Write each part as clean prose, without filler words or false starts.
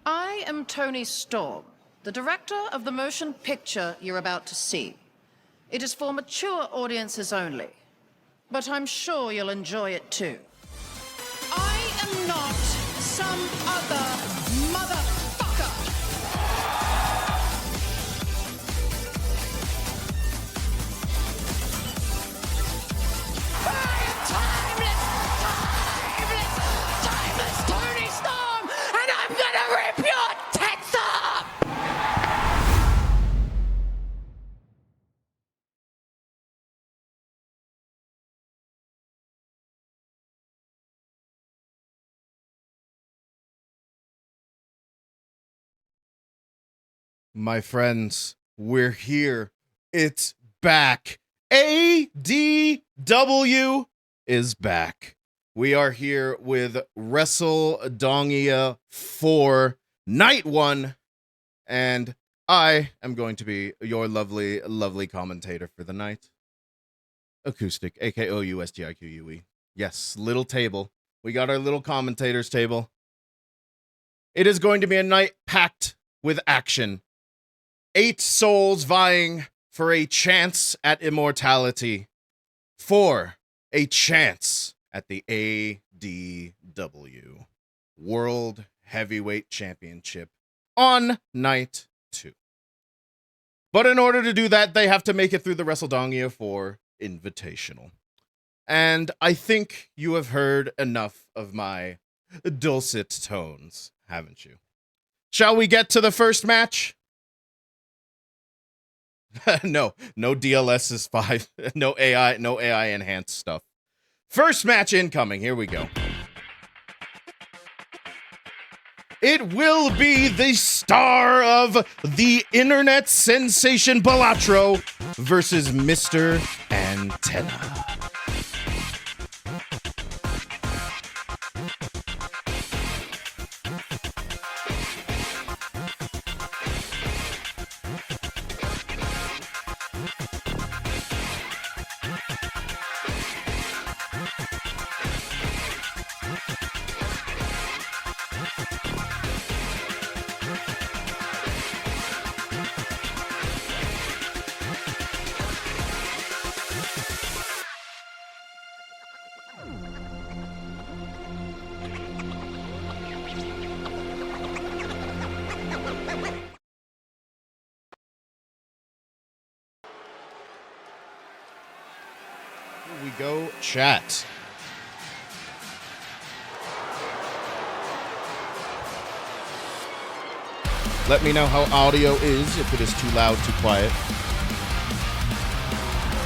I am Tony Storm, the director of the motion picture you're about to see. It is for mature audiences only, but I'm sure you'll enjoy it too. I am not some other motherfucker. I am timeless Tony Storm, and I'm gonna rip your tits off! My friends, we're here. It's back. ADW is back. We are here with Wrestledongia 4 Night 1, and I am going to be your lovely, lovely commentator for the night. Acoustic, AKOUSGIQUE. Yes, little table. We got our little commentators table. It is going to be a night packed with action. 8 souls vying for a chance at immortality. For a chance at the ADW World Heavyweight Championship on night 2. But in order to do that, they have to make it through the Wrestledongia 4 Invitational. And I think you have heard enough of my dulcet tones, haven't you? Shall we get to the first match? No DLS is 5. No AI enhanced stuff. First match incoming. Here we go. It will be the star of the internet sensation Balatro versus Mr. Antenna. Here we go, chat. Let me know how audio is, if it is too loud, too quiet.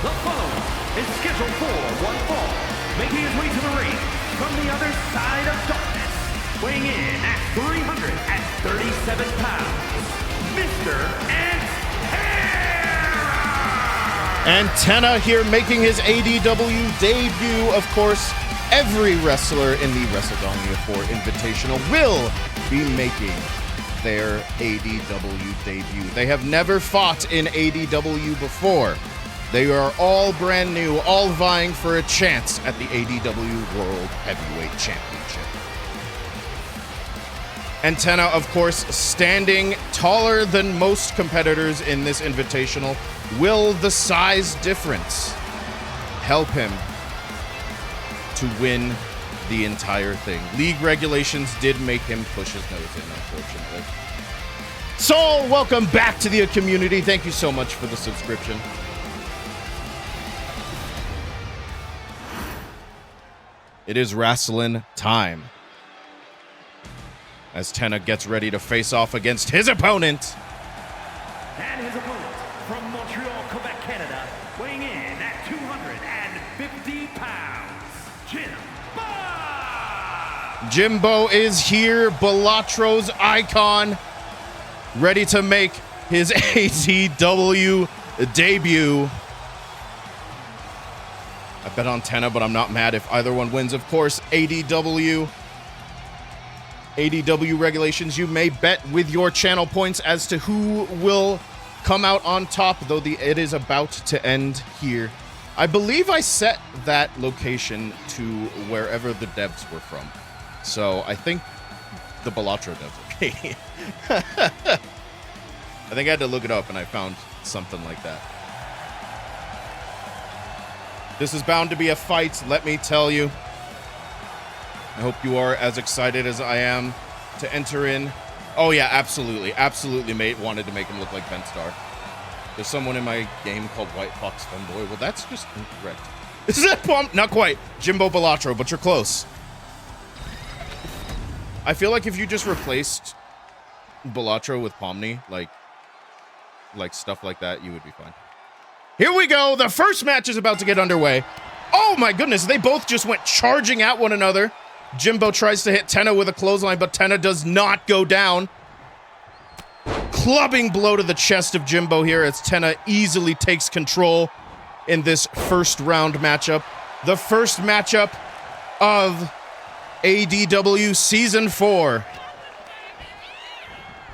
The following is scheduled for one fall, making his way to the ring from the other side of darkness, weighing in at 337 pounds, Mr. Antenna here making his ADW debut. Of course, every wrestler in the Wrestledongia 4 Invitational will be making their ADW debut. They have never fought in ADW before. They are all brand new, all vying for a chance at the ADW World Heavyweight Championship. Antenna, of course, standing taller than most competitors in this Invitational. Will the size difference help him to win the entire thing? League regulations did make him push his nose in, unfortunately. Saul, welcome back to the community. Thank you so much for the subscription. It is wrestling time, as Tenna gets ready to face off against his opponent. And his opponent from Montreal, Quebec, Canada, weighing in at 250 pounds, Jimbo! Jimbo is here, Balatro's icon, ready to make his ADW debut. I bet on Tenna, but I'm not mad if either one wins. Of course, ADW regulations, you may bet with your channel points as to who will come out on top, though it is about to end here. I believe I set that location to wherever the devs were from. So I think the Balatro devs are I think I had to look it up, and I found something like that. This is bound to be a fight, let me tell you. I hope you are as excited as I am to enter in. Oh, yeah, absolutely. Absolutely, mate. Wanted to make him look like Benstar. There's someone in my game called White Fox Femboy. Well, that's just incorrect. Is that Pom? Not quite. Jimbo Balatro, but you're close. I feel like if you just replaced Balatro with Pomni, like stuff like that, you would be fine. Here we go. The first match is about to get underway. Oh my goodness, they both just went charging at one another. Jimbo tries to hit Tenna with a clothesline, but Tenna does not go down. Clubbing blow to the chest of Jimbo here as Tenna easily takes control in this first round matchup. The first matchup of ADW Season 4.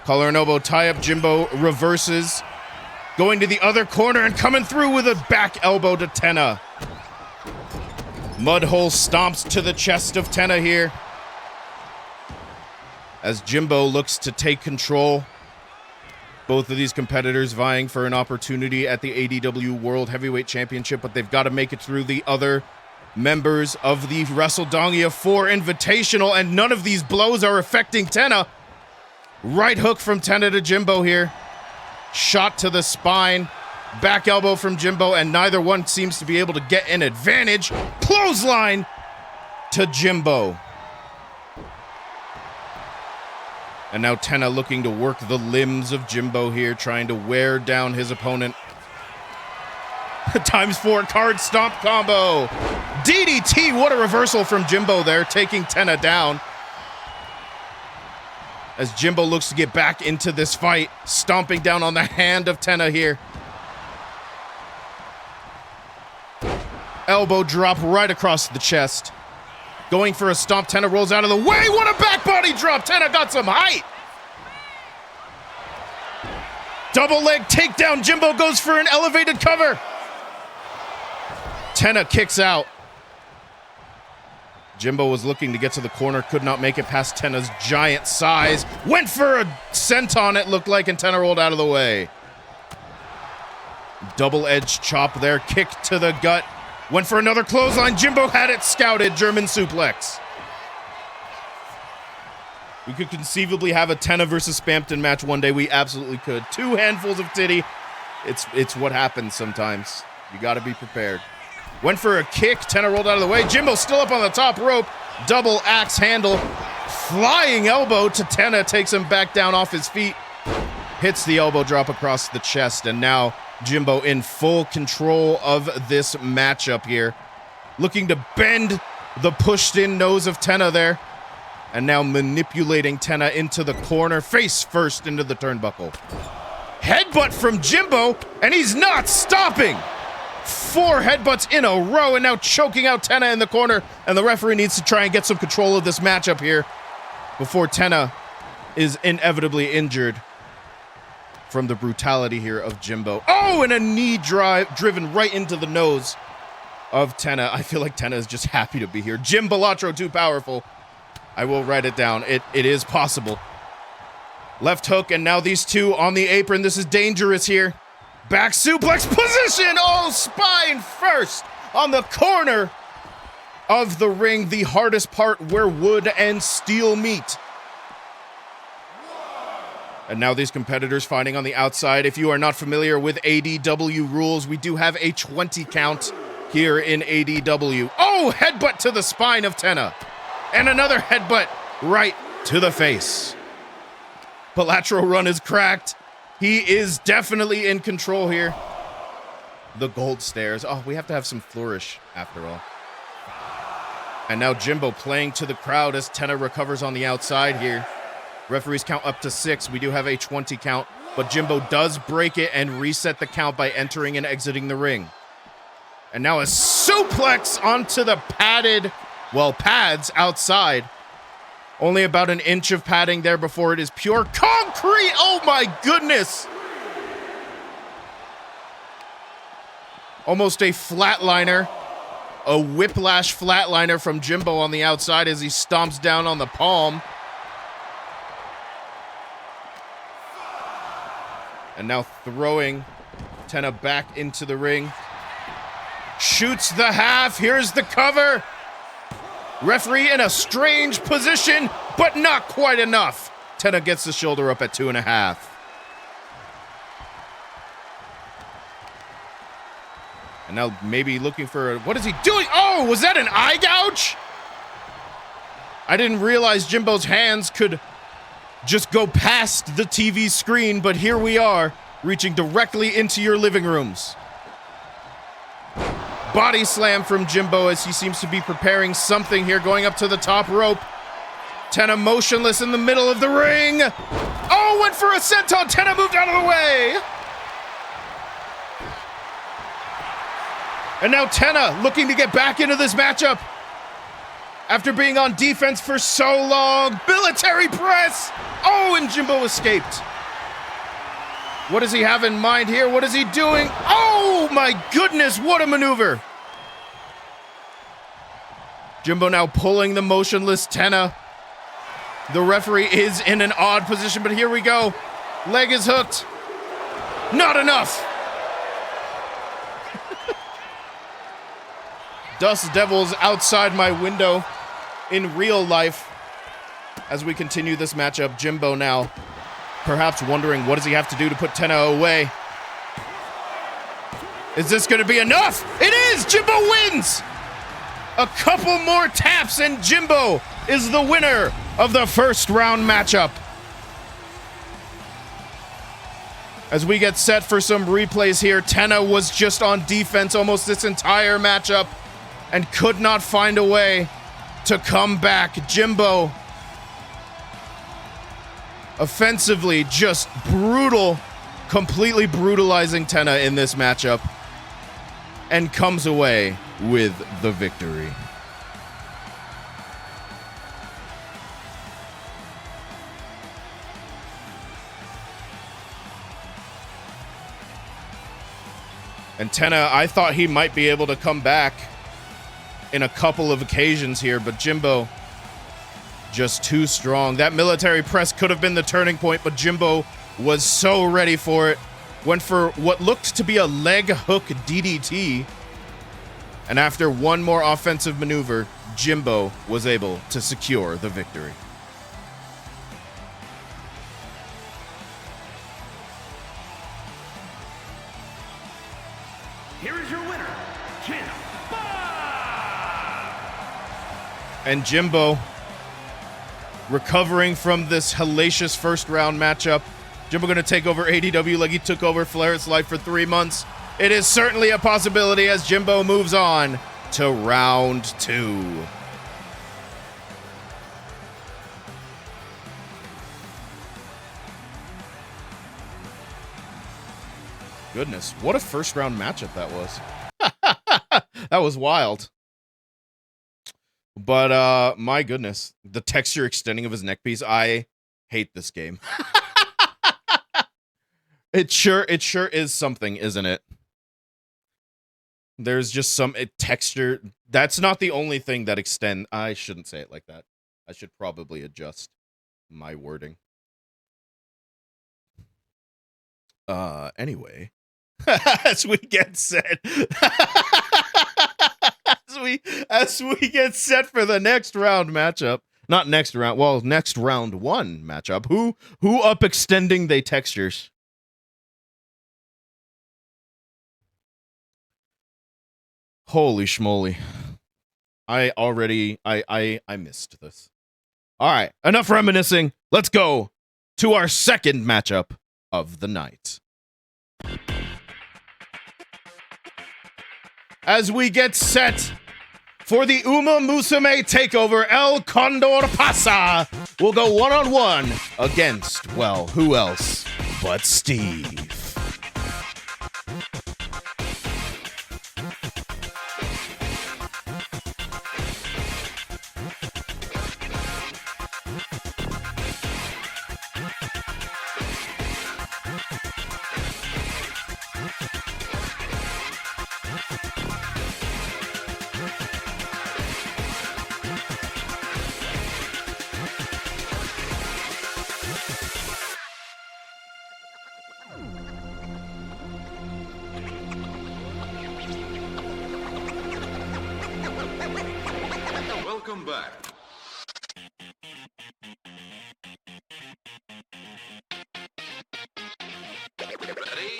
Collar and elbow tie-up. Jimbo reverses. Going to the other corner and coming through with a back elbow to Tenna. Mudhole stomps to the chest of Tenna here. As Jimbo looks to take control. Both of these competitors vying for an opportunity at the ADW World Heavyweight Championship, but they've got to make it through the other members of the Wrestledongia 4 Invitational, and none of these blows are affecting Tenna. Right hook from Tenna to Jimbo here. Shot to the spine. Back elbow from Jimbo, and neither one seems to be able to get an advantage. Clothesline to Jimbo. And now Tenna looking to work the limbs of Jimbo here, trying to wear down his opponent. ×4 card stomp combo. DDT, what a reversal from Jimbo there, taking Tenna down. As Jimbo looks to get back into this fight, stomping down on the hand of Tenna here. Elbow drop right across the chest. Going for a stomp, Tenna rolls out of the way. What a back body drop. Tenna got some height. Double leg takedown. Jimbo goes for an elevated cover. Tenna kicks out. Jimbo was looking to get to the corner, could not make it past Tenna's giant size. Went for a senton, it looked like, and Tenna rolled out of the way. Double-edged chop there, kick to the gut. Went for another clothesline. Jimbo had it scouted. German suplex. We could conceivably have a Tenna versus Spampton match one day. We absolutely could. 2 handfuls of titty. It's what happens sometimes. You got to be prepared. Went for a kick. Tenna rolled out of the way. Jimbo still up on the top rope. Double axe handle. Flying elbow to Tenna. Takes him back down off his feet. Hits the elbow drop across the chest. And now Jimbo in full control of this matchup here. Looking to bend the pushed-in nose of Tenna there. And now manipulating Tenna into the corner. Face first into the turnbuckle. Headbutt from Jimbo, and he's not stopping. 4 headbutts in a row, and now choking out Tenna in the corner. And the referee needs to try and get some control of this matchup here before Tenna is inevitably injured from the brutality here of Jimbo. Oh, and a knee driven right into the nose of Tenna. I feel like Tenna is just happy to be here. Jim Balatro too powerful. I will write it down. It is possible. Left hook, and now these two on the apron. This is dangerous here. Back suplex position. Oh, spine first on the corner of the ring. The hardest part where wood and steel meet. And now these competitors fighting on the outside. If you are not familiar with ADW rules, we do have a 20 count here in ADW. Oh, headbutt to the spine of Tenna. And another headbutt right to the face. Balatro run is cracked. He is definitely in control here. The gold stairs. Oh, we have to have some flourish after all. And now Jimbo playing to the crowd as Tenna recovers on the outside here. Referees count up to 6. We do have a 20 count, but Jimbo does break it and reset the count by entering and exiting the ring. And now a suplex onto the pads outside. Only about an inch of padding there before it is pure concrete. Oh my goodness. Almost a flatliner. A whiplash flatliner from Jimbo on the outside as he stomps down on the palm. And now throwing Tenna back into the ring. Shoots the half. Here's the cover. Referee in a strange position, but not quite enough. Tenna gets the shoulder up at 2.5. And now maybe looking for what is he doing? Oh, was that an eye gouge? I didn't realize Jimbo's hands could just go past the TV screen, but here we are, reaching directly into your living rooms. Body slam from Jimbo as he seems to be preparing something here, going up to the top rope. Tenna motionless in the middle of the ring. Oh, went for a senton. Tenna moved out of the way. And now Tenna looking to get back into this matchup. After being on defense for so long. Military press. Oh, and Jimbo escaped. What does he have in mind here? What is he doing? Oh my goodness, what a maneuver. Jimbo now pulling the motionless Tenna. The referee is in an odd position, but here we go. Leg is hooked. Not enough. Dust Devils outside my window in real life. As we continue this matchup, Jimbo now perhaps wondering what does he have to do to put Tenna away. Is this going to be enough? It is! Jimbo wins! A couple more taps and Jimbo is the winner of the first round matchup. As we get set for some replays here, Tenna was just on defense almost this entire matchup and could not find a way to come back. Jimbo offensively just brutal, completely brutalizing Tenna in this matchup and comes away with the victory. And Tenna, I thought he might be able to come back in a couple of occasions here, but Jimbo just too strong. That military press could have been the turning point, but Jimbo was so ready for it. Went for what looked to be a leg hook DDT. And after one more offensive maneuver, Jimbo was able to secure the victory. Here is your winner, Jimbo! And Jimbo recovering from this hellacious first round matchup. Jimbo going to take over ADW like he took over Flair's life for 3 months. It is certainly a possibility as Jimbo moves on to round 2. Goodness, what a first round matchup that was. That was wild. But my goodness, the texture extending of his neck piece, I hate this game. It sure is something, isn't it? There's just some texture. That's not the only thing that extend. I shouldn't say it like that. I should probably adjust my wording. Anyway, as we get set, as we get set for the next round matchup. Not next round. Well, next round 1 matchup. Who up extending they textures? Holy schmoly. I missed this. All right, enough reminiscing. Let's go to our second matchup of the night. As we get set for the Uma Musume takeover, El Condor Pasa will go one-on-one against, well, who else but Steve. Welcome back. Ready?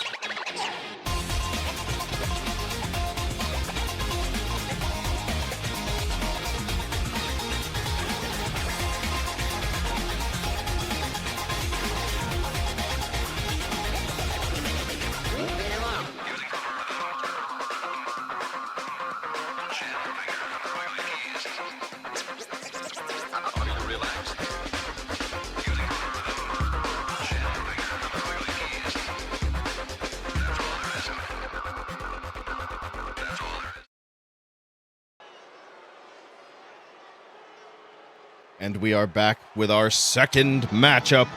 And we are back with our second matchup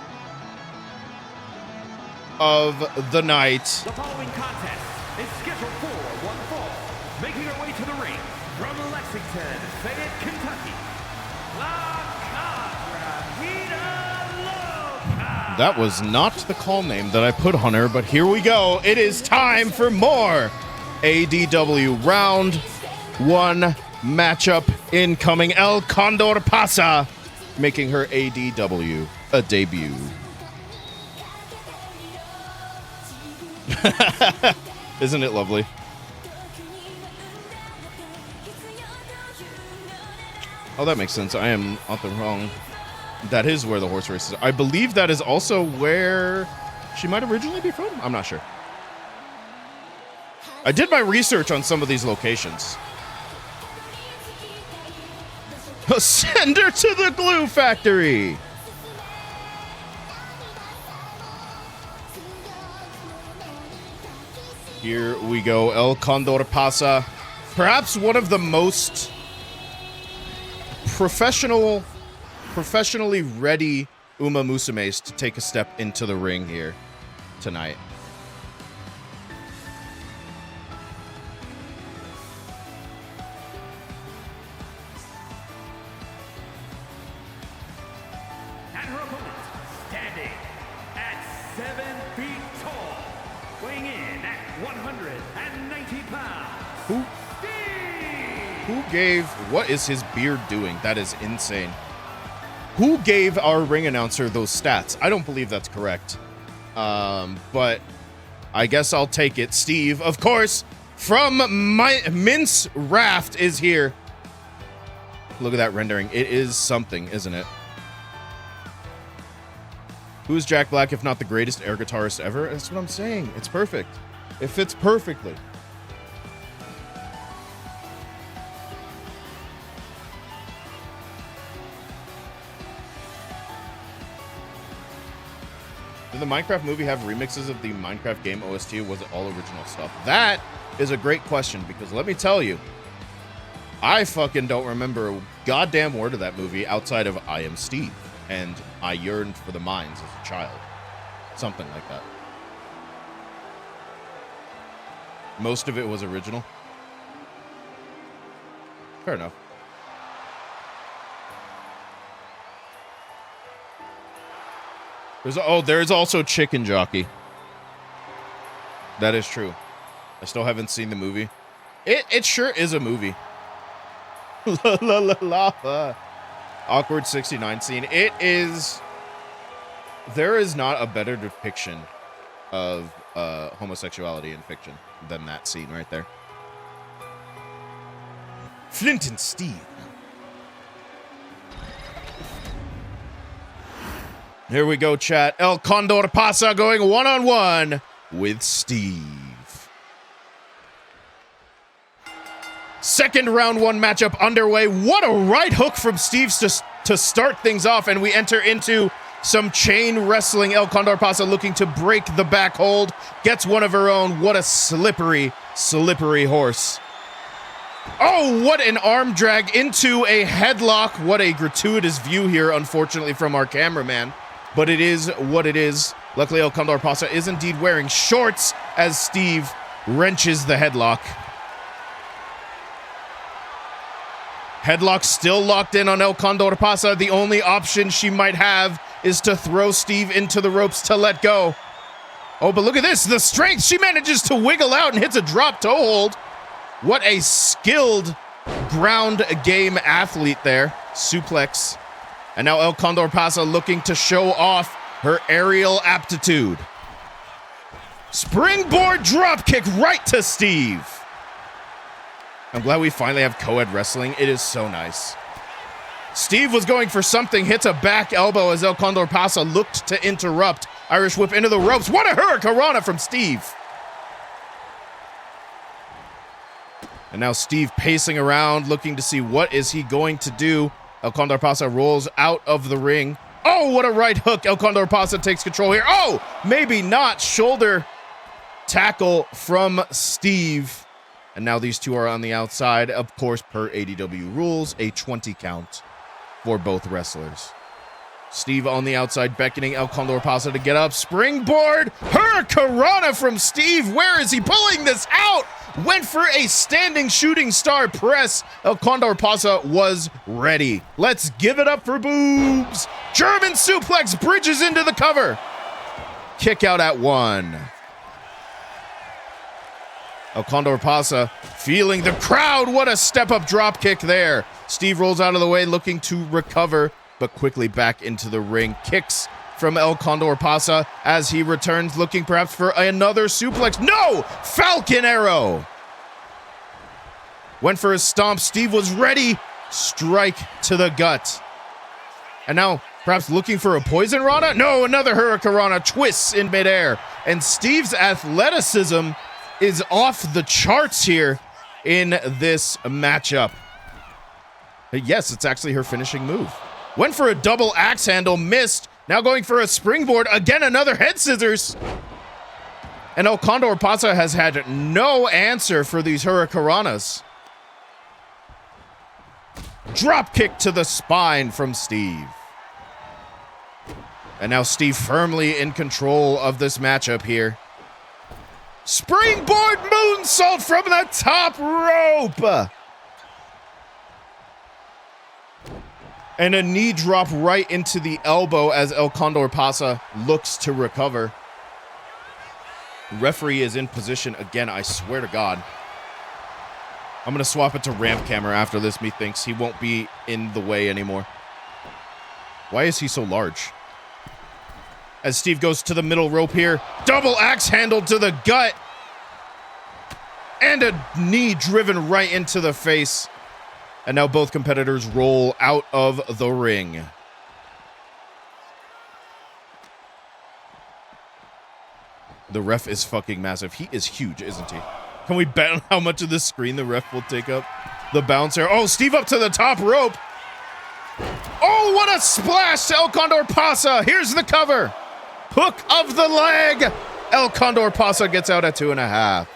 of the night. The following contest is scheduled for one fall. Making her way to the ring from Lexington, Fayette, Kentucky. La Loca. That was not the call name that I put on her, but here we go. It is time for more ADW Round 1 matchup incoming. El Condor Pasa making her ADW a debut. Isn't it lovely? Oh, that makes sense. I am on the wrong. That is where the horse race is. I believe that is also where she might originally be from. I'm not sure. I did my research on some of these locations. Send her to the glue factory. Here we go. El Condor Pasa. Perhaps one of the most professionally ready Uma Musumes to take a step into the ring here tonight. And her opponent, standing at 7 feet tall, weighing in at 190 pounds. Who gave... What is his beard doing? That is insane. Who gave our ring announcer those stats? I don't believe that's correct. But I guess I'll take it. Steve, of course, from Mince Raft is here. Look at that rendering. It is something, isn't it? Who's Jack Black if not the greatest air guitarist ever? That's what I'm saying. It's perfect. It fits perfectly. Did the Minecraft movie have remixes of the Minecraft game OST, or was it all original stuff? That is a great question, because let me tell you, I fucking don't remember a goddamn word of that movie outside of I Am Steve, and I yearned for the mines as a child. Something like that. Most of it was original. Fair enough. There's also Chicken Jockey. That is true. I still haven't seen the movie. It sure is a movie. La la la la. Awkward 69 scene. It is. There is not a better depiction of homosexuality in fiction than that scene right there. Flint and Steel. Here we go, chat. El Condor Pasa going one-on-one with Steve. Second round 1 matchup underway. What a right hook from Steve to start things off, and we enter into some chain wrestling. El Condor Pasa looking to break the back hold. Gets one of her own. What a slippery, slippery horse. Oh, what an arm drag into a headlock. What a gratuitous view here, unfortunately, from our cameraman. But it is what it is. Luckily, El Condor Pasa is indeed wearing shorts as Steve wrenches the headlock. Headlock still locked in on El Condor Pasa. The only option she might have is to throw Steve into the ropes to let go. Oh, but look at this. The strength. She manages to wiggle out and hits a drop toe hold. What a skilled ground game athlete there. Suplex. And now El Condor Pasa looking to show off her aerial aptitude. Springboard dropkick right to Steve. I'm glad we finally have co-ed wrestling. It is so nice. Steve was going for something, hits a back elbow as El Condor Pasa looked to interrupt. Irish whip into the ropes. What a hurricanrana from Steve. And now Steve pacing around, looking to see what is he going to do. El Condor Pasa rolls out of the ring. Oh, what a right hook. El Condor Pasa takes control here. Oh, maybe not. Shoulder tackle from Steve. And now these two are on the outside. Of course, per ADW rules, a 20 count for both wrestlers. Steve on the outside beckoning El Condor Pasa to get up. Springboard. Hurricanrana from Steve. Where is he pulling this out? Went for a standing shooting star press. El Condor Pasa was ready. Let's give it up for boobs. German suplex bridges into the cover. Kick out at 1. El Condor Pasa feeling the crowd. What a step-up drop kick there. Steve rolls out of the way looking to recover, but quickly back into the ring. Kicks from El Condor Pasa as he returns looking perhaps for another suplex. No! Falcon arrow! Went for a stomp. Steve was ready. Strike to the gut. And now perhaps looking for a poison rana? No, another hurricanrana twists in midair. And Steve's athleticism is off the charts here in this matchup. Yes, it's actually her finishing move. Went for a double axe handle, missed. Now going for a springboard. Again, another head scissors. And El Condor Pasa has had no answer for these hurricanranas. Drop kick to the spine from Steve. And now Steve firmly in control of this matchup here. Springboard moonsault from the top rope. And a knee drop right into the elbow as El Condor Pasa looks to recover. Referee is in position again, I swear to God. I'm going to swap it to ramp camera after this. Methinks he won't be in the way anymore. Why is he so large? As Steve goes to the middle rope here. Double axe handle to the gut. And a knee driven right into the face. And now both competitors roll out of the ring. The ref is fucking massive. He is huge, isn't he? Can we bet on how much of this screen the ref will take up? The bouncer. Oh, Steve up to the top rope. Oh, what a splash to El Condor Pasa. Here's the cover. Hook of the leg. El Condor Pasa gets out at 2.5.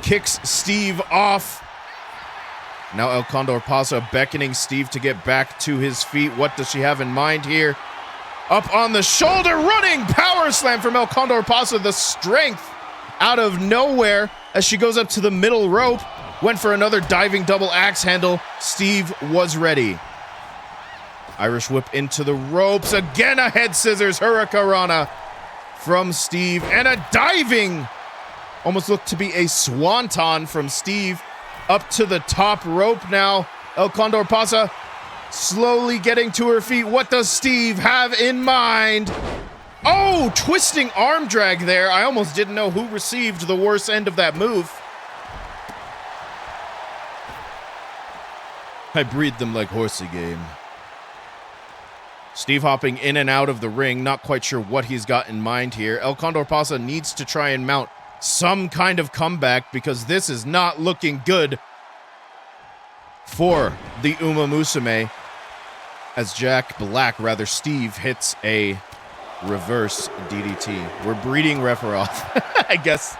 Kicks Steve off. Now El Condor Pasa beckoning Steve to get back to his feet. What does she have in mind here? Up on the shoulder, running power slam from El Condor Pasa. The strength out of nowhere as she goes up to the middle rope. Went for another diving double axe handle. Steve was ready. Irish whip into the ropes. Again, a head scissors hurricanrana from Steve. And a diving, almost looked to be a swanton from Steve. Up to the top rope now. El Condor Pasa slowly getting to her feet. What does Steve have in mind? Oh, twisting arm drag there. I almost didn't know who received the worst end of that move. I breed them like horsey game. Steve hopping in and out of the ring. Not quite sure what he's got in mind here. El Condor Pasa needs to try and mount some kind of comeback because this is not looking good for the Uma Musume. As Steve hits a reverse DDT. We're breeding Refer off, I guess.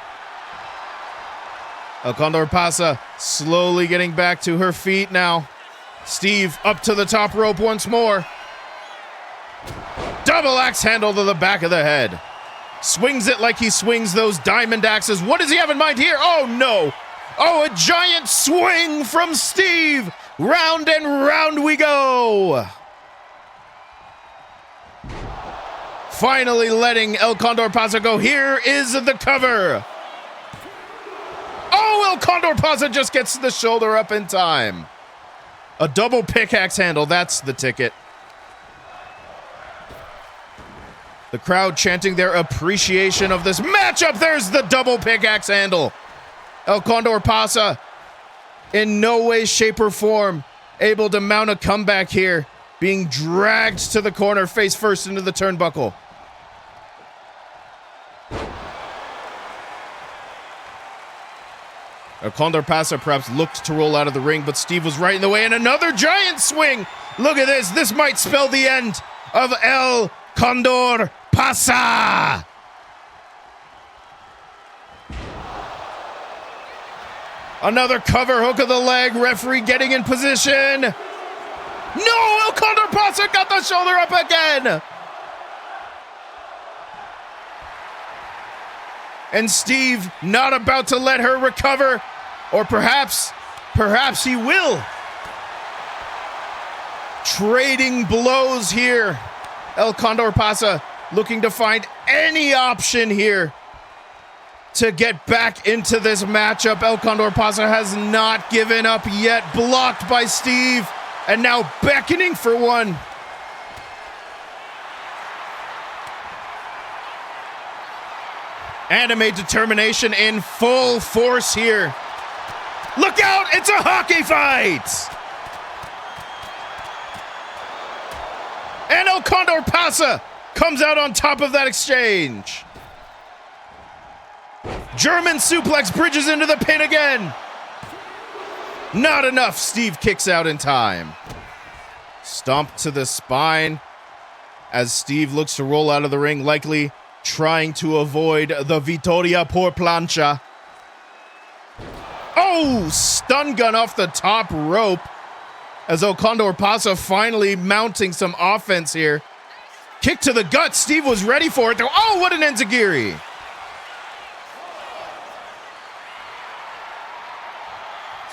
El Condor Pasa slowly getting back to her feet now. Steve up to the top rope once more. Double axe handle to the back of the head. Swings it like he swings those diamond axes. What does he have in mind here? Oh, no. Oh, a giant swing from Steve. Round and round we go. Finally letting El Condor Pasa go. Here is the cover. Oh, El Condor Pasa just gets the shoulder up in time. A double pickaxe handle, that's the ticket. The crowd chanting their appreciation of this matchup. There's the double pickaxe handle. El Condor Pasa, in no way, shape, or form, able to mount a comeback here. Being dragged to the corner, face first into the turnbuckle. El Condor Pasa perhaps looked to roll out of the ring, but Steve was right in the way, and another giant swing. Look at this. This might spell the end of El Condor Pasa. Another cover hook of the leg. Referee getting in position. No, El Condor Pasa got the shoulder up again. And Steve not about to let her recover. Or perhaps he will. Trading blows here. El Condor Pasa looking to find any option here to get back into this matchup. El Condor Pasa has not given up yet. Blocked by Steve. And now beckoning for one. Anime determination in full force here. Look out! It's a hockey fight! And El Condor Pasa comes out on top of that exchange. German suplex bridges into the pin again. Not enough. Steve kicks out in time. Stomp to the spine as Steve looks to roll out of the ring, likely trying to avoid the Victoria por plancha. Oh, stun gun off the top rope as El Condor Pasa finally mounting some offense here. Kick to the gut. Steve was ready for it though. Oh, what an enziguri.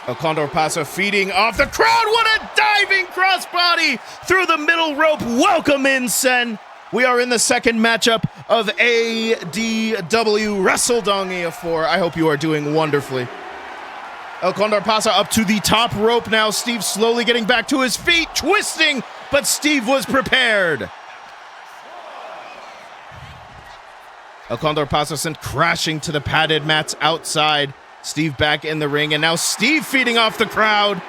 El Condor Pasa feeding off the crowd. What a diving crossbody through the middle rope. Welcome in, Sen. We are in the second matchup of ADW Wrestledongia Iv. I hope you are doing wonderfully. El Condor Pasa up to the top rope now. Steve slowly getting back to his feet, twisting, but Steve was prepared. El Condor Pasa sent crashing to the padded mats outside. Steve back in the ring, and now Steve feeding off the crowd.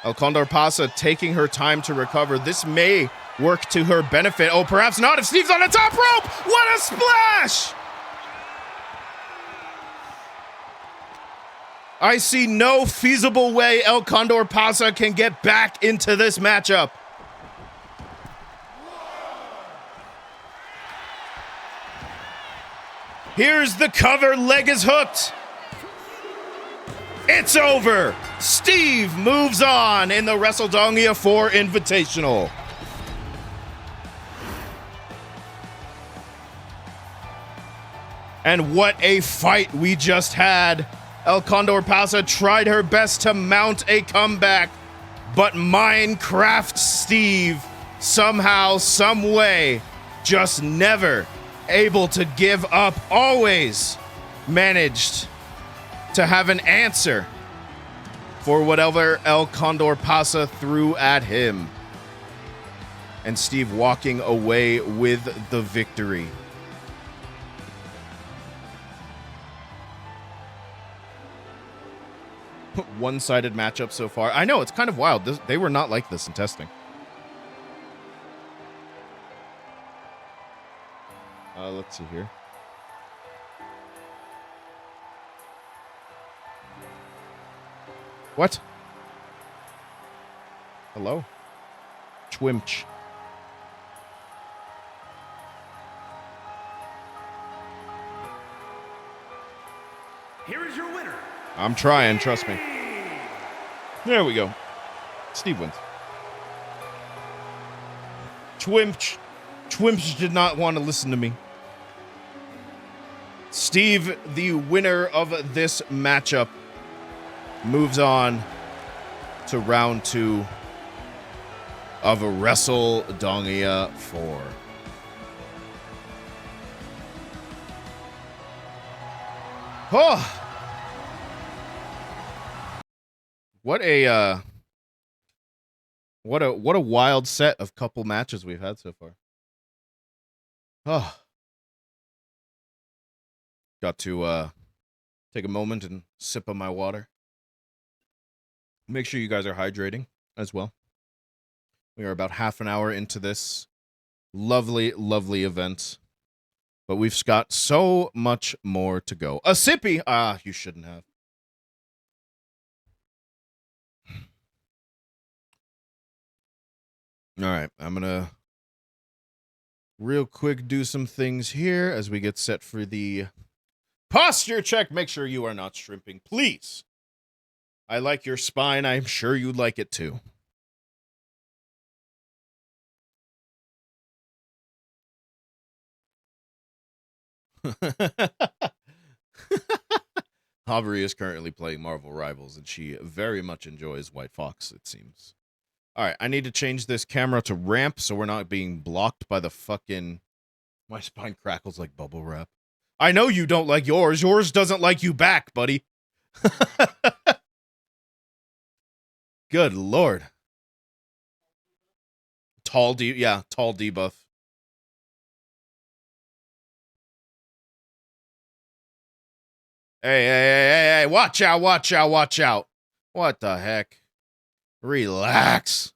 El Condor Pasa taking her time to recover. This may work to her benefit. Oh, perhaps not if Steve's on the top rope. What a splash! I see no feasible way El Condor Pasa can get back into this matchup. Here's the cover, leg is hooked. It's over. Steve moves on in the Wrestledongia Iv Invitational. And what a fight we just had. El Condor Pasa tried her best to mount a comeback, but Minecraft Steve somehow, some way, just never able to give up, always managed to have an answer for whatever El Condor Pasa threw at him. And Steve walking away with the victory. One-sided matchup so far. I know, it's kind of wild. They were not like this in testing. Let's see here. What? Hello? Twimch. Here is your winner. I'm trying, trust me. There we go. Steve wins. Twimch. Twimch did not want to listen to me. Steve, the winner of this matchup, moves on to round 2 of a Wrestledongia Iv. Oh. What a wild set of couple matches we've had so far. Oh. Got to take a moment and sip of my water. Make sure you guys are hydrating as well. We are about half an hour into this lovely, lovely event. But we've got so much more to go. A sippy! Ah, you shouldn't have. All right, I'm going to real quick do some things here as we get set for the posture check. Make sure you are not shrimping, please. I like your spine. I'm sure you'd like it too. Aubrey is currently playing Marvel Rivals, and she very much enjoys White Fox, it seems. All right, I need to change this camera to ramp so we're not being blocked by the fucking... My spine crackles like bubble wrap. I know you don't like yours. Yours doesn't like you back, buddy. Good Lord. Tall debuff. Hey, watch out. What the heck? Relax.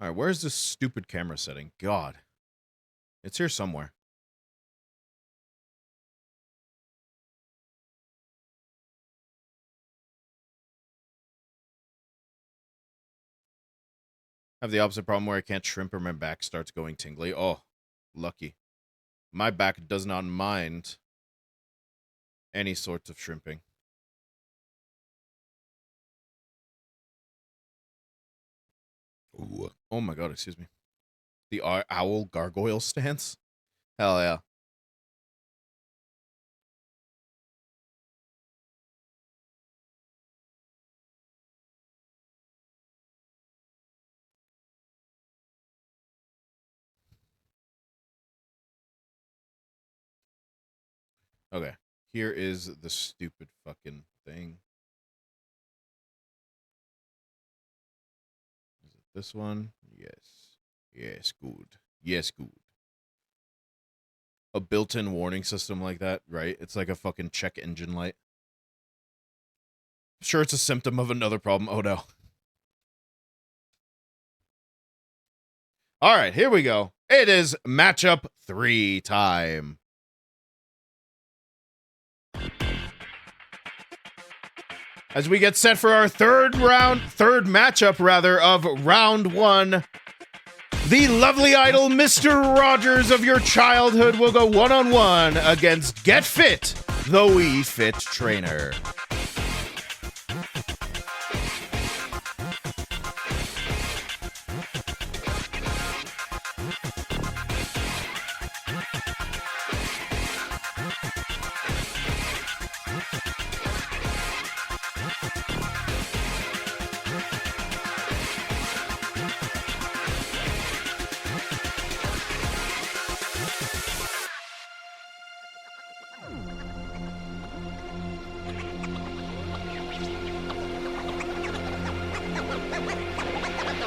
All right, where's this stupid camera setting? God. It's here somewhere. I have the opposite problem where I can't shrimp or my back starts going tingly. Oh, lucky. My back does not mind any sorts of shrimping. Ooh. Oh my god, excuse me. The owl gargoyle stance? Hell yeah. Okay, here is the stupid fucking thing. Is it this one? Yes. Yes, good. Yes, good. A built-in warning system like that, right? It's like a fucking check engine light. I'm sure it's a symptom of another problem. Oh no. All right, here we go. It is matchup 3 time. As we get set for our third matchup of round 1. The lovely idol Mr. Rogers of your childhood will go one-on-one against Get Fit, the Wii Fit trainer.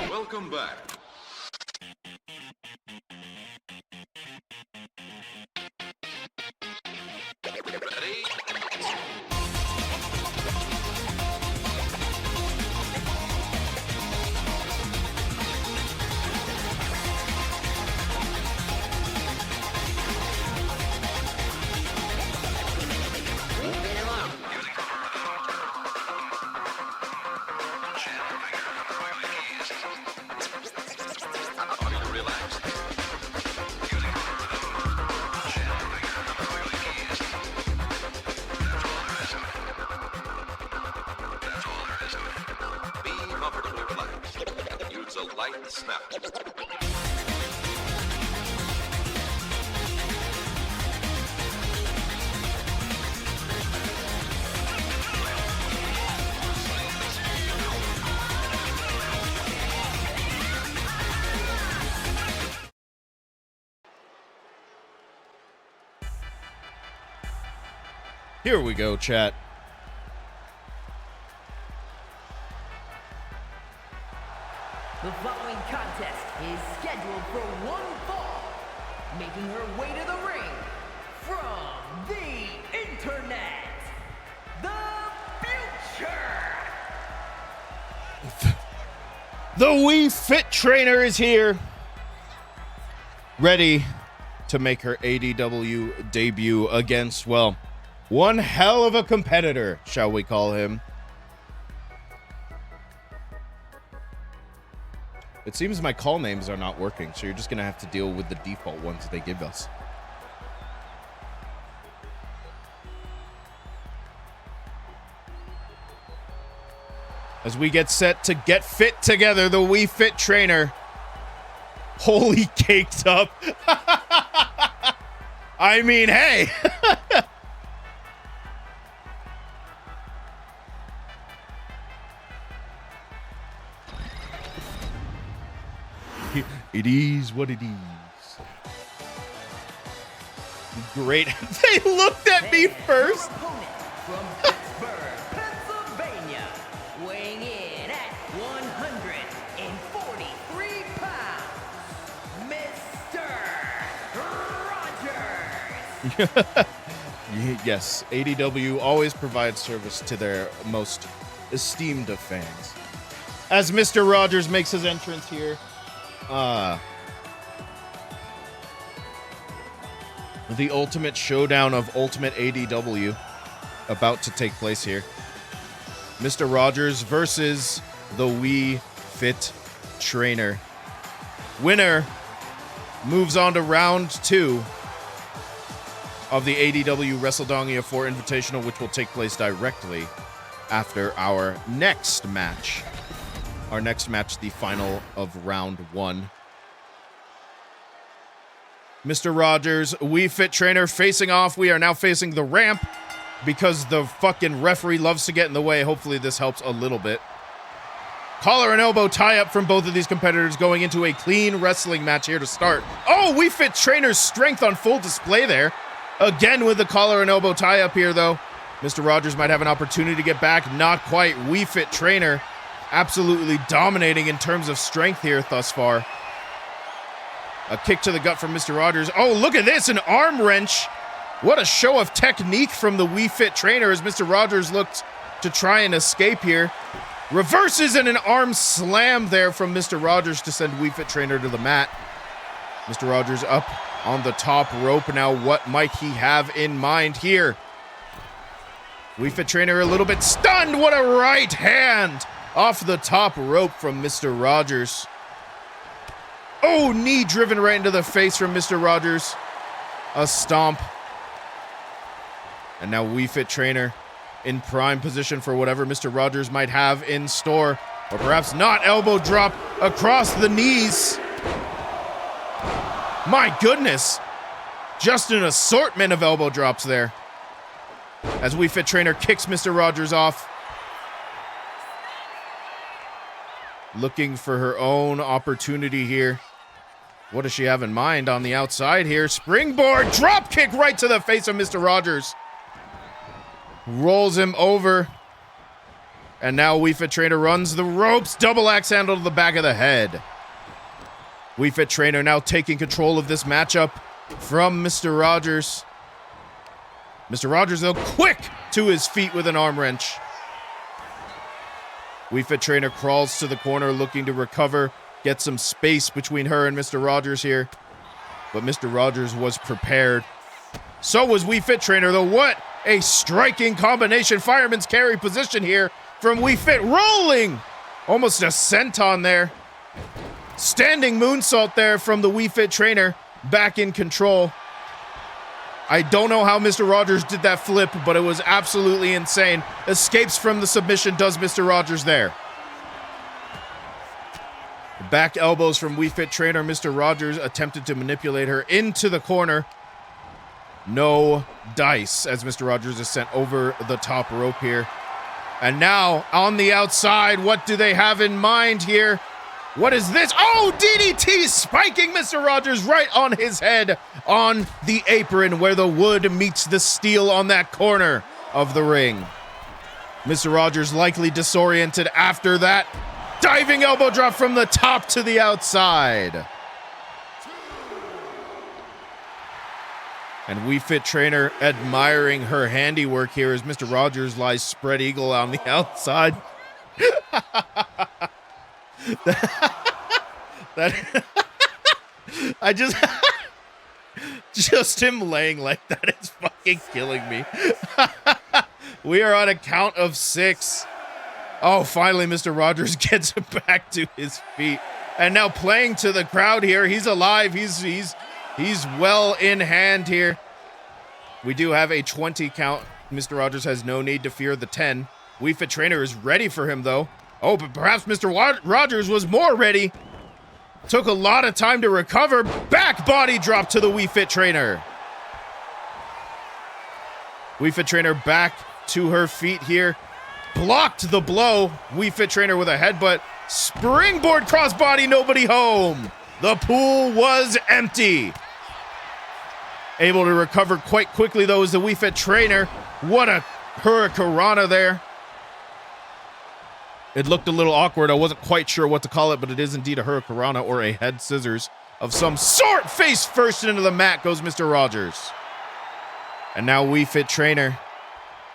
Welcome back. Ready? Light snap. Here we go, chat. The following contest is scheduled for one fall. Making her way to the ring from the internet, the future. The Wii Fit Trainer is here. Ready to make her ADW debut against, well, one hell of a competitor, shall we call him. It seems my call names are not working, so you're just going to have to deal with the default ones they give us. As we get set to get fit together, the Wii Fit Trainer. Holy caked up. I mean, hey. It is what it is. Great. They looked at me first. Your opponent from Pittsburgh, Pennsylvania, weighing in at 143 pounds, Mr. Rogers. Yes, ADW always provides service to their most esteemed of fans. As Mr. Rogers makes his entrance here, the ultimate showdown of Ultimate ADW about to take place here. Mr. Rogers versus the Wii Fit Trainer. Winner moves on to round 2 of the ADW Wrestledongia 4 Invitational, which will take place directly after our next match. Our next match, the final of round 1. Mr. Rogers, Wii Fit Trainer facing off. We are now facing the ramp because the fucking referee loves to get in the way. Hopefully this helps a little bit. Collar and elbow tie-up from both of these competitors going into a clean wrestling match here to start. Oh, Wii Fit Trainer's strength on full display there. Again with the collar and elbow tie-up here, though. Mr. Rogers might have an opportunity to get back. Not quite. Wii Fit Trainer absolutely dominating in terms of strength here thus far. A kick to the gut from Mr. Rogers. Oh, look at this, an arm wrench. What a show of technique from the Wii Fit Trainer as Mr. Rogers looked to try and escape here. Reverses and an arm slam there from Mr. Rogers to send Wii Fit Trainer to the mat. Mr. Rogers up on the top rope. Now what might he have in mind here? Wii Fit Trainer a little bit stunned. What a right hand off the top rope from Mr. Rogers. Oh, knee driven right into the face from Mr. Rogers. A stomp. And now Wii Fit Trainer in prime position for whatever Mr. Rogers might have in store. Or perhaps not. Elbow drop across the knees. My goodness. Just an assortment of elbow drops there. As Wii Fit Trainer kicks Mr. Rogers off. Looking for her own opportunity here. What does she have in mind on the outside here? Springboard drop kick right to the face of Mr. Rogers. Rolls him over. And now Wii Fit Trainer runs the ropes. Double axe handle to the back of the head. Wii Fit Trainer now taking control of this matchup from Mr. Rogers. Mr. Rogers, though, quick to his feet with an arm wrench. Wii Fit Trainer crawls to the corner looking to recover, get some space between her and Mr. Rogers here. But Mr. Rogers was prepared. So was Wii Fit Trainer, though. What a striking combination. Fireman's carry position here from Wii Fit. Rolling! Almost a senton there. Standing moonsault there from the Wii Fit Trainer. Back in control. I don't know how Mr. Rogers did that flip, but it was absolutely insane. Escapes from the submission does Mr. Rogers there. Back elbows from Wii Fit Trainer. Mr. Rogers attempted to manipulate her into the corner. No dice as Mr. Rogers is sent over the top rope here. And now on the outside, what do they have in mind here? What is this? Oh, DDT spiking Mr. Rogers right on his head on the apron where the wood meets the steel on that corner. of the ring. Mr. Rogers likely disoriented after that diving elbow drop from the top to the outside. And We Fit Trainer admiring her handiwork here as Mr. Rogers lies spread eagle on the outside. I just him laying like that is fucking killing me. We are on a count of 6. Oh, finally Mr. Rogers gets back to his feet. And now playing to the crowd here. He's alive. He's well in hand here. We do have a 20 count. Mr. Rogers has no need to fear the 10. We Fit Trainer is ready for him, though. Oh, but perhaps Mr. Rogers was more ready. Took a lot of time to recover. Back body drop to the We Fit Trainer. We Fit Trainer back to her feet here. Blocked the blow. We Fit Trainer with a headbutt. Springboard crossbody, nobody home. The pool was empty. Able to recover quite quickly, though, is the We Fit Trainer. What a hurricanrana there. It looked a little awkward. I wasn't quite sure what to call it, but it is indeed a hurricanrana or a head scissors of some sort. Face first into the mat goes Mr. Rogers. And now We Fit Trainer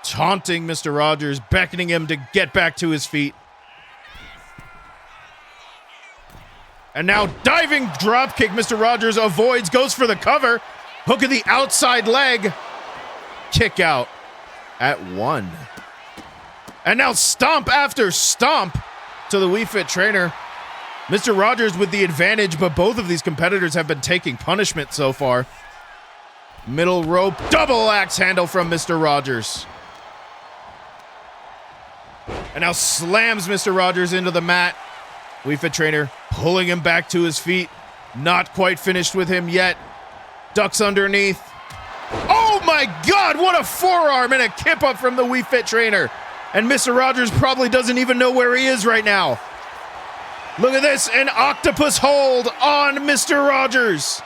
taunting Mr. Rogers, beckoning him to get back to his feet. And now diving dropkick. Mr. Rogers avoids, goes for the cover. Hook of the outside leg. Kick out at 1. And now stomp after stomp to the We Fit Trainer. Mr. Rogers with the advantage, but both of these competitors have been taking punishment so far. Middle rope, double axe handle from Mr. Rogers. And now slams Mr. Rogers into the mat. We Fit Trainer pulling him back to his feet. Not quite finished with him yet. Ducks underneath. Oh my God, what a forearm and a kip up from the We Fit Trainer. And Mr. Rogers probably doesn't even know where he is right now. Look at this, an octopus hold on Mr. Rogers.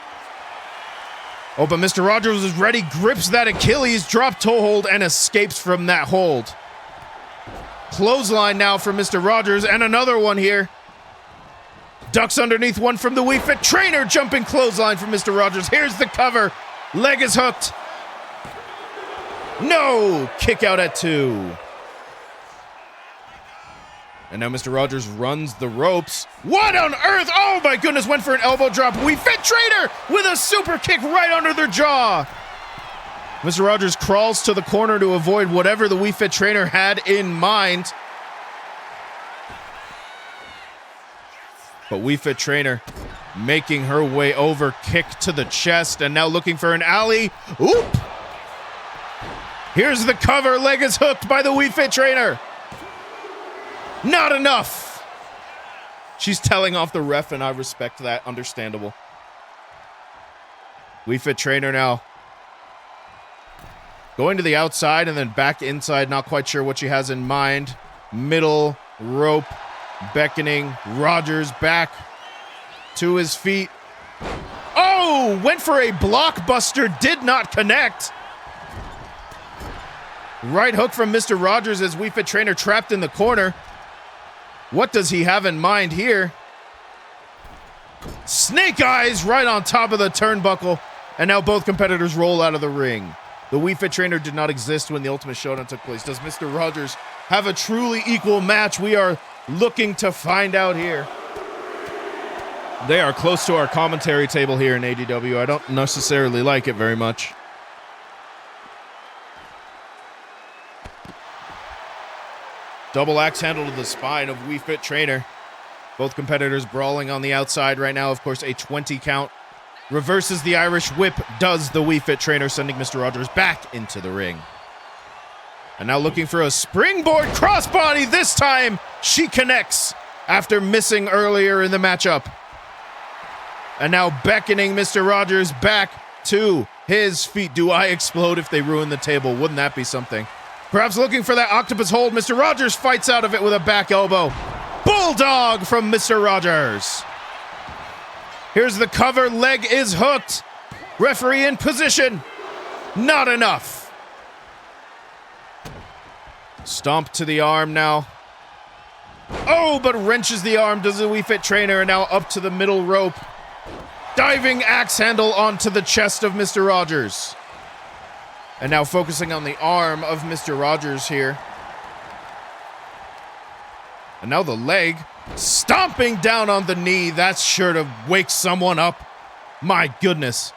Oh, but Mr. Rogers is ready, grips that Achilles, drop toe hold, and escapes from that hold. Clothesline now from Mr. Rogers, and another one here. Ducks underneath one from the We Fit Trainer, jumping clothesline from Mr. Rogers. Here's the cover. Leg is hooked. No! Kick out at 2. And now Mr. Rogers runs the ropes. What on earth? Oh my goodness, went for an elbow drop. We Fit Trainer with a super kick right under their jaw. Mr. Rogers crawls to the corner to avoid whatever the We Fit Trainer had in mind. But We Fit Trainer making her way over, kick to the chest, and now looking for an alley. Oop! Here's the cover, leg is hooked by the We Fit Trainer. Not enough. She's telling off the ref, and I respect that. Understandable. We Fit Trainer now going to the outside and then back inside. Not quite sure what she has in mind. Middle rope, beckoning. Rogers back to his feet. Oh, went for a blockbuster, did not connect. Right hook from Mr. Rogers as We Fit Trainer trapped in the corner. What does he have in mind here? Snake eyes right on top of the turnbuckle. And now both competitors roll out of the ring. The We Fit Trainer did not exist when the Ultimate Showdown took place. Does Mr. Rogers have a truly equal match? We are looking to find out here. They are close to our commentary table here in ADW. I don't necessarily like it very much. Double axe handle to the spine of We Fit Trainer. Both competitors brawling on the outside right now. Of course, a 20 count. Reverses the Irish whip, does the We Fit Trainer, sending Mr. Rogers back into the ring. And now looking for a springboard crossbody. This time, she connects after missing earlier in the matchup. And now beckoning Mr. Rogers back to his feet. Do I explode if they ruin the table? Wouldn't that be something? Perhaps looking for that octopus hold. Mr. Rogers fights out of it with a back elbow. Bulldog from Mr. Rogers. Here's the cover. Leg is hooked. Referee in position. Not enough. Stomp to the arm now. Oh, but wrenches the arm to the Wii Fit trainer, and now up to the middle rope. Diving axe handle onto the chest of Mr. Rogers. And now focusing on the arm of Mr. Rogers here. And now the leg. Stomping down on the knee. That's sure to wake someone up. My goodness.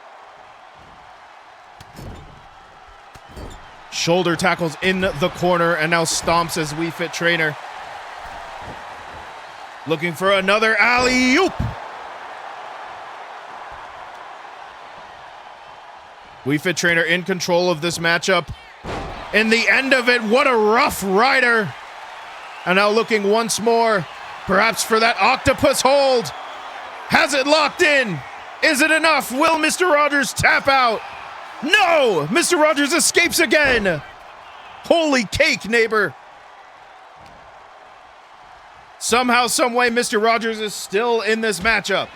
Shoulder tackles in the corner and now stomps as Wii Fit trainer. Looking for another alley-oop. Wii Fit trainer in control of this matchup. In the end of it, what a rough rider. And now looking once more, perhaps for that octopus hold. Has it locked in? Is it enough? Will Mr. Rogers tap out? No! Mr. Rogers escapes again. Holy cake, neighbor. Somehow, someway, Mr. Rogers is still in this matchup.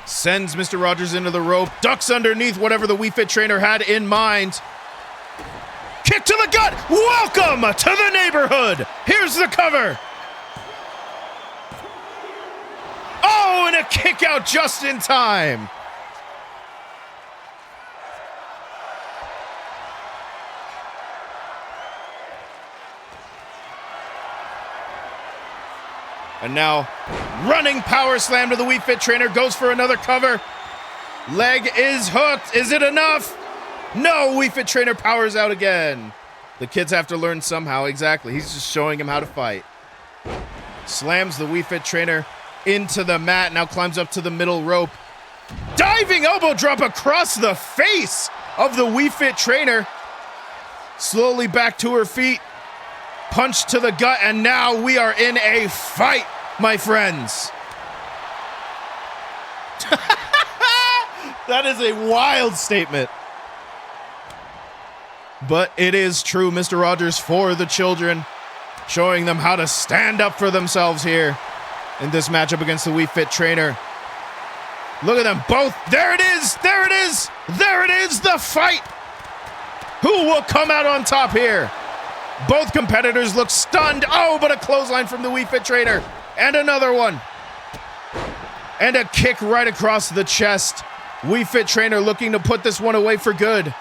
Sends Mr. Rogers into the rope, ducks underneath whatever the Wii Fit trainer had in mind. Kick to the gut! Welcome to the neighborhood! Here's the cover! Oh, and a kick out just in time! And now, running power slam to the Wii Fit trainer, goes for another cover. Leg is hooked. Is it enough? No, Wii Fit trainer powers out again. The kids have to learn somehow. Exactly. He's just showing him how to fight. Slams the Wii Fit trainer into the mat. Now climbs up to the middle rope. Diving elbow drop across the face of the Wii Fit trainer. Slowly back to her feet. Punch to the gut, and now we are in a fight, my friends. That is a wild statement. But it is true, Mr. Rogers for the children, showing them how to stand up for themselves here in this matchup against the Wii Fit trainer. Look at them both. There it is. There it is. There it is, the fight. Who will come out on top here? Both competitors look stunned. Oh, but a clothesline from the Wii Fit trainer. And another one. And a kick right across the chest. Wii Fit trainer looking to put this one away for good.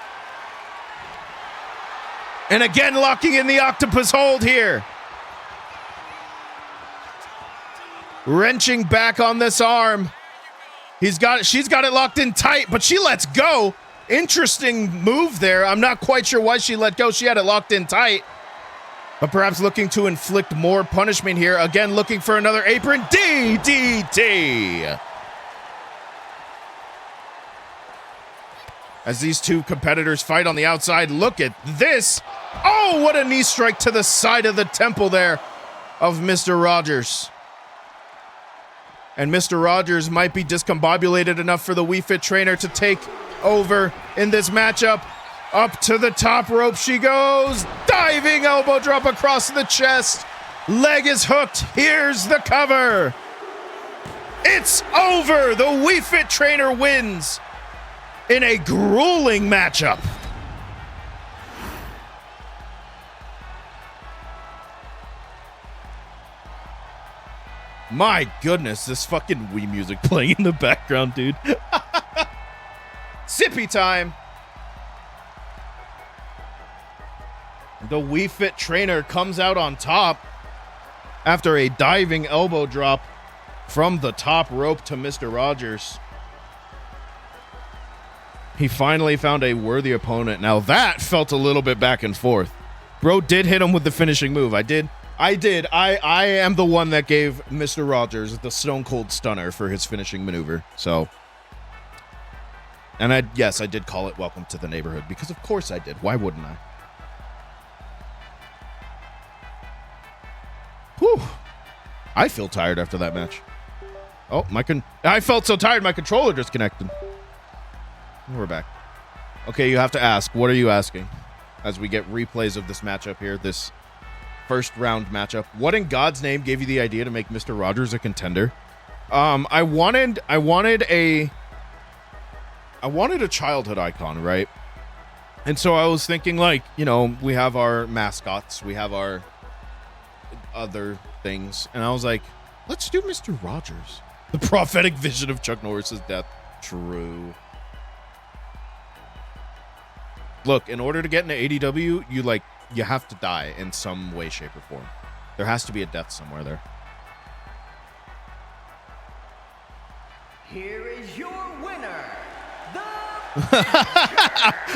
And again, locking in the octopus hold here. Wrenching back on this arm. She's got it locked in tight, but she lets go. Interesting move there. I'm not quite sure why she let go. She had it locked in tight. But perhaps looking to inflict more punishment here. Again, looking for another apron. DDT. As these two competitors fight on the outside, look at this. Oh, what a knee strike to the side of the temple there of Mr. Rogers. And Mr. Rogers might be discombobulated enough for the Wii Fit trainer to take over in this matchup. Up to the top rope she goes. Diving elbow drop across the chest. Leg is hooked. Here's the cover. It's over. The Wii Fit trainer wins in a grueling matchup. My goodness, this fucking Wii music playing in the background, dude. Sippy time. The Wii Fit trainer comes out on top after a diving elbow drop from the top rope to Mr. Rogers. He finally found a worthy opponent. Now that felt a little bit back and forth. Bro did hit him with the finishing move. I did. I am the one that gave Mr. Rogers the Stone Cold Stunner for his finishing maneuver. So, and yes, I did call it Welcome to the Neighborhood because of course I did. Why wouldn't I? Whew. I feel tired after that match. Oh, I felt so tired my controller disconnected. We're back. Okay, you have to ask. What are you asking? As we get replays of this matchup here, this first round matchup. What in God's name gave you the idea to make Mr. Rogers a contender? I wanted a childhood icon, right? And so I was thinking, like, you know, we have our mascots, we have our other things, and I was like, let's do Mr. Rogers. The prophetic vision of Chuck Norris's death. True. Look, in order to get into ADW, you have to die in some way, shape, or form. There has to be a death somewhere there. Here is your winner, the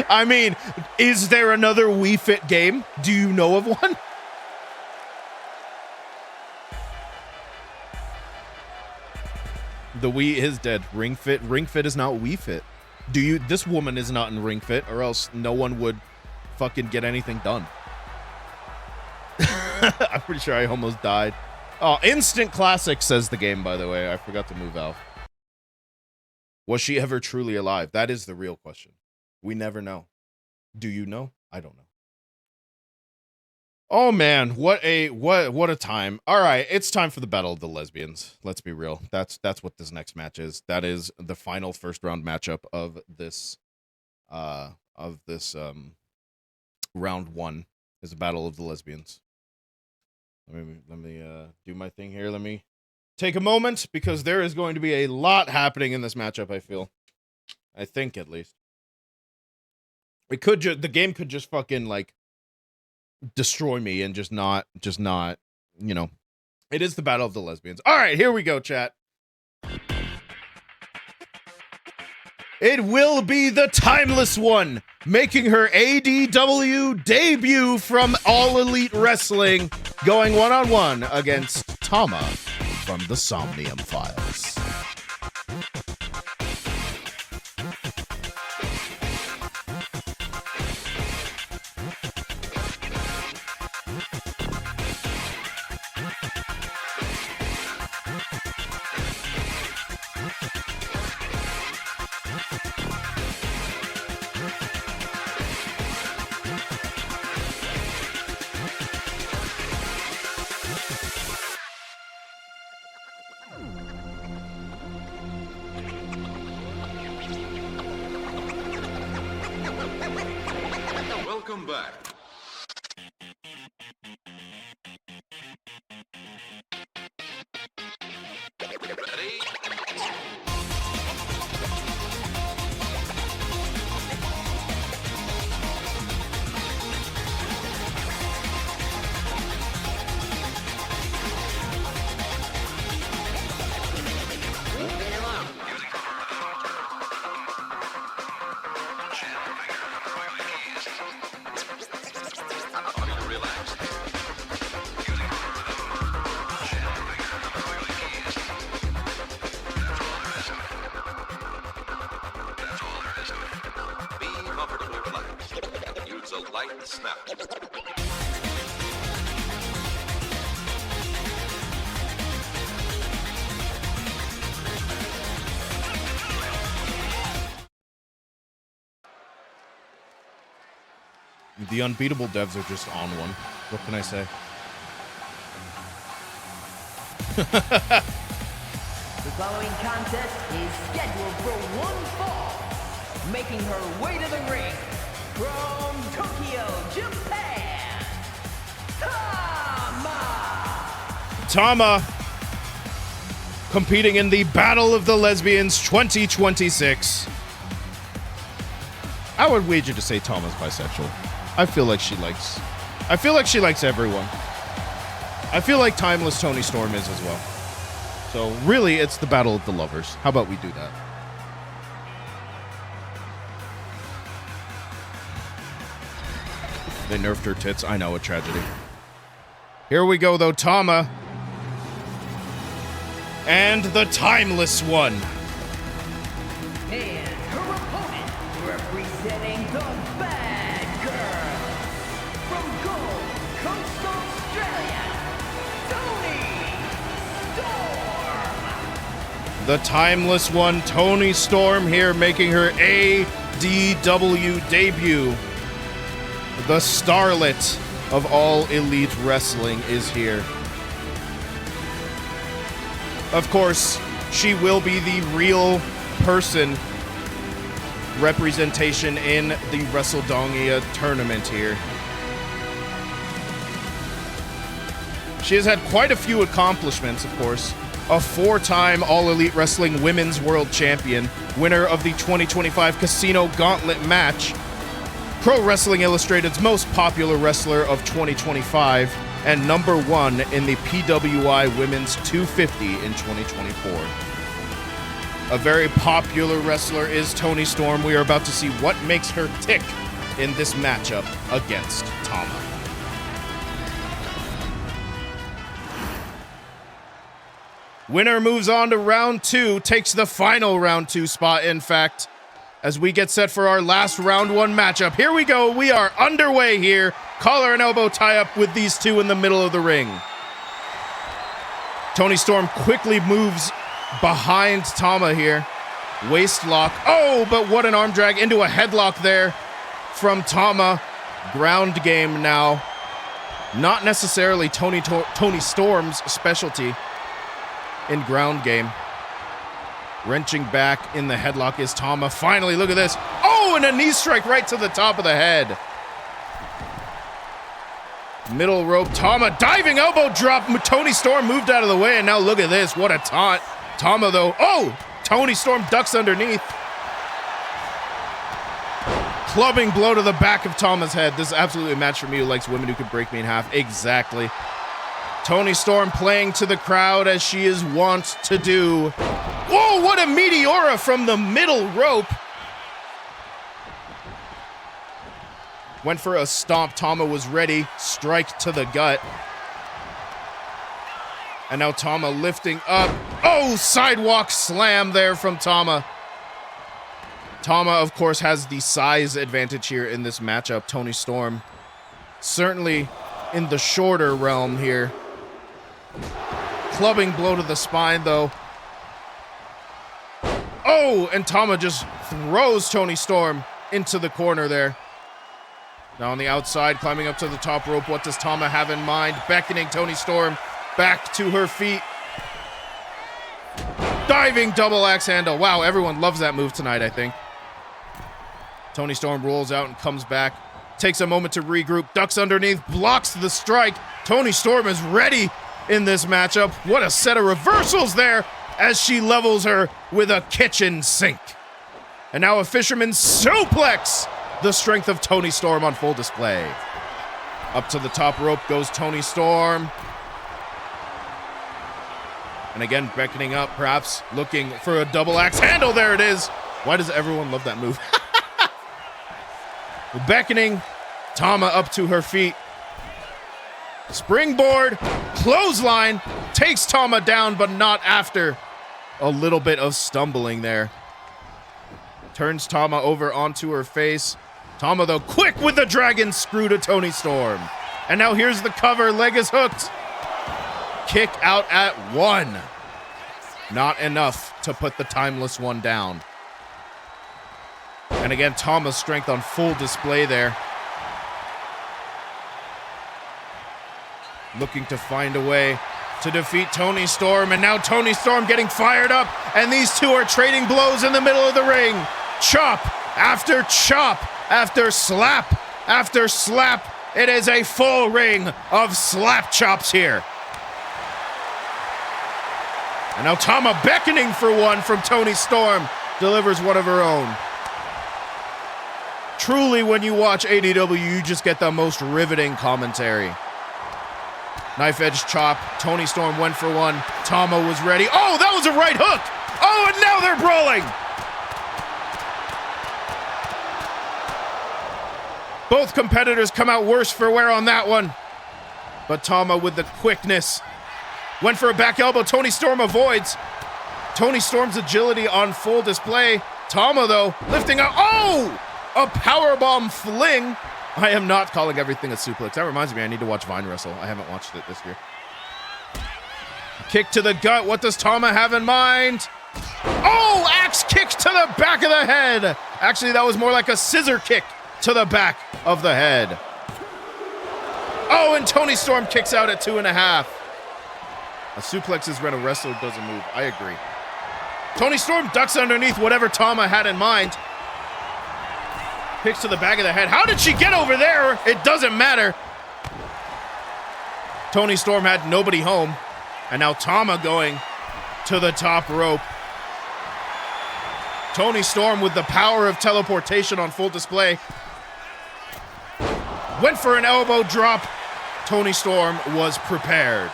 I mean, is there another Wii Fit game? Do you know of one? The Wii is dead. Ring Fit is not Wii Fit. This woman is not in Ring Fit, or else no one would fucking get anything done. I'm pretty sure I almost died. Oh, instant classic, says the game, by the way. I forgot to move out. Was she ever truly alive? That is the real question. We never know. Do you know? I don't know. Oh man, what a time. All right, it's time for the Battle of the Lesbians. Let's be real. That's what this next match is. That is the final first round matchup of this round 1 is the Battle of the Lesbians. Let me do my thing here. Let me take a moment because there is going to be a lot happening in this matchup, I feel. I think at least. The game could just fucking like destroy me and just not, you know. It is the Battle of the Lesbians. All right, here we go, chat. It will be the timeless one, making her ADW debut from All Elite Wrestling, going one-on-one against Tama from the Somnium Files. Welcome back. Ready? Be comfortably relaxed. Use a light snap. The unbeatable devs are just on one. What can I say? The following contest is scheduled for one fall. Making her way to the ring from Tokyo, Japan, Tama competing in the Battle of the Lesbians 2026. I would wager to say Tama's bisexual. I feel like she likes everyone. I feel like Timeless Tony Storm is as well. So really, it's the Battle of the Lovers. How about we do that? They nerfed her tits. I know, a tragedy. Here we go, though, Tama. And the Timeless One. And her opponent, representing the Bad Girl, from Gold Coast, Australia, Toni Storm. The Timeless One, Toni Storm, here making her ADW debut. The starlet of All Elite Wrestling is here. Of course, she will be the real person representation in the Wrestledongia tournament here. She has had quite a few accomplishments, of course. A 4-time All Elite Wrestling Women's World Champion, winner of the 2025 Casino Gauntlet match, Pro Wrestling Illustrated's most popular wrestler of 2025, and #1 in the PWI Women's 250 in 2024. A very popular wrestler is Toni Storm. We are about to see what makes her tick in this matchup against Tama. Winner moves on to round 2, takes the final round 2 spot, in fact, as we get set for our last round 1 matchup. Here we go. We are underway here. Collar and elbow tie-up with these two in the middle of the ring. Toni Storm quickly moves behind Tama here. Waist lock. Oh, but what an arm drag into a headlock there from Tama. Ground game now. Not necessarily Toni Storm's specialty in ground game. Wrenching back in the headlock is Tama. Finally, look at this. Oh, and a knee strike right to the top of the head. Middle rope, Tama diving elbow drop. Toni Storm moved out of the way, and now look at this. What a taunt. Tama, though. Oh, Toni Storm ducks underneath. Clubbing blow to the back of Tama's head. This is absolutely a match for me who likes women who can break me in half. Exactly. Toni Storm playing to the crowd as she is wont to do. Whoa, what a meteora from the middle rope. Went for a stomp. Tama was ready. Strike to the gut. And now Tama lifting up. Oh, sidewalk slam there from Tama. Tama, of course, has the size advantage here in this matchup. Toni Storm, certainly in the shorter realm here. Clubbing blow to the spine, though. Oh, and Tama just throws Toni Storm into the corner there. Now on the outside, climbing up to the top rope. What does Tama have in mind? Beckoning Toni Storm back to her feet. Diving double axe handle. Wow, everyone loves that move tonight, I think. Toni Storm rolls out and comes back. Takes a moment to regroup. Ducks underneath. Blocks the strike. Toni Storm is ready in this matchup. What a set of reversals there as she levels her with a kitchen sink. And now a fisherman's suplex. The strength of Toni Storm on full display. Up to the top rope goes Toni Storm. And again, beckoning up, perhaps looking for a double axe handle. There it is. Why does everyone love that move? Beckoning Tama up to her feet. Springboard, clothesline, takes Tama down, but not after a little bit of stumbling there. Turns Tama over onto her face. Tama, though, quick with the dragon screw to Toni Storm. And now here's the cover. Leg is hooked. Kick out at 1. Not enough to put the timeless one down. And again, Tama's strength on full display there. Looking to find a way to defeat Toni Storm. And now Toni Storm getting fired up. And these two are trading blows in the middle of the ring. Chop after chop after slap after slap. It is a full ring of slap chops here. And now Tama beckoning for one from Toni Storm. Delivers one of her own. Truly, when you watch ADW, you just get the most riveting commentary. Knife edge chop. Toni Storm went for one. Tama was ready. Oh, that was a right hook. Oh, and now they're brawling. Both competitors come out worse for wear on that one. But Tama with the quickness. Went for a back elbow. Toni Storm avoids. Toni Storm's agility on full display. Tama, though, lifting up. Oh! A powerbomb fling. I am not calling everything a suplex. That reminds me, I need to watch Vine Wrestle. I haven't watched it this year. Kick to the gut. What does Tama have in mind? Oh, axe kick to the back of the head. Actually, that was more like a scissor kick to the back of the head. Oh, and Toni Storm kicks out at 2.5. A suplex is when a wrestler doesn't move. I agree. Toni Storm ducks underneath whatever Tama had in mind. Kicks to the back of the head. How did she get over there? It doesn't matter. Toni Storm had nobody home. And now Tama going to the top rope. Toni Storm with the power of teleportation on full display. Went for an elbow drop. Toni Storm was prepared.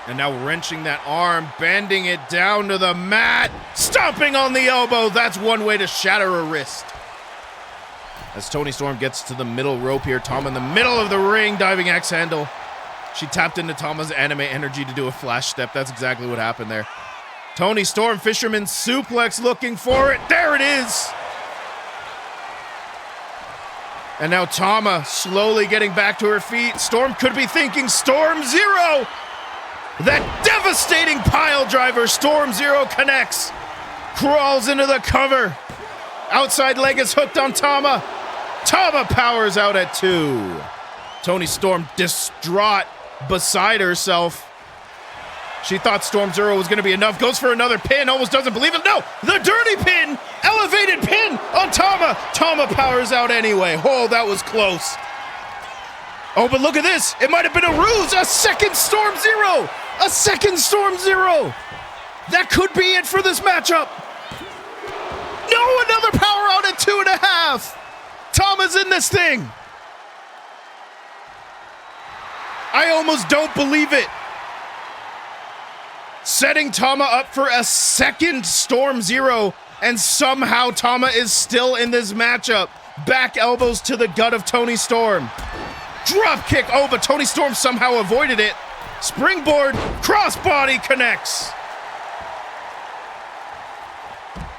And now wrenching that arm, bending it down to the mat, stomping on the elbow. That's one way to shatter a wrist. As Toni Storm gets to the middle rope here, Tama in the middle of the ring, diving axe handle. She tapped into Tama's anime energy to do a flash step. That's exactly what happened there. Toni Storm, fisherman suplex, looking for it. There it is. And now Tama slowly getting back to her feet. Storm could be thinking Storm Zero. That devastating pile driver. Storm Zero connects. Crawls into the cover. Outside leg is hooked on Tama. Tama powers out at 2. Toni Storm distraught, beside herself. She thought Storm Zero was going to be enough. Goes for another pin. Almost doesn't believe it. No! The dirty pin! Elevated pin on Tama! Tama powers out anyway. Oh, that was close. Oh, but look at this. It might have been a ruse. A second Storm Zero! A second Storm Zero! That could be it for this matchup. No, another power out at 2.5. Tama's in this thing. I almost don't believe it. Setting Tama up for a second Storm Zero, and somehow Tama is still in this matchup. Back elbows to the gut of Toni Storm. Drop kick. Oh, but Toni Storm somehow avoided it. Springboard, crossbody connects.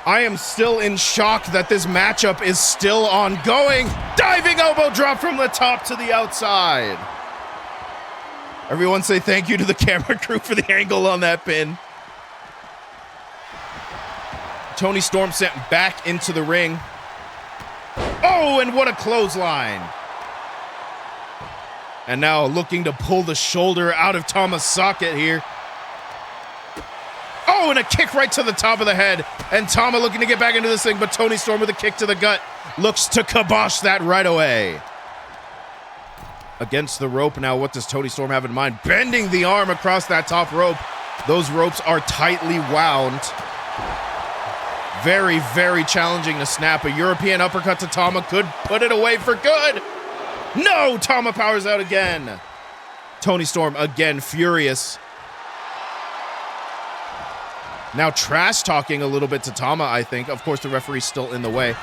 I am still in shock that this matchup is still ongoing. Diving elbow drop from the top to the outside. Everyone say thank you to the camera crew for the angle on that pin. Toni Storm sent back into the ring. Oh, and what a clothesline. And now looking to pull the shoulder out of Tama's socket here. Oh, and a kick right to the top of the head. And Tama looking to get back into this thing, but Toni Storm with a kick to the gut looks to kibosh that right away. Against the rope now, what does Toni Storm have in mind? Bending the arm across that top rope. Those ropes are tightly wound. Very, very challenging to snap. A European uppercut to Tama could put it away for good. No, Tama powers out again. Toni Storm again furious. Now trash talking a little bit to Tama, I think. Of course, the referee's still in the way.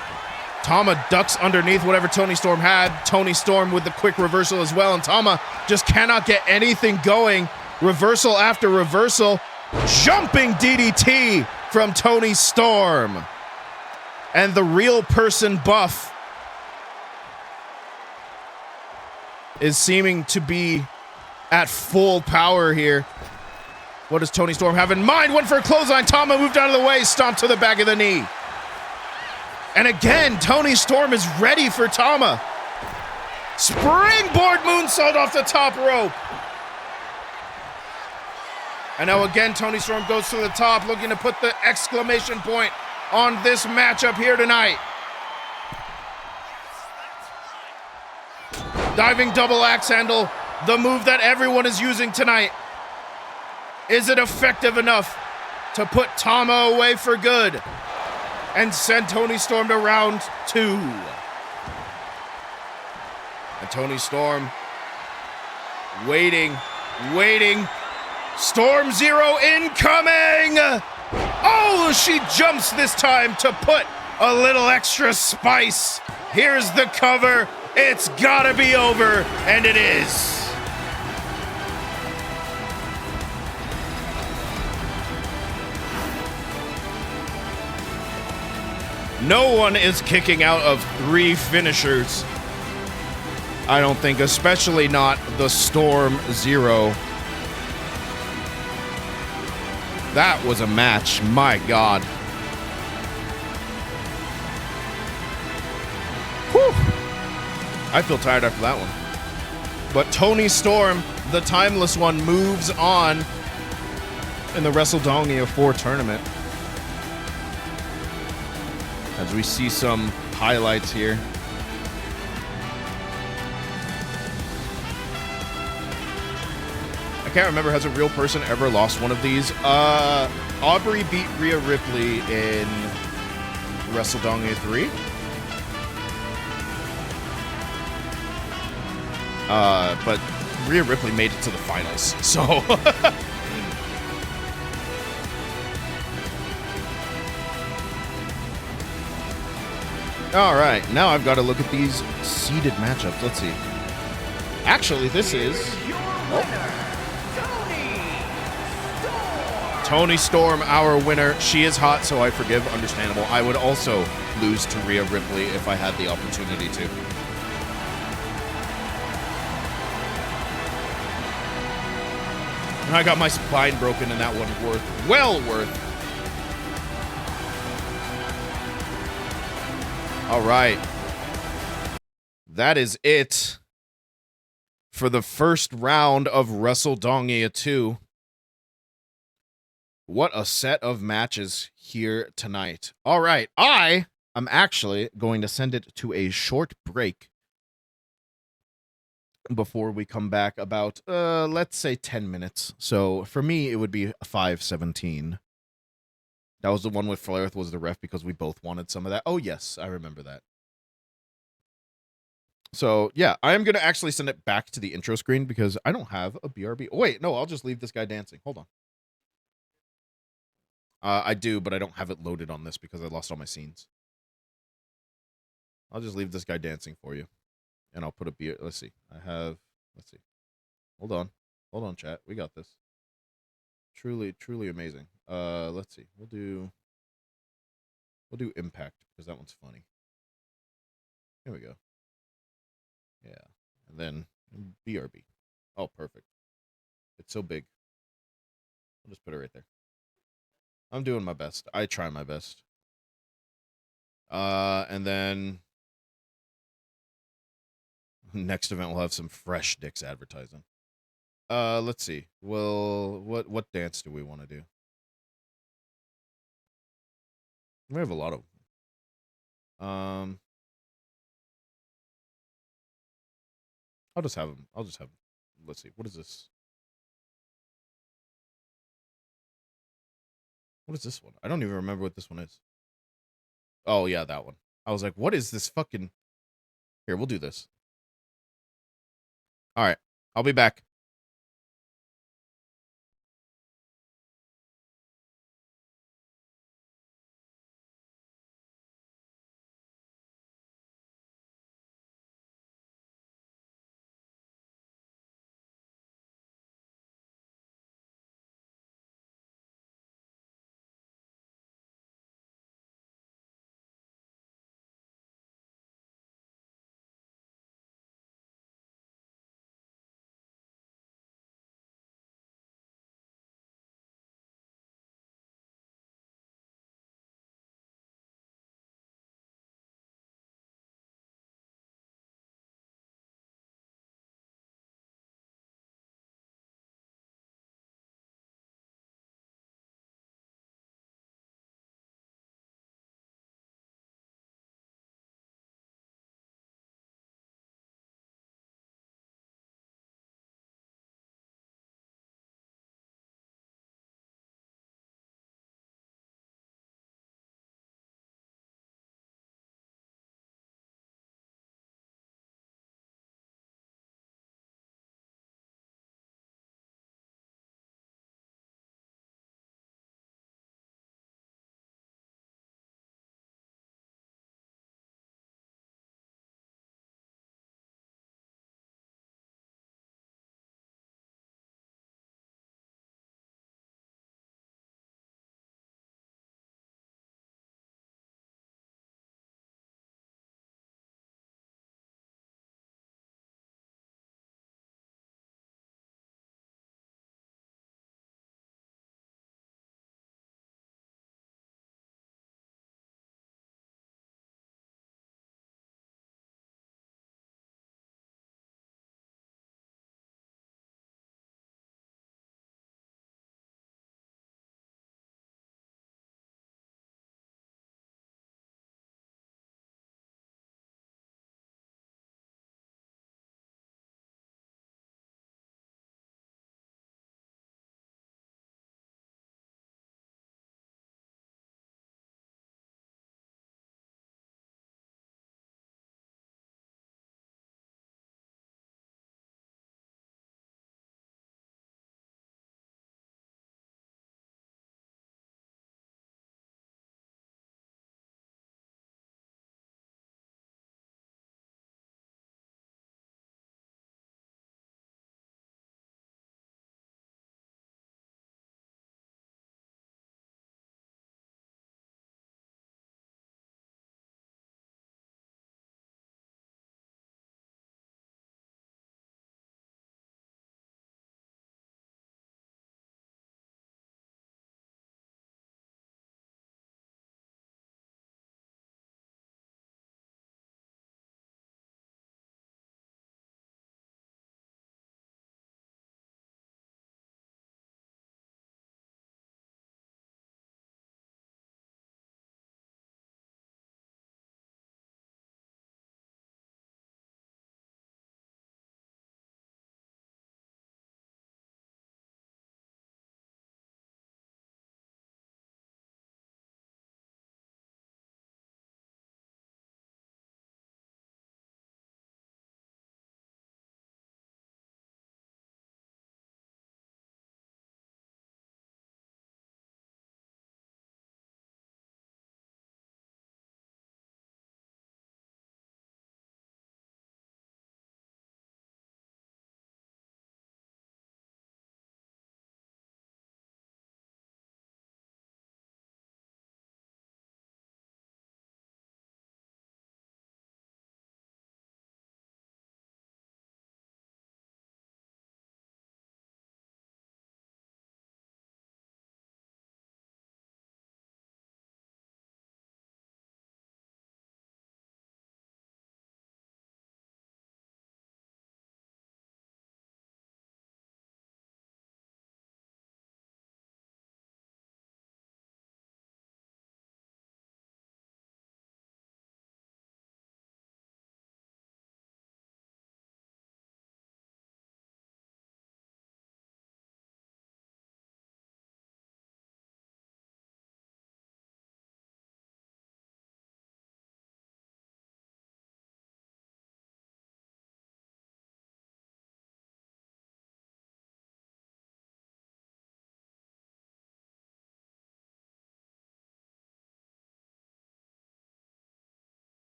Tama ducks underneath whatever Toni Storm had. Toni Storm with the quick reversal as well, and Tama just cannot get anything going. Reversal after reversal. Jumping DDT from Toni Storm. And the real person buff is seeming to be at full power here. What does Toni Storm have in mind? Went for a clothesline. Tama moved out of the way, stomped to the back of the knee. And again, Toni Storm is ready for Tama. Springboard moonsault off the top rope. And now again, Toni Storm goes to the top, looking to put the exclamation point on this matchup here tonight. Diving double axe handle, the move that everyone is using tonight. Is it effective enough to put Tama away for good and send Toni Storm to round 2? And Toni Storm waiting. Storm Zero incoming! Oh, she jumps this time to put a little extra spice. Here's the cover. It's gotta be over, and it is. No one is kicking out of 3 finishers. I don't think, especially not the Storm Zero. That was a match, my God. Whew. I feel tired after that one. But Toni Storm, the timeless one, moves on in the Wrestledongia 4 tournament. As we see some highlights here. I can't remember, has a real person ever lost one of these? Aubrey beat Rhea Ripley in Wrestledongia 3. But Rhea Ripley made it to the finals, so... Alright, now I've got to look at these seeded matchups. Let's see. Actually, this is... Toni Storm, our winner. She is hot, so I forgive. Understandable. I would also lose to Rhea Ripley if I had the opportunity to. And I got my spine broken in that one. Well worth. All right. That is it for the first round of Wrestledongia 2. What a set of matches here tonight. All right, I am actually going to send it to a short break before we come back about, let's say 10 minutes. So for me, it would be 5:17. That was the one with Flairth was the ref because we both wanted some of that. Oh, yes, I remember that. So, yeah, I am going to actually send it back to the intro screen because I don't have a BRB. Oh, wait, no, I'll just leave this guy dancing. Hold on. I do, but I don't have it loaded on this because I lost all my scenes. I'll just leave this guy dancing for you. And I'll put a beer. Let's see. Let's see. Hold on. Hold on, chat. We got this. Truly, truly amazing. Let's see. We'll do Impact because that one's funny. Here we go. Yeah. And then BRB. Oh, perfect. It's so big. I'll just put it right there. I'm doing my best. I try my best. And then next event we'll have some fresh dicks advertising. Let's see. Well, what dance do we want to do? We have a lot of them. I'll just have them. Let's see. What is this? What is this one? I don't even remember what this one is. Oh, yeah, that one. I was like, what is this fucking... Here, we'll do this. All right. I'll be back.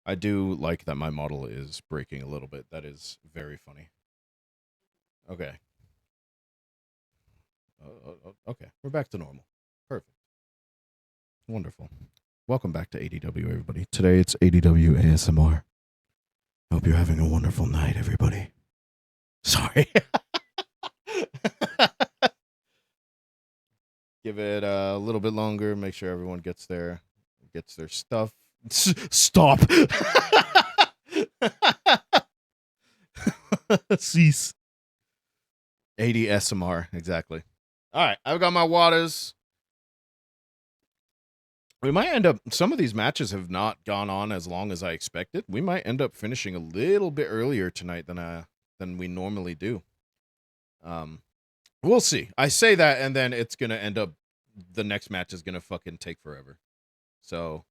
I do like that my model is breaking a little bit. That is very funny. Okay. Okay, we're back to normal. Perfect. Wonderful. Welcome back to ADW, everybody. Today it's ADW ASMR. Hope you're having a wonderful night, everybody. Sorry. Give it a little bit longer. Make sure everyone gets their stuff. Stop. Cease. ADSMR, exactly. All right, I've got my waters. We might end up, some of these matches have not gone on as long as I expected. We might end up finishing a little bit earlier tonight than we normally do. We'll see. I say that, and then it's going to end up, the next match is going to fucking take forever. So,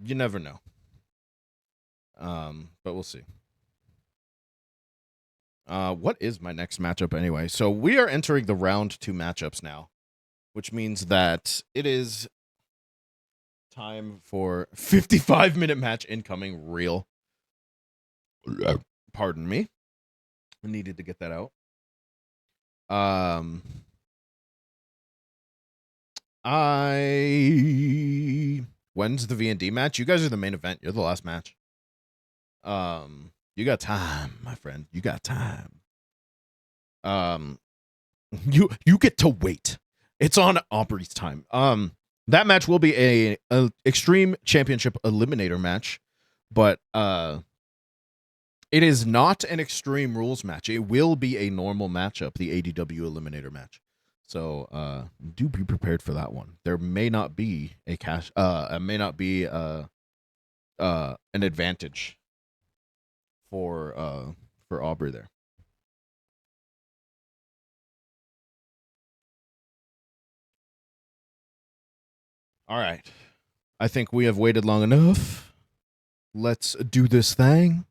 you never know. But we'll see. What is my next matchup anyway? So we are entering the round 2 matchups now, which means that it is time for 55-minute match incoming real. Pardon me. I needed to get that out. When's the V&D match? You guys are the main event. You're the last match. You got time, my friend. You got time. You get to wait. It's on Aubrey's time. That match will be a Extreme Championship Eliminator match, but it is not an Extreme Rules match. It will be a normal matchup, the ADW Eliminator match. So do be prepared for that one. There may not be an advantage for Aubrey there. All right. I think we have waited long enough. Let's do this thing.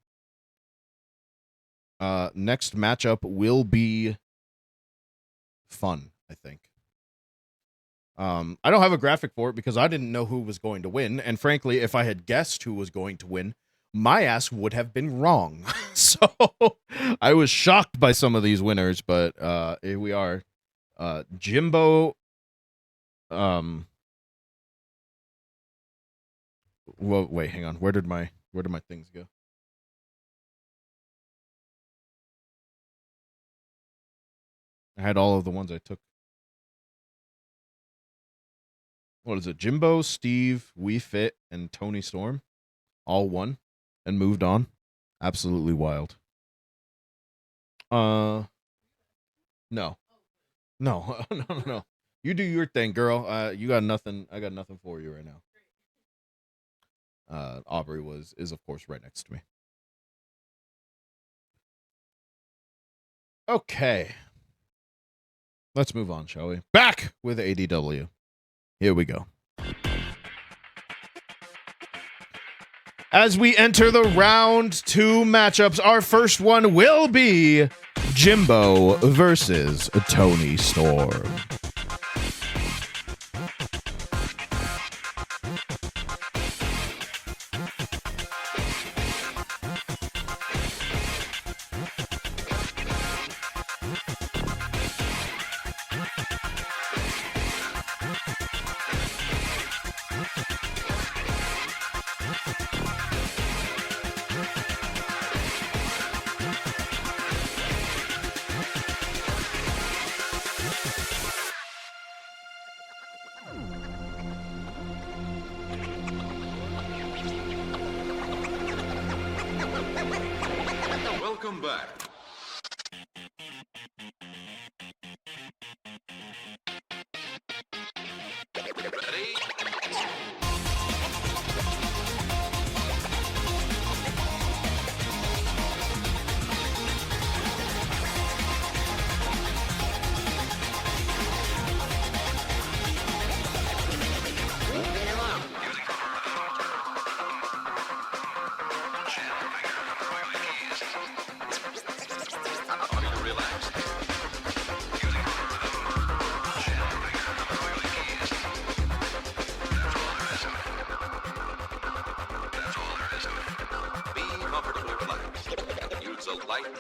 Next matchup will be fun, I think. I don't have a graphic for it because I didn't know who was going to win, and frankly, if I had guessed who was going to win, my ass would have been wrong. So I was shocked by some of these winners, but here we are. Jimbo. Well, wait, hang on. Where did my things go? I had all of the ones I took. What is it? Jimbo, Steve, We Fit, and Tony Storm all won and moved on. Absolutely wild. No. No. No. You do your thing, girl. You got nothing. I got nothing for you right now. Aubrey is of course right next to me. Okay. Let's move on, shall we? Back with ADW. Here we go. As we enter the round 2 matchups, our first one will be Jimbo versus Tony Storm. Welcome back. Ready?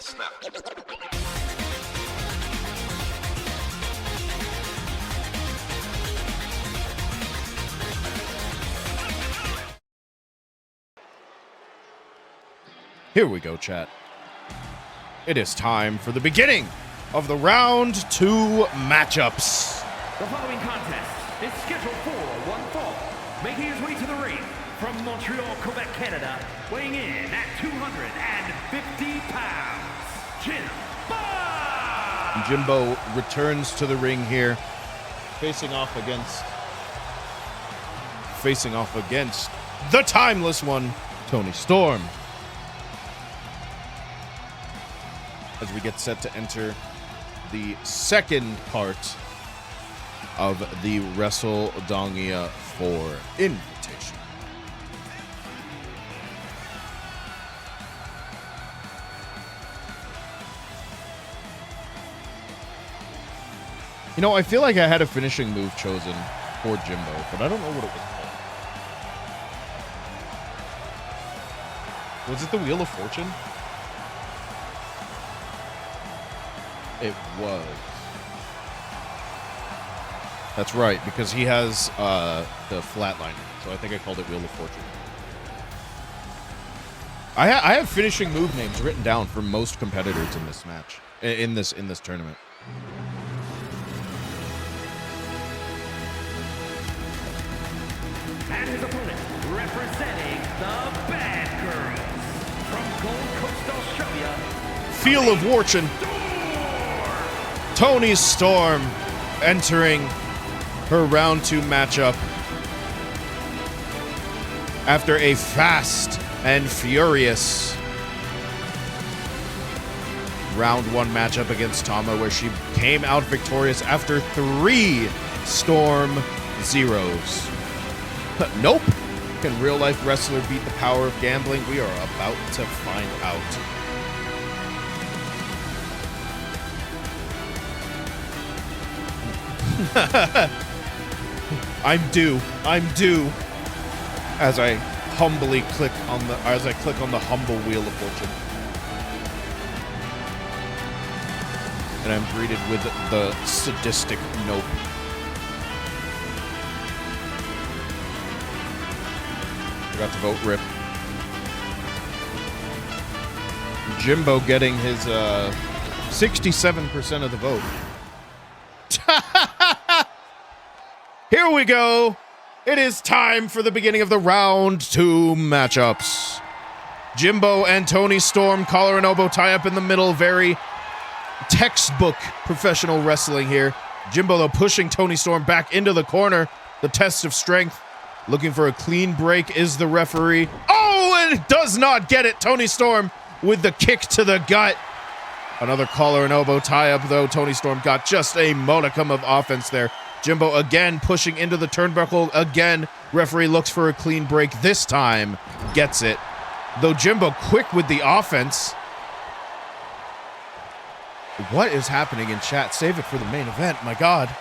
snap. Here we go, chat. It is time for the beginning of the round 2 matchups. The following contest is scheduled for one fall. Making his way to the ring from Montreal, Quebec, Canada, weighing in at 250 pounds, Jimbo! Jimbo returns to the ring here, facing off against the timeless one, Toni Storm. As we get set to enter the second part of the Wrestledongia 4 invitation. You know, I feel like I had a finishing move chosen for Jimbo, but I don't know what it was called. Was it the Wheel of Fortune? It was. That's right, because he has the flatliner, so I think I called it Wheel of Fortune. I have finishing move names written down for most competitors in this match, in this tournament. And his opponent, representing the Bad Girls from Gold Coast, Australia, Wheel of Fortune. Toni Storm entering her round 2 matchup after a fast and furious round 1 matchup against Tama, where she came out victorious after 3 Storm zeros. Nope. Can real life wrestler beat the power of gambling? We are about to find out. I'm due. As I click on the humble Wheel of Fortune. And I'm greeted with the sadistic nope. Forgot to vote rip. Jimbo getting his 67% of the vote. Here we go. It is time for the beginning of the round 2 matchups. Jimbo and Toni Storm, collar and elbow tie up in the middle. Very textbook professional wrestling here. Jimbo, though, pushing Toni Storm back into the corner. The test of strength. Looking for a clean break is the referee. Oh, and it does not get it. Toni Storm with the kick to the gut. Another collar and elbow tie-up, though. Toni Storm got just a modicum of offense there. Jimbo again pushing into the turnbuckle. Again, referee looks for a clean break. This time, gets it. Though Jimbo quick with the offense. What is happening in chat? Save it for the main event, my God.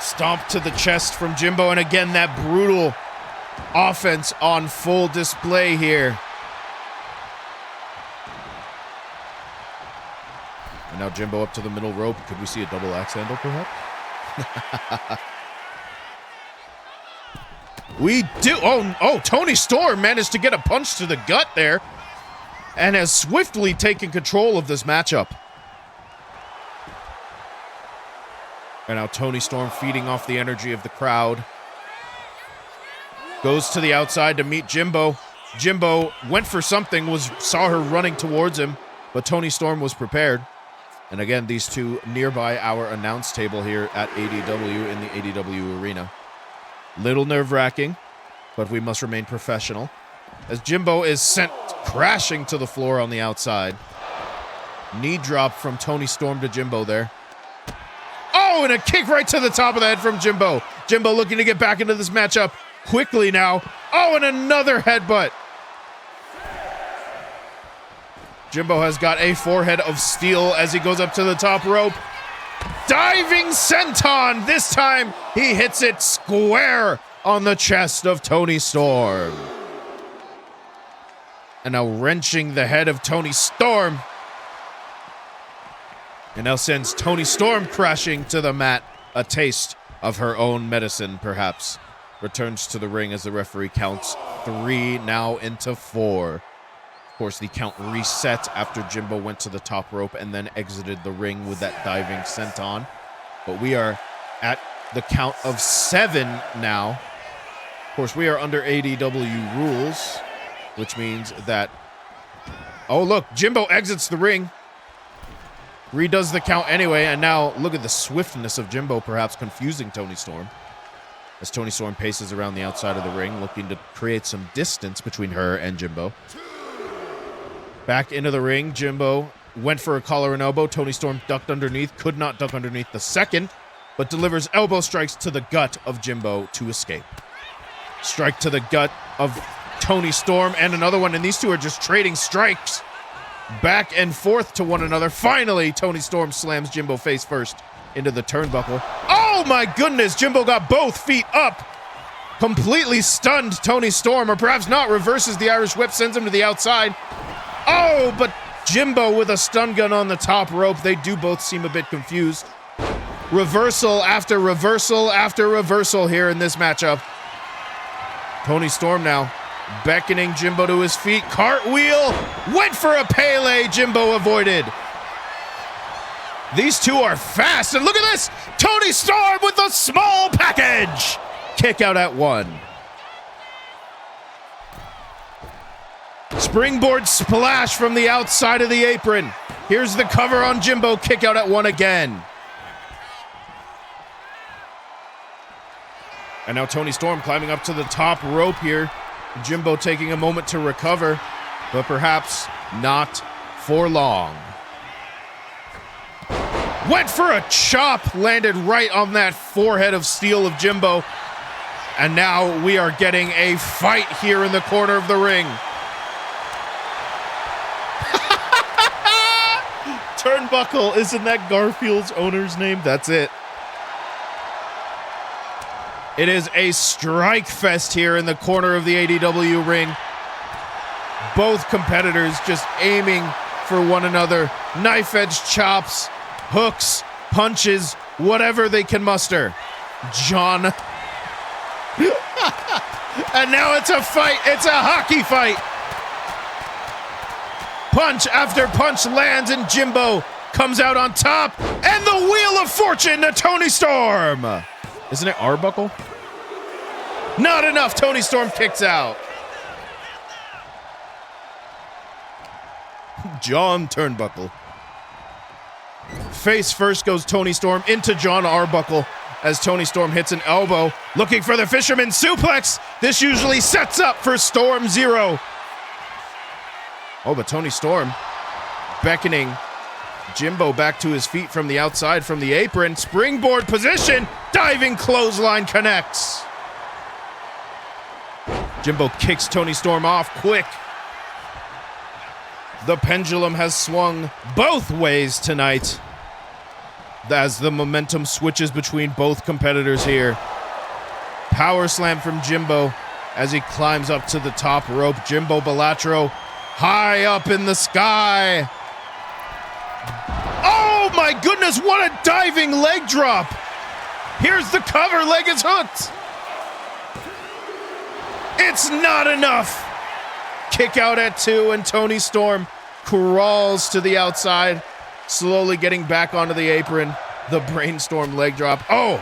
Stomp to the chest from Jimbo, and again, that brutal offense on full display here. And now Jimbo up to the middle rope. Could we see a double axe handle, perhaps? We do. Oh, Toni Storm managed to get a punch to the gut there and has swiftly taken control of this matchup. And now Toni Storm feeding off the energy of the crowd. Goes to the outside to meet Jimbo. Jimbo went for something, saw her running towards him, but Toni Storm was prepared. And again, these two nearby our announce table here at ADW in the ADW arena. Little nerve-wracking, but we must remain professional. As Jimbo is sent crashing to the floor on the outside. Knee drop from Toni Storm to Jimbo there. Oh, and a kick right to the top of the head from Jimbo. Jimbo looking to get back into this matchup quickly now. Oh, and another headbutt. Jimbo has got a forehead of steel as he goes up to the top rope. Diving senton. This time he hits it square on the chest of Toni Storm. And now wrenching the head of Toni Storm And now sends Toni Storm crashing to the mat. A taste of her own medicine, perhaps. Returns to the ring as the referee counts 3, now into 4. Of course, the count reset after Jimbo went to the top rope and then exited the ring with that diving senton. But we are at the count of 7 now. Of course, we are under ADW rules, which means that... Oh, look, Jimbo exits the ring. Redoes the count anyway, and now look at the swiftness of Jimbo, perhaps confusing Toni Storm. As Toni Storm paces around the outside of the ring, looking to create some distance between her and Jimbo. Back into the ring, Jimbo went for a collar and elbow. Toni Storm ducked underneath, could not duck underneath the second, but delivers elbow strikes to the gut of Jimbo to escape. Strike to the gut of Toni Storm, and another one, and these two are just trading strikes back and forth to one another. Finally, Toni Storm slams Jimbo face first into the turnbuckle. Oh my goodness, Jimbo got both feet up. Completely stunned Toni Storm, or perhaps not, reverses the Irish whip, sends him to the outside. Oh, but Jimbo with a stun gun on the top rope. They do both seem a bit confused. Reversal after reversal after reversal here in this matchup. Toni Storm now beckoning Jimbo to his feet. Cartwheel, went for a Pele. Jimbo avoided. These two are fast, and look at this! Toni Storm with the small package! Kick out at 1. Springboard splash from the outside of the apron. Here's the cover on Jimbo. Kick out at 1 again. And now Toni Storm climbing up to the top rope here. Jimbo taking a moment to recover, but perhaps not for long. Went for a chop, landed right on that forehead of steel of Jimbo. And now we are getting a fight here in the corner of the ring. Turnbuckle, isn't that Garfield's owner's name? That's it. It is a strike fest here in the corner of the ADW ring. Both competitors just aiming for one another. Knife edge chops, hooks, punches, whatever they can muster. John. And now it's a fight. It's a hockey fight. Punch after punch lands, and Jimbo comes out on top. And the Wheel of Fortune to Toni Storm. Isn't it Arbuckle? Not enough. Toni Storm kicks out. John Turnbuckle. Face first goes Toni Storm into John Arbuckle as Toni Storm hits an elbow, looking for the fisherman suplex. This usually sets up for Storm Zero. Oh, but Toni Storm beckoning Jimbo back to his feet from the outside from the apron. Springboard position. Diving clothesline connects. Jimbo kicks Toni Storm off quick. The pendulum has swung both ways tonight as the momentum switches between both competitors here. Power slam from Jimbo as he climbs up to the top rope. Jimbo Bellatro high up in the sky. Oh my goodness, what a diving leg drop. Here's the cover, leg is hooked. It's not enough. Kick out at 2, and Toni Storm crawls to the outside, slowly getting back onto the apron. The brainstorm leg drop. Oh!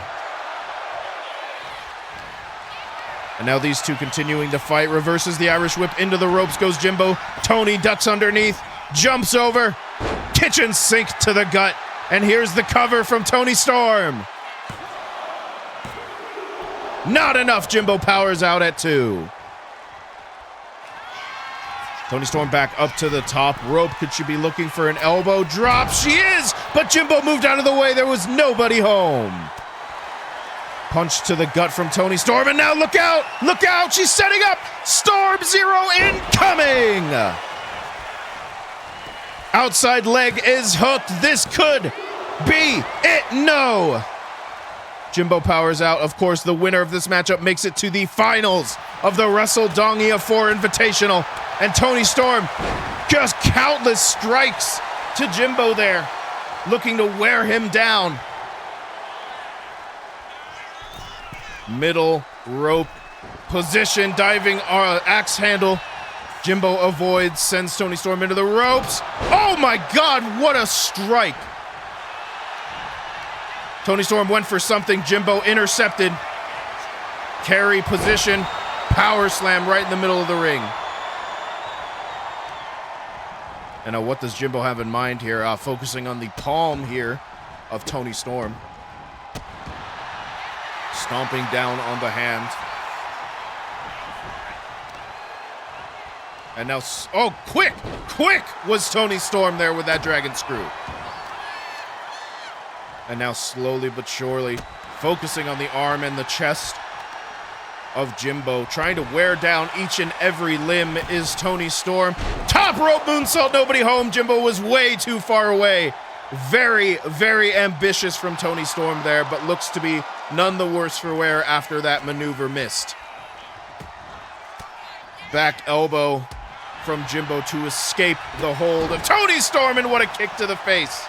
And now these two continuing to fight. Reverses the Irish whip into the ropes goes Jimbo. Toni ducks underneath, jumps over, kitchen sink to the gut. And here's the cover from Toni Storm. Not enough. Jimbo powers out at 2. Toni Storm back up to the top rope. Could she be looking for an elbow drop? She is, but Jimbo moved out of the way. There was nobody home. Punch to the gut from Toni Storm, and now look out! Look out! She's setting up! Storm Zero incoming! Outside leg is hooked. This could be it. No! Jimbo powers out. Of course, the winner of this matchup makes it to the finals of the Wrestledongia Iv Invitational. And Toni Storm, just countless strikes to Jimbo there. looking to wear him down. Middle rope position, diving axe handle. Jimbo avoids, sends Toni Storm into the ropes. Oh my God, what a strike. Toni Storm went for something, Jimbo intercepted. Carry position, power slam right in the middle of the ring. And now what does Jimbo have in mind here? Focusing on the palm here of Toni Storm. Stomping down on the hand. And now, oh, quick was Toni Storm there with that dragon screw. And now slowly but surely, focusing on the arm and the chest of Jimbo, trying to wear down each and every limb is Toni Storm. Top rope moonsault, nobody home. Jimbo was way too far away. Very, very ambitious from Toni Storm there, but looks to be none the worse for wear after that maneuver missed. Back elbow from Jimbo to escape the hold of Toni Storm, and what a kick to the face.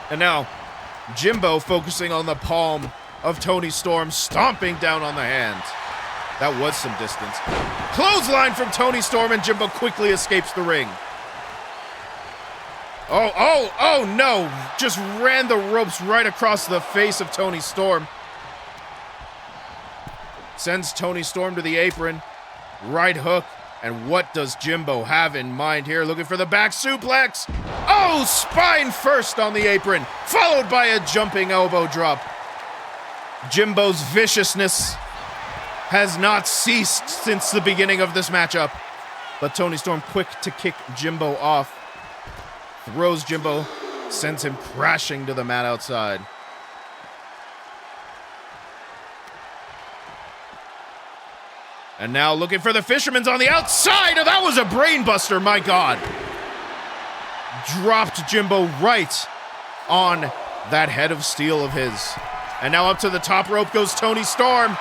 And now, Jimbo focusing on the palm of Toni Storm, stomping down on the hand. That was some distance. Clothesline from Toni Storm, and Jimbo quickly escapes the ring. Oh no! Just ran the ropes right across the face of Toni Storm. Sends Toni Storm to the apron. Right hook. And what does Jimbo have in mind here? Looking for the back suplex. Oh, spine first on the apron, followed by a jumping elbow drop. Jimbo's viciousness has not ceased since the beginning of this matchup. But Toni Storm quick to kick Jimbo off. Throws Jimbo, sends him crashing to the mat outside. And now looking for the Fisherman's on the outside. Oh, that was a brain buster, my God. Dropped Jimbo right on that head of steel of his. And now up to the top rope goes Toni Storm.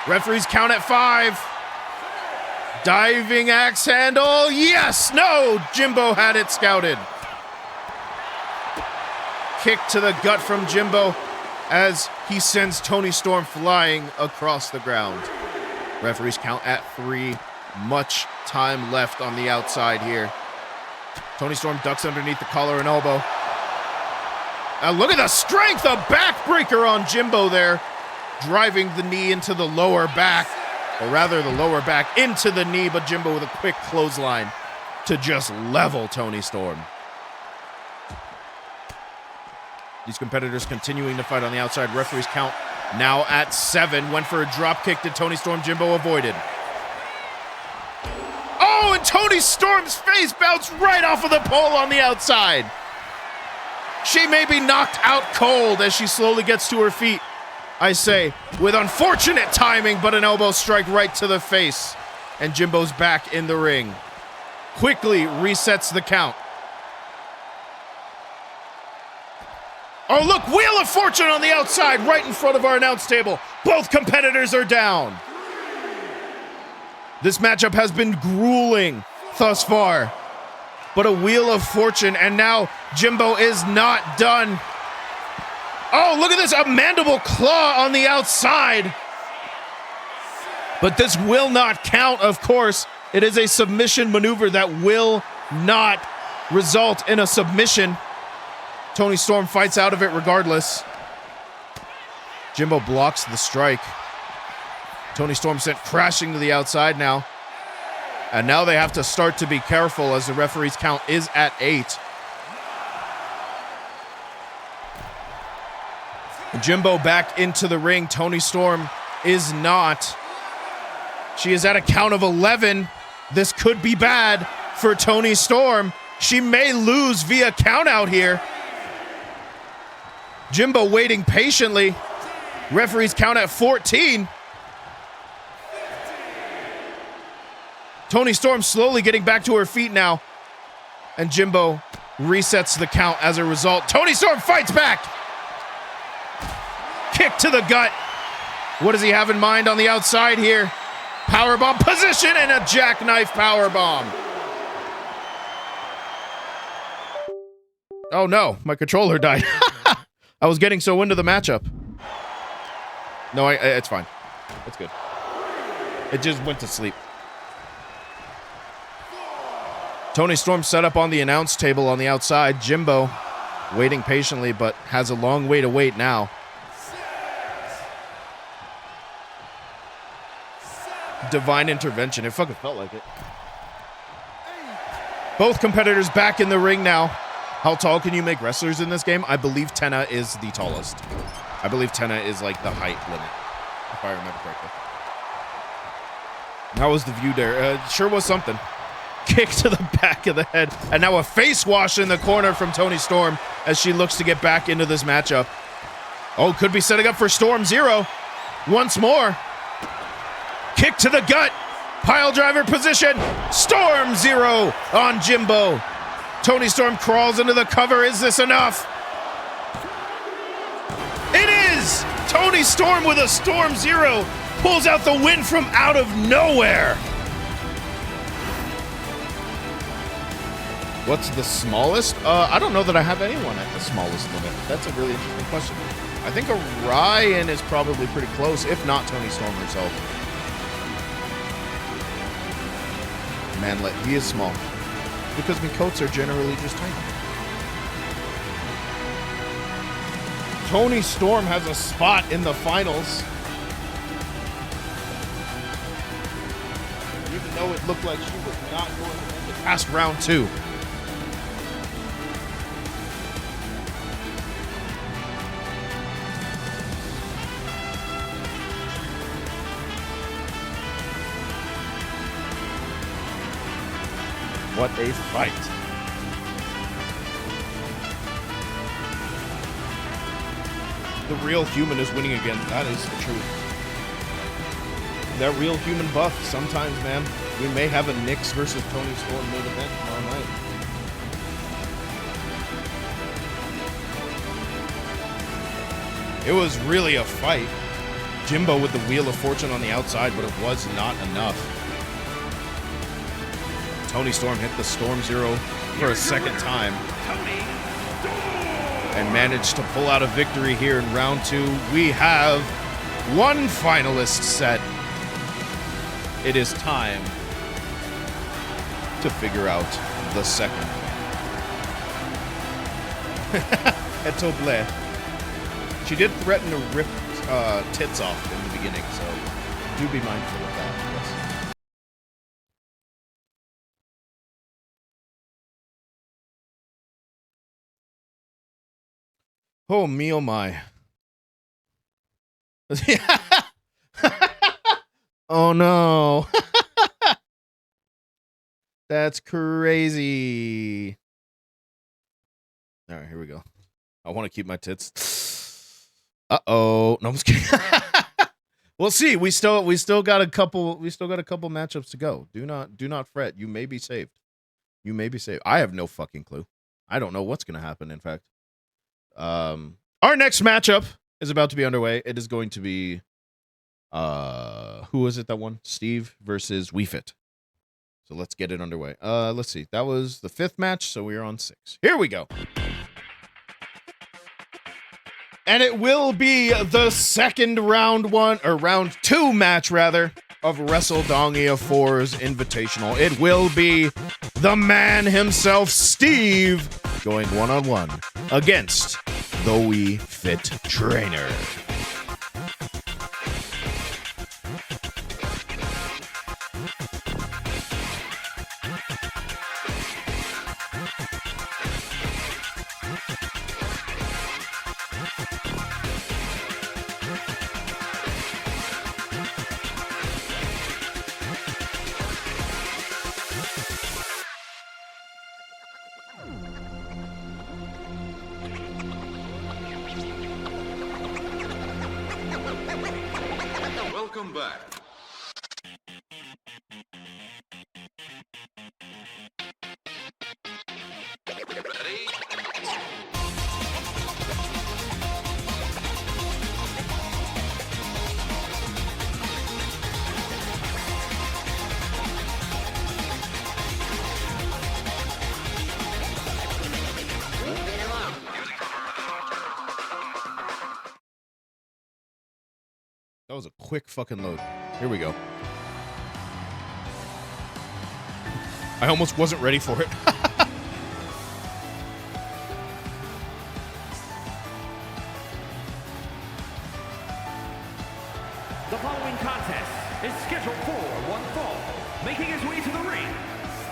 Referees count at 5. Diving axe handle. Yes, no, Jimbo had it scouted. Kick to the gut from Jimbo as he sends Toni Storm flying across the ground. Referees count at 3. Much time left on the outside here. Toni Storm ducks underneath the collar and elbow. And look at the strength, a backbreaker on Jimbo there. Driving the knee into the lower back. Or rather, the lower back into the knee, but Jimbo with a quick clothesline to just level Toni Storm. These competitors continuing to fight on the outside. Referees count now at 7. Went for a drop kick to Toni Storm. Jimbo avoided. Oh, and Toni Storm's face bounced right off of the pole on the outside. She may be knocked out cold as she slowly gets to her feet. I say, with unfortunate timing, but an elbow strike right to the face. And Jimbo's back in the ring. Quickly resets the count. Oh, look, Wheel of Fortune on the outside, right in front of our announce table. Both competitors are down. This matchup has been grueling thus far. But a Wheel of Fortune, and now Jimbo is not done. Oh, look at this, a mandible claw on the outside. But this will not count, of course. It is a submission maneuver that will not result in a submission. Toni Storm fights out of it regardless. Jimbo blocks the strike. Toni Storm sent crashing to the outside now. And now they have to start to be careful as the referee's count is at 8. Jimbo back into the ring. Toni Storm is not. She is at a count of 11. This could be bad for Toni Storm. She may lose via count out here. Jimbo waiting patiently. Referees count at 14. Toni Storm slowly getting back to her feet now. And Jimbo resets the count as a result. Toni Storm fights back. Kick to the gut. What does he have in mind on the outside here? Powerbomb position and a jackknife powerbomb. Oh no, my controller died. I was getting so into the matchup. No, it's fine. It's good. It just went to sleep. Tony Storm set up on the announce table on the outside. Jimbo waiting patiently, but has a long way to wait now. Divine intervention. It fucking felt like it. Both competitors back in the ring now. How tall can you make wrestlers in this game? I believe Tenna is the tallest. I believe Tenna is like the height limit, if I remember correctly. How was the view there? Sure was something. Kick to the back of the head. And now a face wash in the corner from Toni Storm as she looks to get back into this matchup. Oh, could be setting up for Storm Zero. Once more. Kick to the gut. Pile driver position. Storm Zero on Jimbo. Toni Storm crawls into the cover. Is this enough? It is! Toni Storm with a Storm Zero pulls out the win from out of nowhere. What's the smallest? I don't know that I have anyone at the smallest limit. That's a really interesting question. I think Orion is probably pretty close, if not Toni Storm herself. Manlet, he is small. Because my coats are generally just tiny. Toni Storm has a spot in the finals. Even though it looked like she was not going to make it past round 2. What a fight. The real human is winning again. That is the truth. That real human buff. Sometimes, man, we may have a Nyx versus Toni Storm main event tomorrow night. It was really a fight. Jimbo with the Wheel of Fortune on the outside, but it was not enough. Toni Storm hit the Storm Zero for a second time and managed to pull out a victory here in round 2. We have one finalist set. It is time to figure out the second. Etoble. She did threaten to rip tits off in the beginning, so do be mindful of that. Yes. Oh, me, oh, my. Oh, no. That's crazy. All right, here we go. I want to keep my tits. Uh-oh. No, I'm just kidding. We'll see. We still got a couple matchups to go. Do not fret. You may be saved. You may be saved. I have no fucking clue. I don't know what's going to happen, in fact. Our next matchup is about to be underway. It is going to be who was it that won? Steve versus WeFit. So let's get it underway. Let's see. That was the 5th match, so we are on 6. Here we go. And it will be the second round 2 match rather of Wrestledongia 4's Invitational. It will be the man himself, Steve, going one-on-one against the WeFit trainer. Welcome back. Ready? That was a quick fucking load. Here we go. I almost wasn't ready for it. The following contest is scheduled for one fall, making his way to the ring,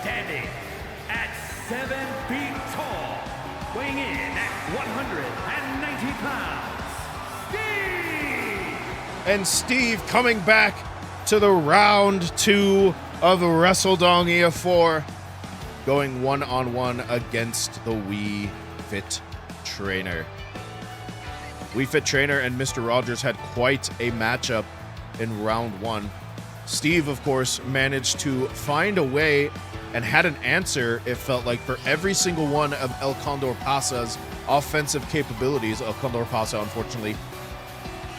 standing at 7 feet tall, weighing in at 190 pounds, Steve! And Steve coming back to the round 2 of Wrestledongia 4, going one-on-one against the Wii Fit Trainer. Wii Fit Trainer and Mr. Rogers had quite a matchup in round 1. Steve, of course, managed to find a way and had an answer, it felt like, for every single one of El Condor Pasa's offensive capabilities. El Condor Pasa, unfortunately,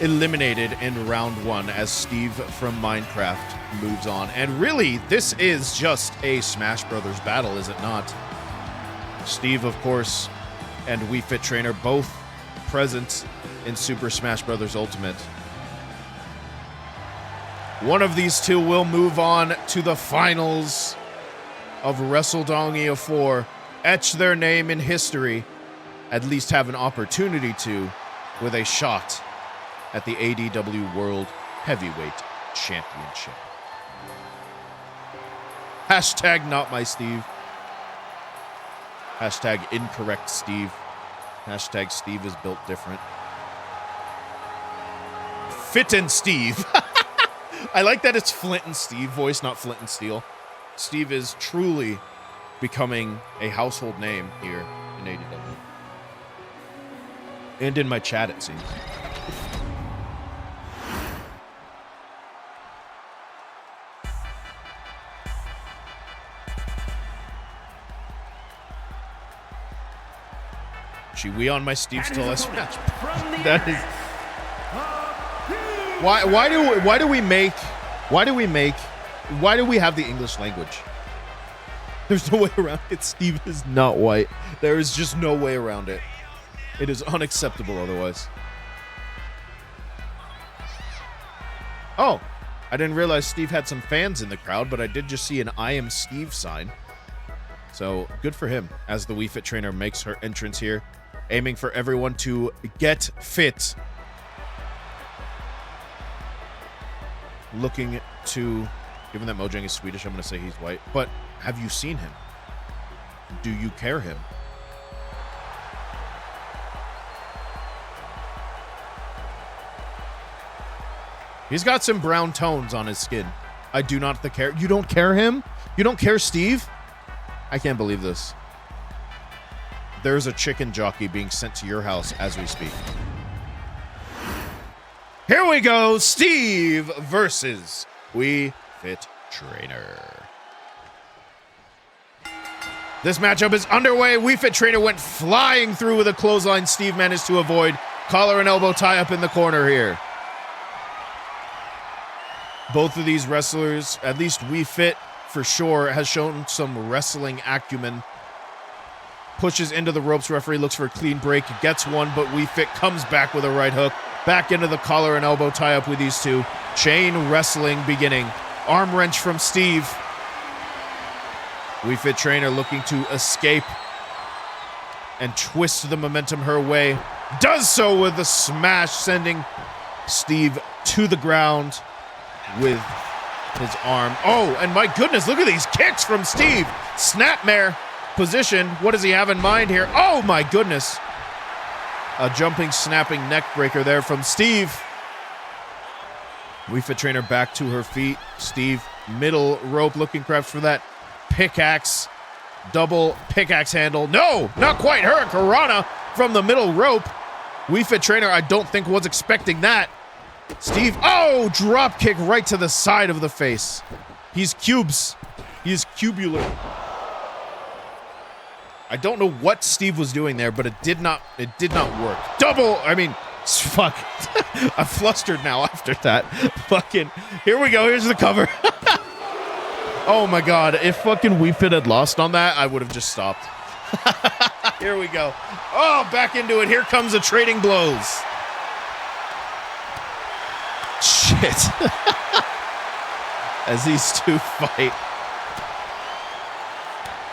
eliminated in round 1 as Steve from Minecraft moves on. And really, this is just a Smash Brothers battle, is it not? Steve, of course, and Wii Fit Trainer both present in Super Smash Brothers Ultimate. One of these two will move on to the finals of Wrestledongia 4, etch their name in history, at least have an opportunity to, with a shot at the ADW World Heavyweight Championship. Hashtag not my Steve. Hashtag incorrect Steve. Hashtag Steve is built different. Fit and Steve. I like that it's Flint and Steve voice, not Flint and Steel. Steve is truly becoming a household name here in ADW. And in my chat, it seems. We on my Steve still as match. That is why do we have the English language? There's no way around it. Steve is not white. There is just no way around it. It is unacceptable otherwise. Oh, I didn't realize Steve had some fans in the crowd, but I did just see an I am Steve sign. So good for him as the Wii Fit Trainer makes her entrance here, aiming for everyone to get fit. Looking to, given that Mojang is Swedish, I'm going to say he's white. But have you seen him? Do you care him? He's got some brown tones on his skin. I do not care. You don't care him? You don't care Steve? I can't believe this. There's a chicken jockey being sent to your house as we speak. Here we go. Steve versus Wii Fit Trainer. This matchup is underway. Wii Fit Trainer went flying through with a clothesline. Steve managed to avoid. Collar and elbow tie up in the corner here. Both of these wrestlers, at least Wii Fit for sure, has shown some wrestling acumen. Pushes into the ropes. Referee looks for a clean break. Gets one, but Wii Fit comes back with a right hook. Back into the collar and elbow tie up with these two. Chain wrestling beginning. Arm wrench from Steve. Wii Fit Trainer looking to escape and twist the momentum her way. Does so with a smash, sending Steve to the ground with his arm. Oh, and my goodness, look at these kicks from Steve. Snapmare position. What does he have in mind here? Oh my goodness. A jumping, snapping neck breaker there from Steve. Wii Fit Trainer back to her feet. Steve, middle rope, looking perhaps for that pickaxe. Double pickaxe handle. No, not quite. Hurricanrana from the middle rope. Wii Fit Trainer, I don't think was expecting that. Steve, oh, drop kick right to the side of the face. He's cubes. He's cubular. I don't know what Steve was doing there, but it did not work. Fuck. I'm flustered now after that. Fucking, here we go. Here's the cover. Oh my God. If fucking Wii Fit had lost on that, I would have just stopped. Here we go. Oh, back into it. Here comes the trading blows. Fit. As these two fight.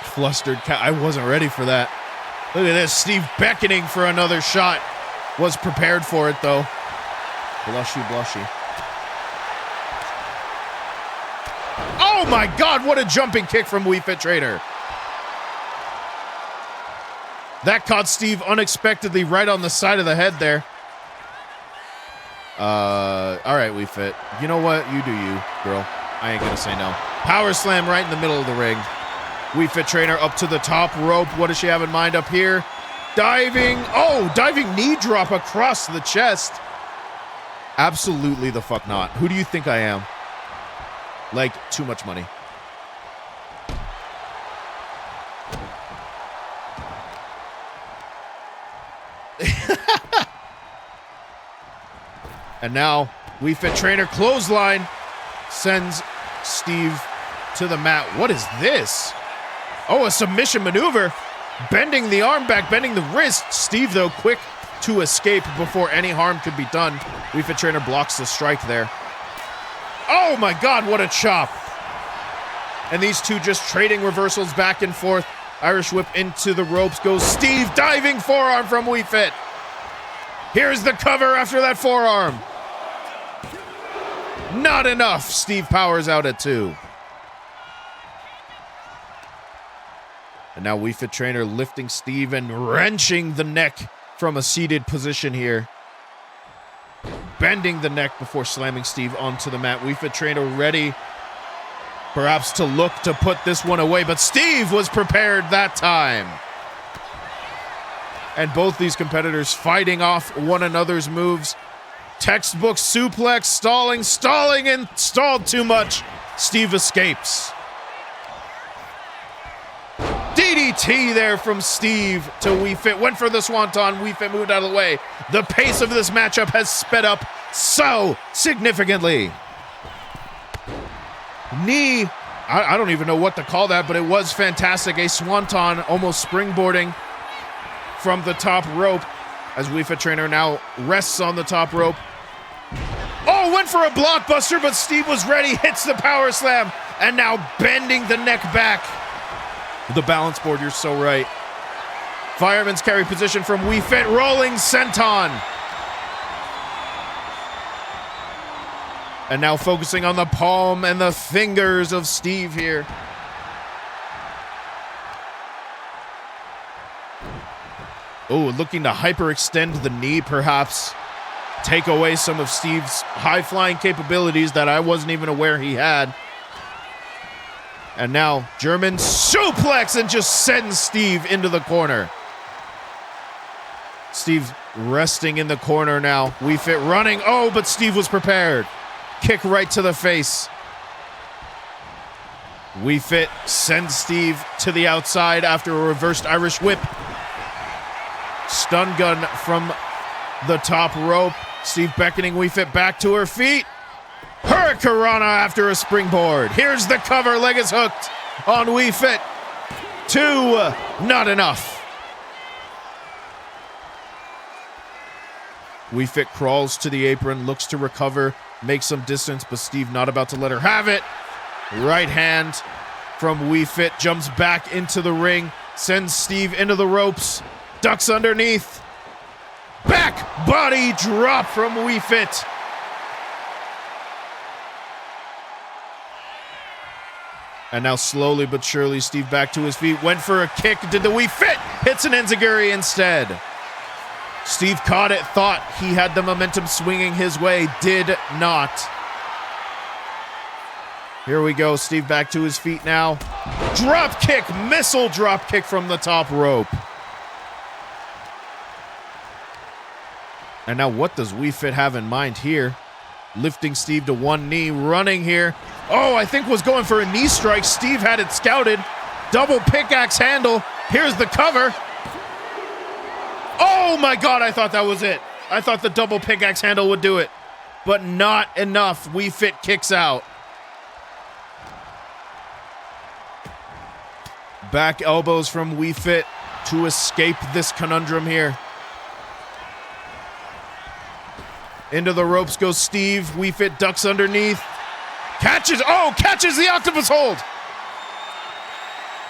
Flustered cat. I wasn't ready for that. Look at this. Steve beckoning for another shot. Was prepared for it, though. Blushy, blushy. Oh my God, what a jumping kick from Wii Fit Trainer. That caught Steve unexpectedly right on the side of the head there. All right, Wii Fit. You know what? You do you, girl. I ain't gonna say no. Power slam right in the middle of the ring. Wii Fit Trainer up to the top rope. What does she have in mind up here? Diving. Oh, diving knee drop across the chest. Absolutely the fuck not. Who do you think I am? Like, too much money. And now, Wii Fit Trainer clothesline sends Steve to the mat. What is this? Oh, a submission maneuver. Bending the arm back, bending the wrist. Steve, though, quick to escape before any harm could be done. Wii Fit Trainer blocks the strike there. Oh my God, what a chop. And these two just trading reversals back and forth. Irish whip into the ropes goes Steve. Diving forearm from Wii Fit. Here's the cover after that forearm. Not enough. Steve powers out at 2. And now Wii Fit Trainer lifting Steve and wrenching the neck from a seated position here. Bending the neck before slamming Steve onto the mat. Wii Fit Trainer ready perhaps to look to put this one away, but Steve was prepared that time. And both these competitors fighting off one another's moves. Textbook suplex, stalling, and stalled too much. Steve escapes. DDT there from Steve to Wii Fit. Went for the swanton. Wii Fit moved out of the way. The pace of this matchup has sped up so significantly. Knee. I don't even know what to call that, but it was fantastic. A swanton almost springboarding from the top rope as Wii Fit Trainer now rests on the top rope. Oh, went for a blockbuster, but Steve was ready. Hits the power slam and now bending the neck back. The balance board, you're so right. Fireman's carry position from Wii Fit, rolling senton. And now focusing on the palm and the fingers of Steve here. Oh, looking to hyperextend the knee, perhaps. Take away some of Steve's high-flying capabilities that I wasn't even aware he had. And now, German suplex and just sends Steve into the corner. Steve resting in the corner now. Wii Fit running. Oh, but Steve was prepared. Kick right to the face. Wii Fit sends Steve to the outside after a reversed Irish whip. Stun gun from the top rope. Steve beckoning Wii Fit back to her feet. Hurricanrana after a springboard. Here's the cover. Leg is hooked on Wii Fit. 2, not enough. Wii Fit crawls to the apron, looks to recover, makes some distance, but Steve not about to let her have it. Right hand from Wii Fit, jumps back into the ring, sends Steve into the ropes, ducks underneath. Back body drop from Wii Fit. And now slowly but surely, Steve back to his feet, went for a kick, did the Wii Fit, hits an enziguri instead. Steve caught it, thought he had the momentum swinging his way, did not. Here we go, Steve back to his feet now. Drop kick, missile drop kick from the top rope. And now what does Wii Fit have in mind here? Lifting Steve to one knee, running here. Oh, I think was going for a knee strike. Steve had it scouted. Double pickaxe handle. Here's the cover. Oh my God, I thought that was it. I thought the double pickaxe handle would do it. But not enough. Wii Fit kicks out. Back elbows from Wii Fit to escape this conundrum here. Into the ropes goes Steve. We Fit ducks underneath. Catches the octopus hold.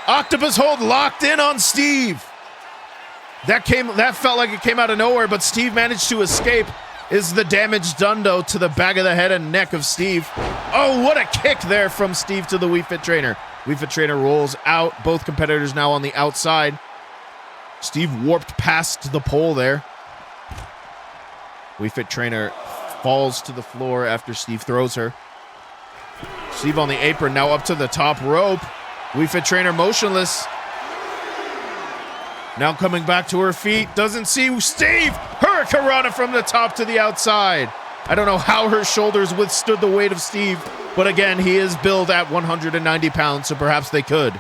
Octopus hold locked in on Steve. That felt like it came out of nowhere, but Steve managed to escape. Is the damage done, though, to the back of the head and neck of Steve? Oh, what a kick there from Steve to the We Fit trainer. We Fit trainer rolls out. Both competitors now on the outside. Steve warped past the pole there. We Fit trainer falls to the floor after Steve throws her. Steve on the apron, now up to the top rope. We Fit trainer motionless. Now coming back to her feet, doesn't see Steve. Hurricanrana from the top to the outside. I don't know how her shoulders withstood the weight of Steve, but again, he is billed at 190 pounds, so perhaps they could.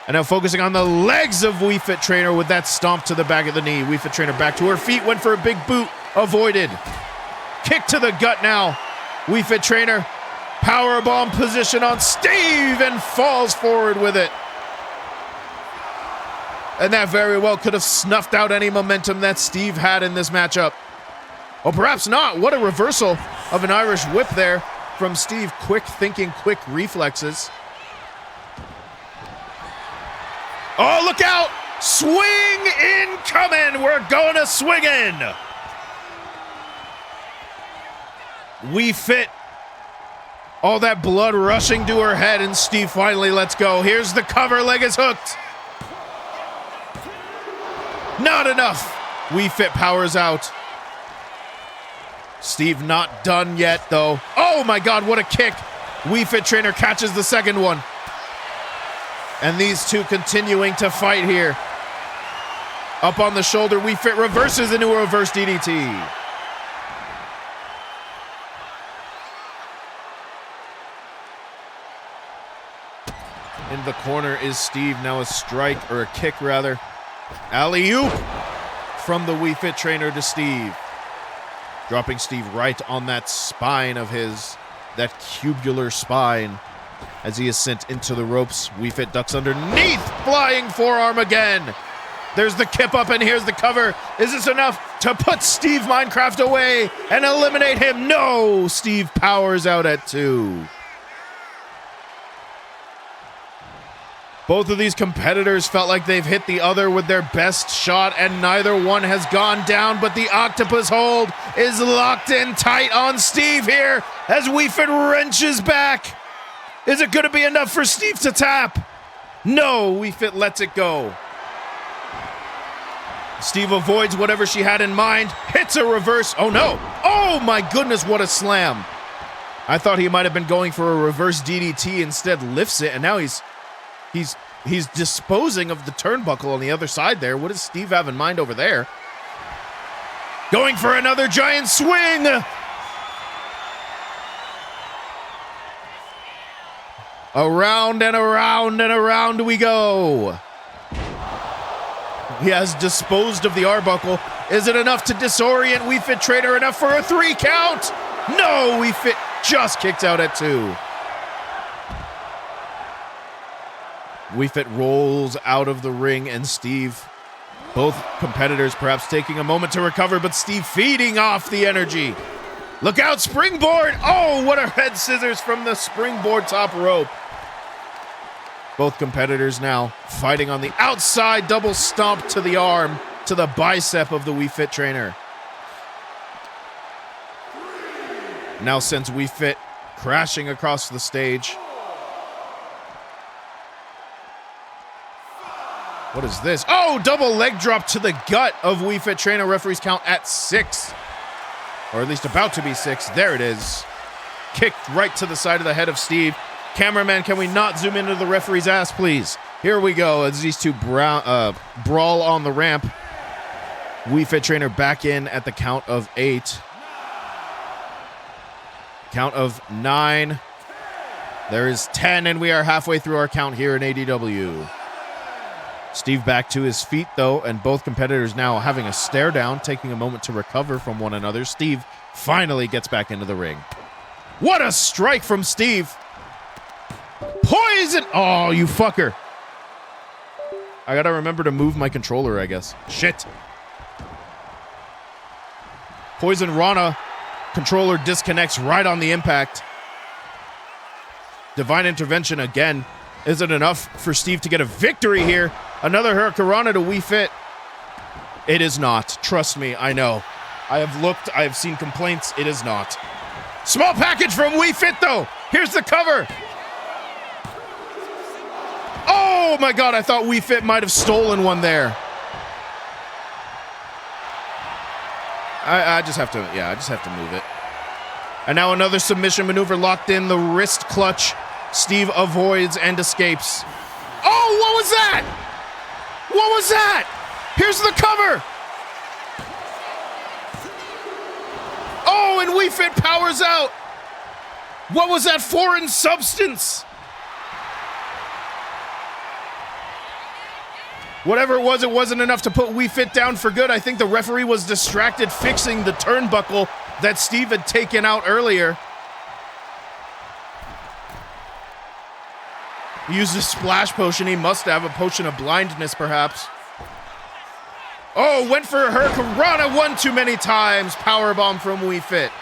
And now focusing on the legs of We Fit trainer with that stomp to the back of the knee. We Fit trainer back to her feet, went for a big boot, avoided. Kick to the gut now. We Fit trainer, powerbomb position on Steve and falls forward with it. And that very well could have snuffed out any momentum that Steve had in this matchup. Or perhaps not. What a reversal of an Irish whip there from Steve. Quick thinking, quick reflexes. Oh, look out! Swing incoming! We're going to swinging! We Fit. All that blood rushing to her head, and Steve finally lets go. Here's the cover, leg is hooked. Not enough. We Fit powers out. Steve not done yet, though. Oh my God, what a kick. We Fit trainer catches the second one. And these two continuing to fight here. Up on the shoulder, We Fit reverses into a reverse DDT. In the corner is Steve, now a strike, or a kick rather. Alley-oop from the We Fit trainer to Steve. Dropping Steve right on that spine of his, that cubular spine, as he is sent into the ropes. We Fit ducks underneath, flying forearm again. There's the kip up, and here's the cover. Is this enough to put Steve Minecraft away and eliminate him? No! Steve powers out at 2. Both of these competitors felt like they've hit the other with their best shot, and neither one has gone down, but the octopus hold is locked in tight on Steve here as We Fit wrenches back. Is it going to be enough for Steve to tap? No, We Fit lets it go. Steve avoids whatever she had in mind, hits a reverse. Oh no. Oh my goodness, what a slam. I thought he might have been going for a reverse DDT, instead lifts it, and now he's disposing of the turnbuckle on the other side there. What does Steve have in mind over there? Going for another giant swing. Around and around and around we go. He has disposed of the Arbuckle. Is it enough to disorient We Fit trainer? Enough for a 3 count? No, We Fit just kicked out at 2. We Fit rolls out of the ring, and Steve, both competitors perhaps taking a moment to recover, but Steve feeding off the energy. Look out, springboard! Oh, what a head scissors from the springboard top rope. Both competitors now fighting on the outside, double stomp to the arm, to the bicep of the We Fit trainer. Now sends We Fit crashing across the stage. What is this? Oh, double leg drop to the gut of We Fit trainer. Referees count at 6. Or at least about to be 6. There it is. Kicked right to the side of the head of Steve. Cameraman, can we not zoom into the referee's ass, please? Here we go as these two brawl on the ramp. We Fit trainer back in at the count of 8. Count of 9. There is 10, and we are halfway through our count here in ADW. Steve back to his feet, though, and both competitors now having a stare down, taking a moment to recover from one another. Steve finally gets back into the ring. What a strike from Steve! Poison! Oh, you fucker. I gotta remember to move my controller, I guess. Shit. Poison Rana controller disconnects right on the impact. Divine Intervention again. Isn't enough for Steve to get a victory here. Another Hurricane Rana to Wii Fit. It is not. Trust me, I know. I have looked, I have seen complaints. It is not. Small package from Wii Fit though. Here's the cover. Oh my God, I thought Wii Fit might have stolen one there. I just have to, yeah, I just have to move it. And now another submission maneuver locked in, the wrist clutch. Steve avoids and escapes. Oh, what was that? What was that? Here's the cover. Oh, and Wii Fit powers out. What was that foreign substance? Whatever it wasn't enough to put Wii Fit down for good. I think the referee was distracted fixing the turnbuckle that Steve had taken out earlier. He used a splash potion. He must have a potion of blindness, perhaps. Oh, went for her Hurricanrana one too many times. Powerbomb from Wii Fit.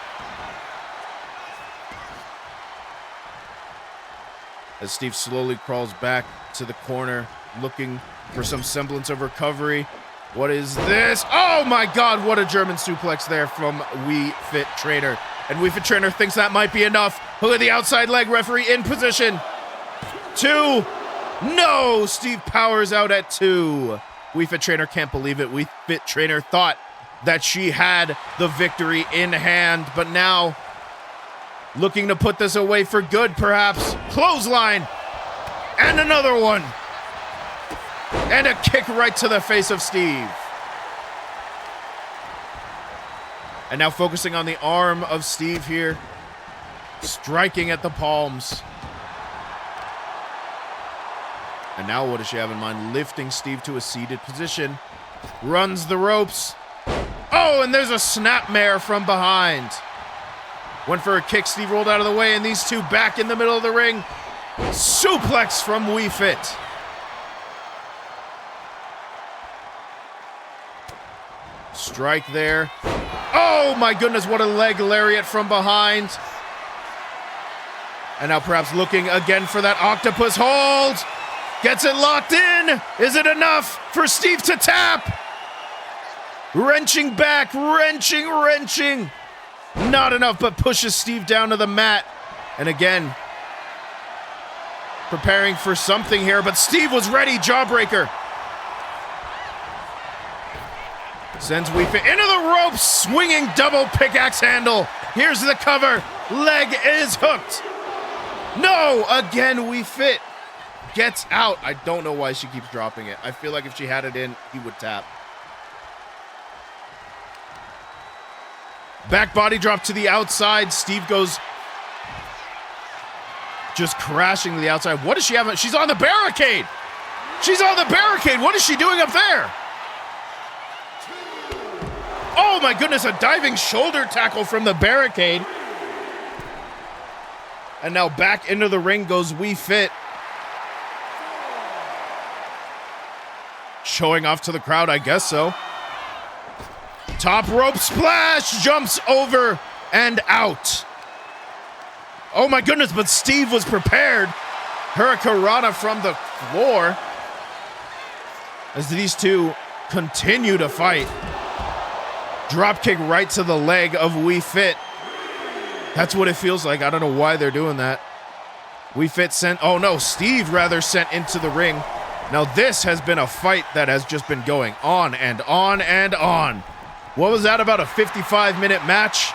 As Steve slowly crawls back to the corner, looking for some semblance of recovery. What is this? Oh my God, what a German suplex there from Wii Fit Trainer. And Wii Fit Trainer thinks that might be enough. Look at the outside leg, referee in position. 2. No, Steve powers out at 2. Wii Fit Trainer can't believe it. Wii Fit Trainer thought that she had the victory in hand, but now looking to put this away for good, perhaps. Clothesline. And another one. And a kick right to the face of Steve. And now focusing on the arm of Steve here. Striking at the palms. And now what does she have in mind? Lifting Steve to a seated position. Runs the ropes. Oh, and there's a snapmare from behind. Went for a kick. Steve rolled out of the way, and these two back in the middle of the ring. Suplex from Wii Fit. Strike there. Oh my goodness, what a leg lariat from behind. And now perhaps looking again for that octopus hold. Gets it locked in. Is it enough for Steve to tap? Wrenching back, wrenching. Not enough, but pushes Steve down to the mat. And again, preparing for something here, but Steve was ready. Jawbreaker. Sends Wii Fit into the ropes, swinging double pickaxe handle. Here's the cover. Leg is hooked. No, again, Wii Fit gets out. I don't know why she keeps dropping it. I feel like if she had it in, he would tap. Back body drop to the outside. Steve goes just crashing to the outside. What does she have? She's on the barricade. She's on the barricade. What is she doing up there? Oh my goodness, a diving shoulder tackle from the barricade. And now back into the ring goes Wii Fit. Showing off to the crowd, I guess so. Top rope splash, jumps over and out. Oh my goodness, but Steve was prepared. Hurricanrana from the floor. As these two continue to fight. Drop kick right to the leg of Wii Fit. That's what it feels like. I don't know why they're doing that. Wii Fit sent, oh no, Steve rather sent into the ring. Now this has been a fight that has just been going on and on and on. What was that, about a 55-minute match?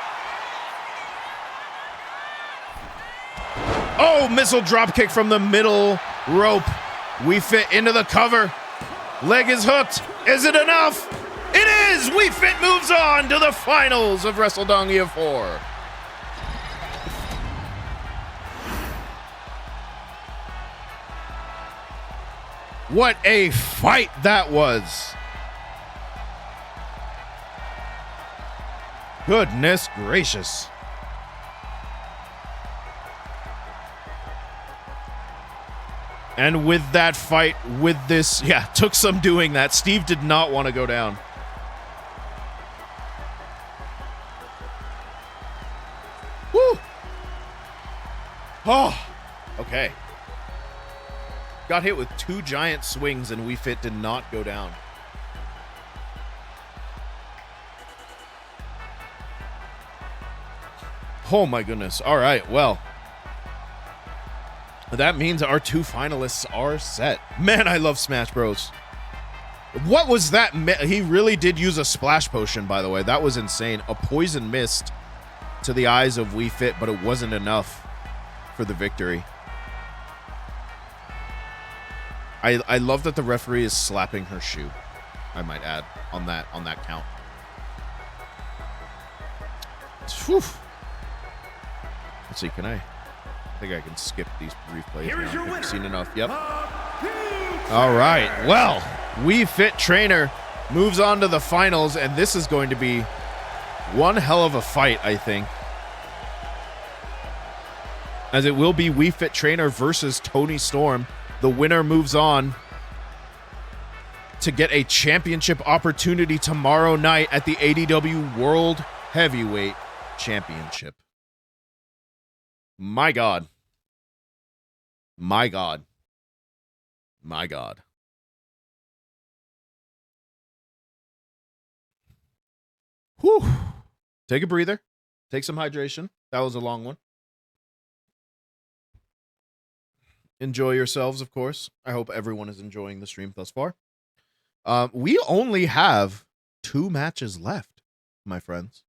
Oh, missile drop kick from the middle rope. Wii Fit into the cover. Leg is hooked. Is it enough? It is! Wii Fit moves on to the finals of Wrestledongia 4. What a fight that was. Goodness gracious. And with that fight, with this, yeah, took some doing that. Steve did not want to go down. Woo! Oh, okay. Got hit with 2 giant swings and Wii Fit did not go down. Oh my goodness. All right, well. That means our 2 finalists are set. Man, I love Smash Bros. What was that? He really did use a splash potion, by the way. That was insane. A poison mist to the eyes of Wii Fit, but it wasn't enough for the victory. I love that the referee is slapping her shoe, I might add, on that count. Whew. Let's see, I think I can skip these replays. Here is your winner. I've seen enough. Yep. All right. Well, Wii Fit Trainer moves on to the finals, and this is going to be one hell of a fight, I think. As it will be Wii Fit Trainer versus Toni Storm. The winner moves on to get a championship opportunity tomorrow night at the ADW World Heavyweight Championship. My God. My God. My God. Whew. Take a breather. Take some hydration. That was a long one. Enjoy yourselves, of course. I hope everyone is enjoying the stream thus far. We only have 2 matches left, my friends.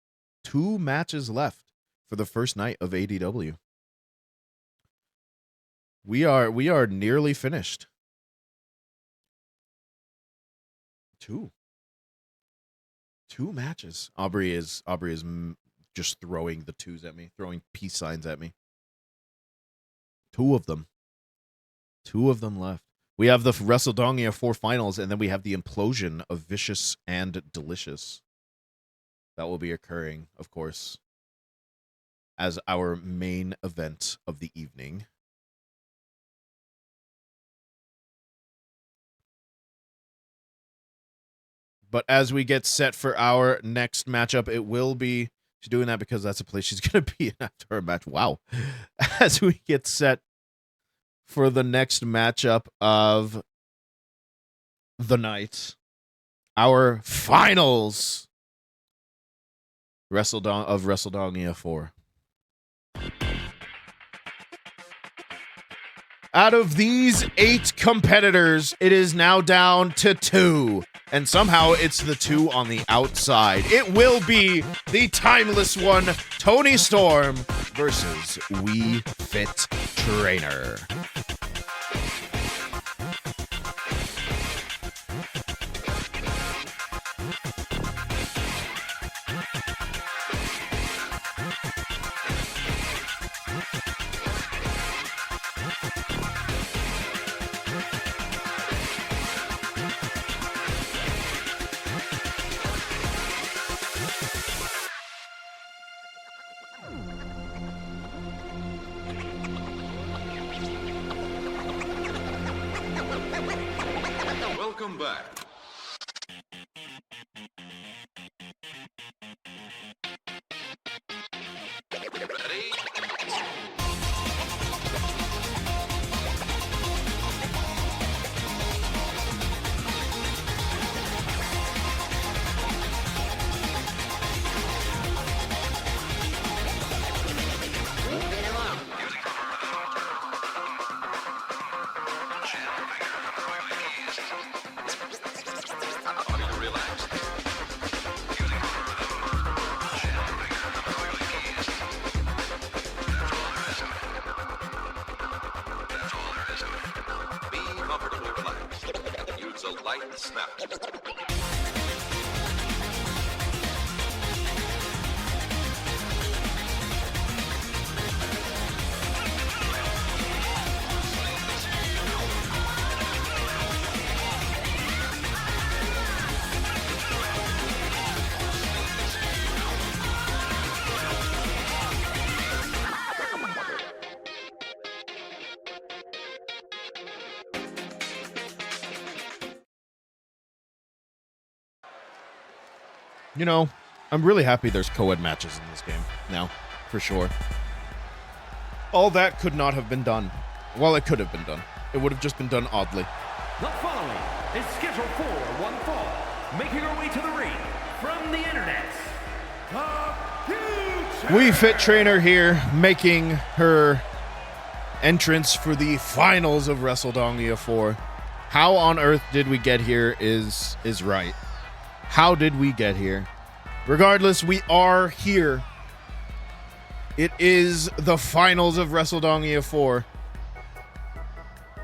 2 matches left for the first night of ADW. We are nearly finished. 2 matches. Aubrey is just throwing the 2s at me, throwing peace signs at me. 2 of them. 2 of them left. We have the Wrestledongia 4 finals, and then we have the implosion of Vicious and Delicious. That will be occurring, of course, as our main event of the evening. But as we get set for our next matchup, it will be... She's doing that because that's a place she's going to be in after her match. Wow. As we get set for the next matchup of the night, our finals of Wrestledongia 4. Out of these 8 competitors, it is now down to 2. And somehow it's the 2 on the outside. It will be the timeless one, Toni Storm versus Wii Fit Trainer. Welcome back. Ready? Snap. You know, I'm really happy there's co-ed matches in this game now. for sure. All that could not have been done. Well, it could have been done. It would have just been done oddly. The following is scheduled for one fall, making her way to the ring from the internet. The Wii Fit Trainer here, making her entrance for the finals of Wrestledongia 4. How on earth did we get here is right. How did we get here? Regardless, we are here. It is the finals of Wrestledongia 4.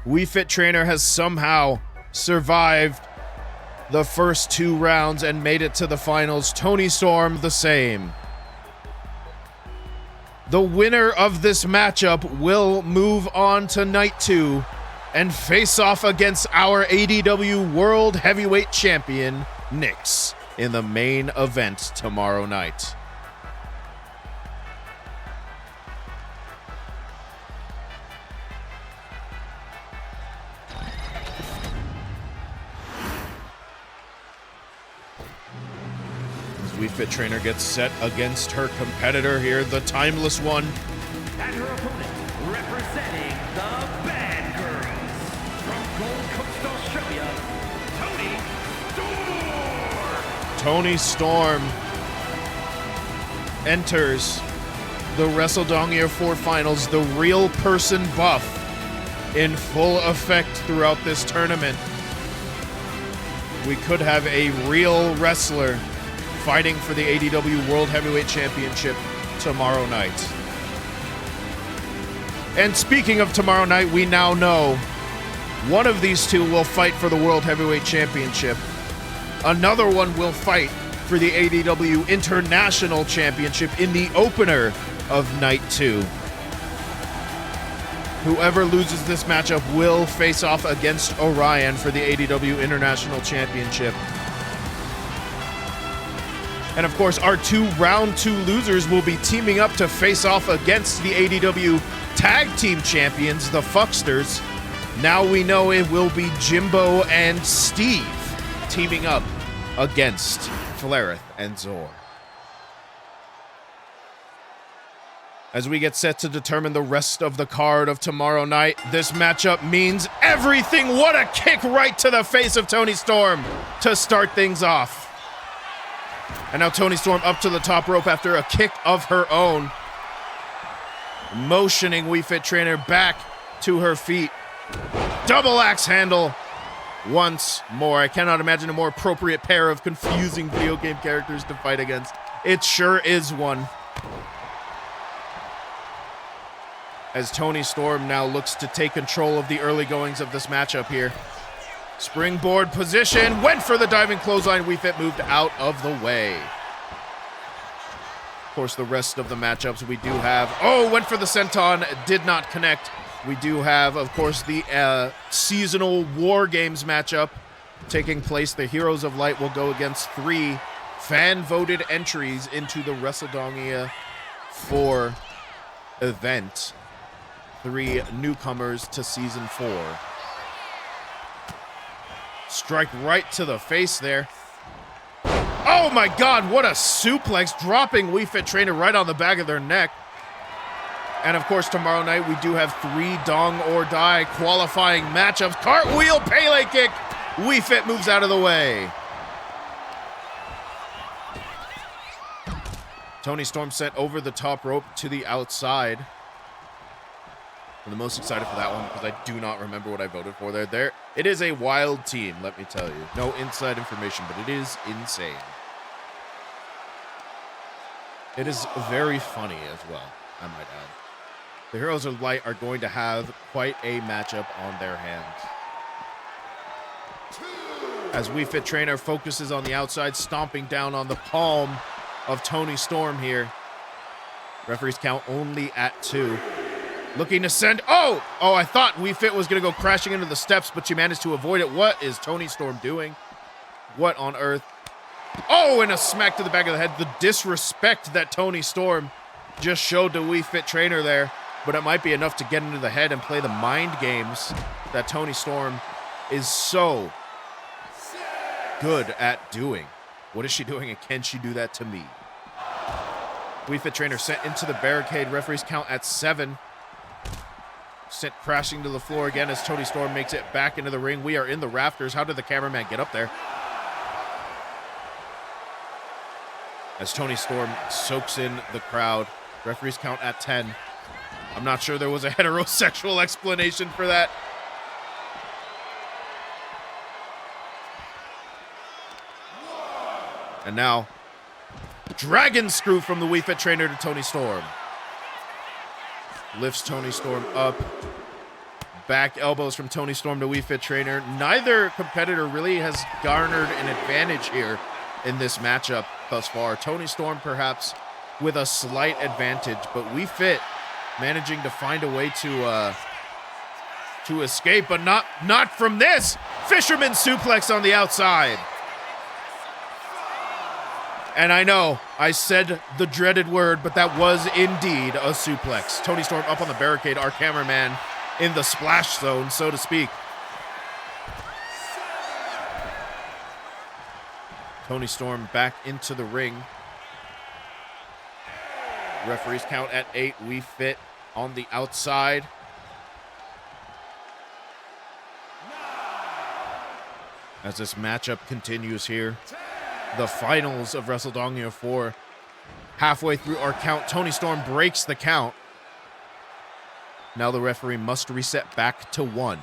Wii Fit Trainer has somehow survived the first 2 rounds and made it to the finals. Toni Storm the same. The winner of this matchup will move on to night 2 and face off against our ADW World Heavyweight Champion, Nyx, in the main event tomorrow night. Wii Fit Trainer gets set against her competitor here, the Timeless One. And her opponent, representing the Bad Girls, from Gold Coast, Australia, Toni Storm. Toni Storm enters the Wrestledongia 4 finals, the real person buff in full effect throughout this tournament. We could have a real wrestler fighting for the ADW World Heavyweight Championship tomorrow night. And speaking of tomorrow night, we now know one of these two will fight for the World Heavyweight Championship. Another one will fight for the ADW International Championship in the opener of Night 2. Whoever loses this matchup will face off against Orion for the ADW International Championship. And of course, our 2 round 2 losers will be teaming up to face off against the ADW Tag Team Champions, the Fucksters. Now we know it will be Jimbo and Steve teaming up against Flareth and Zor. As we get set to determine the rest of the card of tomorrow night, this matchup means everything. What a kick right to the face of Toni Storm to start things off. And now Toni Storm up to the top rope after a kick of her own. Motioning Wii Fit Trainer back to her feet. Double axe handle once more. I cannot imagine a more appropriate pair of confusing video game characters to fight against. It sure is one. As Toni Storm now looks to take control of the early goings of this matchup here. Springboard position, went for the diving clothesline. Wii Fit moved out of the way. Of course, the rest of the matchups we do have. Oh, went for the senton, did not connect. We do have, of course, the seasonal War Games matchup taking place. The Heroes of Light will go against 3 fan-voted entries into the Wrestledongia 4 event. 3 newcomers to Season 4. Strike right to the face there. Oh my God, what a suplex, dropping Wii Fit Trainer right on the back of their neck. And of course, tomorrow night we do have 3 Dong or Die qualifying matchups. Cartwheel, Pele kick. Wii Fit moves out of the way. Toni Storm sent over the top rope to the outside. I'm the most excited for that one because I do not remember what I voted for there. It is a wild team, let me tell you. No inside information, but it is insane. It is very funny as well, I might add. The Heroes of Light are going to have quite a matchup on their hands. As Wii Fit Trainer focuses on the outside, stomping down on the palm of Toni Storm here. Referees count only at 2. Looking to send, oh, I thought Wii Fit was going to go crashing into the steps, but she managed to avoid it. What is Toni Storm doing? What on earth? Oh, and a smack to the back of the head. The disrespect that Toni Storm just showed to Wii Fit Trainer there, but it might be enough to get into the head and play the mind games that Toni Storm is so good at doing. What is she doing, and can she do that to me? Wii Fit Trainer sent into the barricade. Referees count at 7. Sent crashing to the floor again as Toni Storm makes it back into the ring. We are in the rafters. How did the cameraman get up there? As Toni Storm soaks in the crowd. Referees count at 10. I'm not sure there was a heterosexual explanation for that. And now, dragon screw from the Wii Fit Trainer to Toni Storm. Lifts Toni Storm up. Back elbows from Toni Storm to Wii Fit Trainer. Neither competitor really has garnered an advantage here in this matchup thus far. Toni Storm perhaps with a slight advantage, but Wii Fit managing to find a way to escape, but not from this. Fisherman suplex on the outside. And I know, I said the dreaded word, but that was indeed a suplex. Toni Storm up on the barricade, our cameraman in the splash zone, so to speak. Toni Storm back into the ring. Referees count at 8. Wii Fit on the outside. As this matchup continues here. The finals of Wrestledongia 4. Halfway through our count, Toni Storm breaks the count. Now the referee must reset back to 1.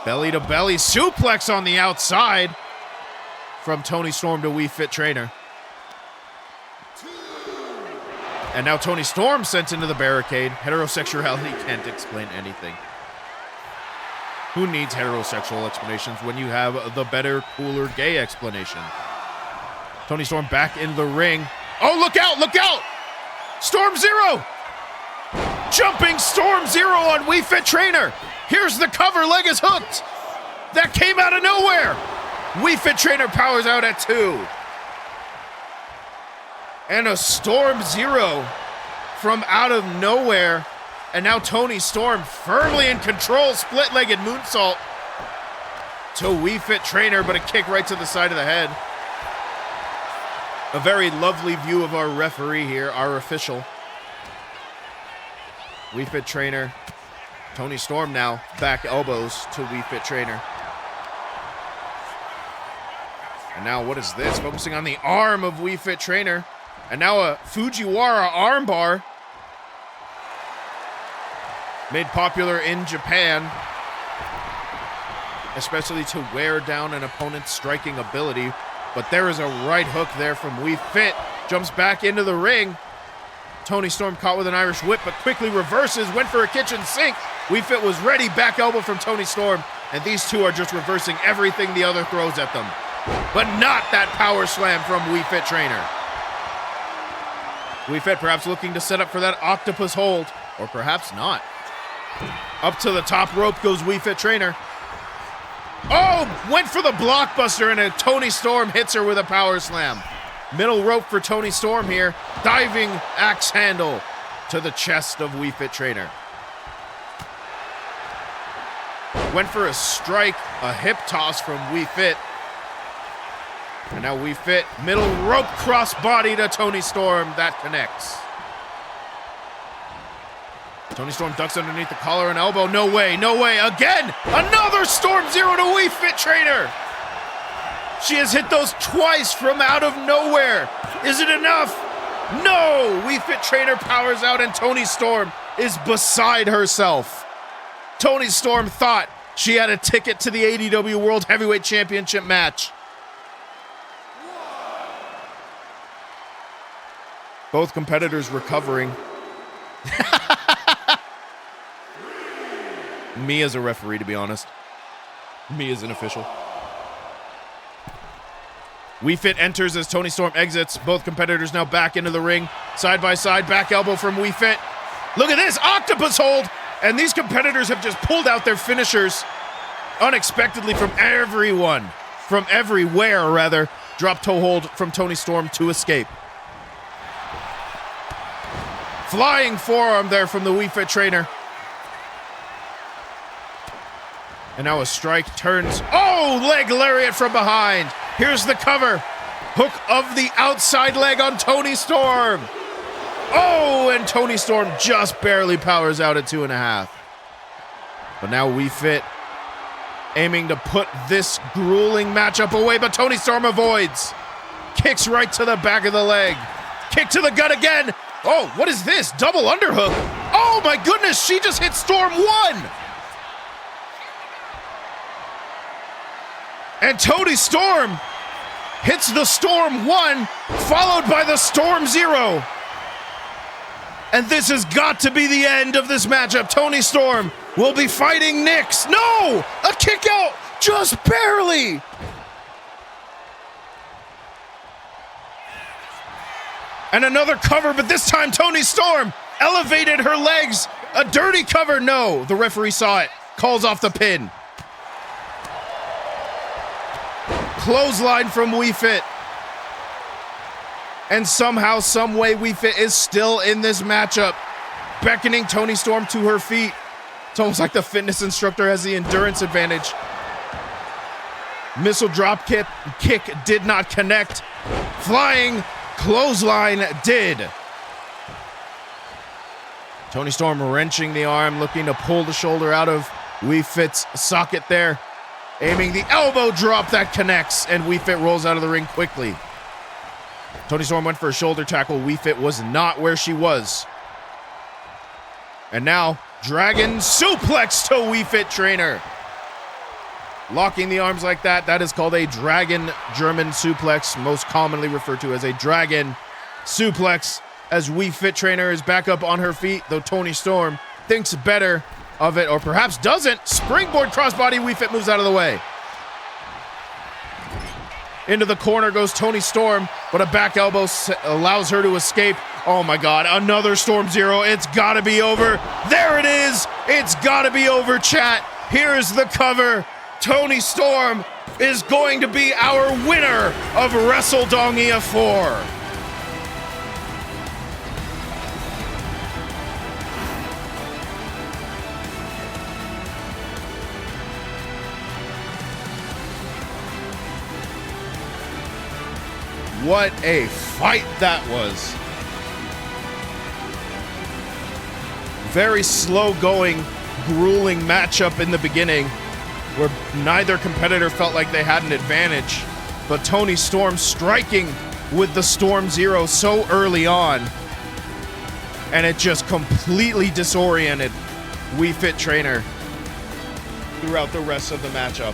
Belly to belly suplex on the outside from Toni Storm to Wii Fit Trainer. And now Toni Storm sent into the barricade. Heterosexuality can't explain anything. Who needs heterosexual explanations when you have the better, cooler gay explanation? Toni Storm back in the ring. Oh, look out, look out! Storm Zero! Jumping Storm Zero on Wii Fit Trainer. Here's the cover, leg is hooked. That came out of nowhere. Wii Fit Trainer powers out at 2. And a Storm Zero from out of nowhere. And now Toni Storm firmly in control, split-legged moonsault to Wii Fit Trainer, but a kick right to the side of the head. A very lovely view of our referee here, our official. Wii Fit Trainer. Toni Storm now back elbows to Wii Fit Trainer. And now what is this? Focusing on the arm of Wii Fit Trainer. And now a Fujiwara armbar. Made popular in Japan. Especially to wear down an opponent's striking ability. But there is a right hook there from Wii Fit. Jumps back into the ring. Toni Storm caught with an Irish whip, but quickly reverses. Went for a kitchen sink. Wii Fit was ready. Back elbow from Toni Storm. And these two are just reversing everything the other throws at them. But not that power slam from Wii Fit Trainer. Wii Fit perhaps looking to set up for that octopus hold. Or perhaps not. Up to the top rope goes Wii Fit Trainer. Oh, went for the blockbuster, and a Toni Storm hits her with a power slam. Middle rope for Toni Storm here. Diving axe handle to the chest of Wii Fit Trainer. Went for a strike, a hip toss from Wii Fit. And now Wii Fit, middle rope crossbody to Toni Storm. That connects. Toni Storm ducks underneath the collar and elbow. No way, no way. Again, another Storm Zero to Wii Fit Trainer. She has hit those twice from out of nowhere. Is it enough? No! Wii Fit Trainer powers out and Toni Storm is beside herself. Toni Storm thought she had a ticket to the ADW World Heavyweight Championship match. Both competitors recovering. Me as a referee, to be honest. Me as an official. Wii Fit enters as Toni Storm exits. Both competitors now back into the ring. Side by side, back elbow from Wii Fit. Look at this, octopus hold! And these competitors have just pulled out their finishers unexpectedly from everyone. From everywhere, rather. Drop toe hold from Toni Storm to escape. Flying forearm there from the Wii Fit Trainer. And now a strike turns. Oh, leg lariat from behind. Here's the cover. Hook of the outside leg on Toni Storm. Oh, and Toni Storm just barely powers out at 2.5. But now We Fit aiming to put this grueling matchup away, but Toni Storm avoids. Kicks right to the back of the leg. Kick to the gut again. Oh, what is this? Double underhook. Oh my goodness, she just hit Storm 1. And Toni Storm hits the Storm 1, followed by the Storm 0. And this has got to be the end of this matchup. Toni Storm will be fighting Nyx. No! A kick out! Just barely! And another cover, but this time Toni Storm elevated her legs. A dirty cover. No, the referee saw it. Calls off the pin. Clothesline from We Fit. And somehow, some way, We Fit is still in this matchup, beckoning Toni Storm to her feet. It's almost like the fitness instructor has the endurance advantage. Missile drop kick did not connect. Flying clothesline did. Toni Storm wrenching the arm, looking to pull the shoulder out of We Fit's socket there. Aiming the elbow drop that connects, and We Fit rolls out of the ring quickly. Toni Storm went for a shoulder tackle. We Fit was not where she was. And now, Dragon suplex to We Fit trainer. Locking the arms like that, that is called a Dragon German suplex, most commonly referred to as a Dragon suplex, as We Fit trainer is back up on her feet, though Toni Storm thinks better of it, or perhaps doesn't. Springboard crossbody, We Fit moves out of the way. Into the corner goes Toni Storm, but a back elbow allows her to escape. Oh my God, another Storm Zero. It's gotta be over. There it is. It's gotta be over, chat. Here's the cover. Toni Storm is going to be our winner of Wrestledongia 4. What a fight that was. Very slow going, grueling matchup in the beginning where neither competitor felt like they had an advantage. But Toni Storm striking with the Storm Zero so early on. And it just completely disoriented We Fit trainer throughout the rest of the matchup.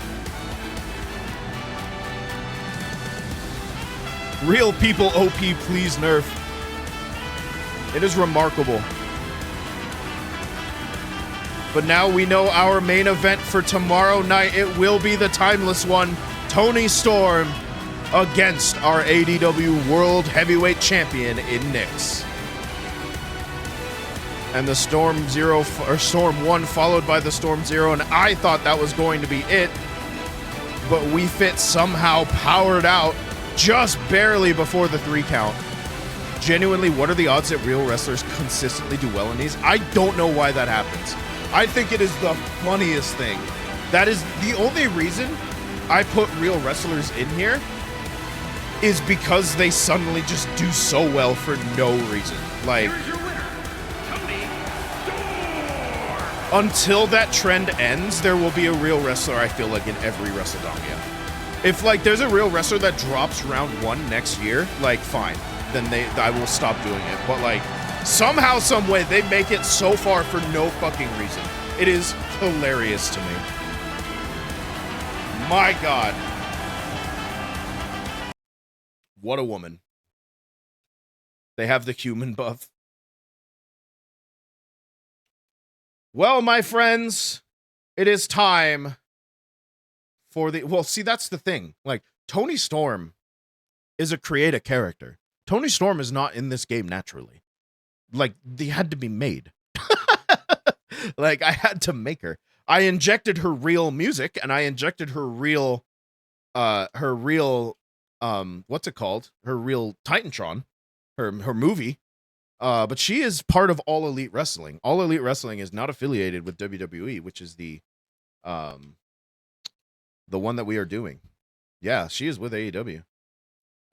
Real people OP, please nerf. It is remarkable. But now we know our main event for tomorrow night. It will be the timeless one. Toni Storm against our ADW World Heavyweight Champion in Nyx. And the Storm Zero, or Storm 1 followed by the Storm Zero, and I thought that was going to be it. But We Fit somehow powered out just barely before the 3 count. Genuinely, what are the odds that real wrestlers consistently do well in these? I don't know why that happens. I think it is the funniest thing. That is the only reason I put real wrestlers in here, is because they suddenly just do so well for no reason. Like, Here's your winner, Toni Storm. Until that trend ends, there will be a real wrestler, I feel like, in every Wrestledongia. If, like, there's a real wrestler that drops round 1 next year, like, fine. Then I will stop doing it. But, like, somehow, some way, they make it so far for no fucking reason. It is hilarious to me. My God. What a woman. They have the human buff. Well, my friends, it is time for the... Well, see, that's the thing. Like, Toni Storm is a creative character. Toni Storm is not in this game naturally. Like, they had to be made. Like, I had to make her. I injected her real music, and I injected her real, what's it called? Her real Titantron, her movie. But she is part of All Elite Wrestling. All Elite Wrestling is not affiliated with WWE, which is the one that we are doing. Yeah, she is with AEW.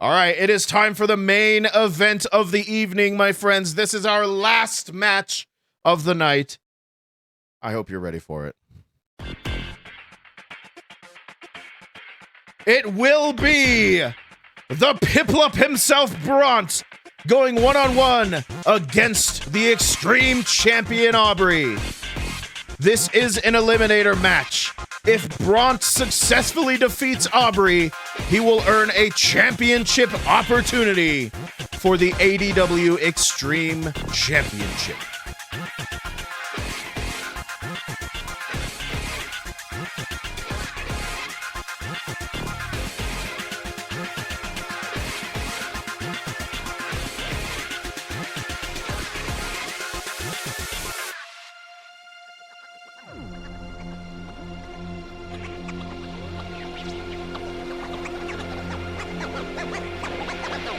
All right, it is time for the main event of the evening, my friends. This is our last match of the night. I hope you're ready for it. It will be the Piplup himself, Bront, going one-on-one against the Extreme Champion Aubrey. This is an eliminator match. If Bront successfully defeats Aubrey, he will earn a championship opportunity for the ADW Extreme Championship.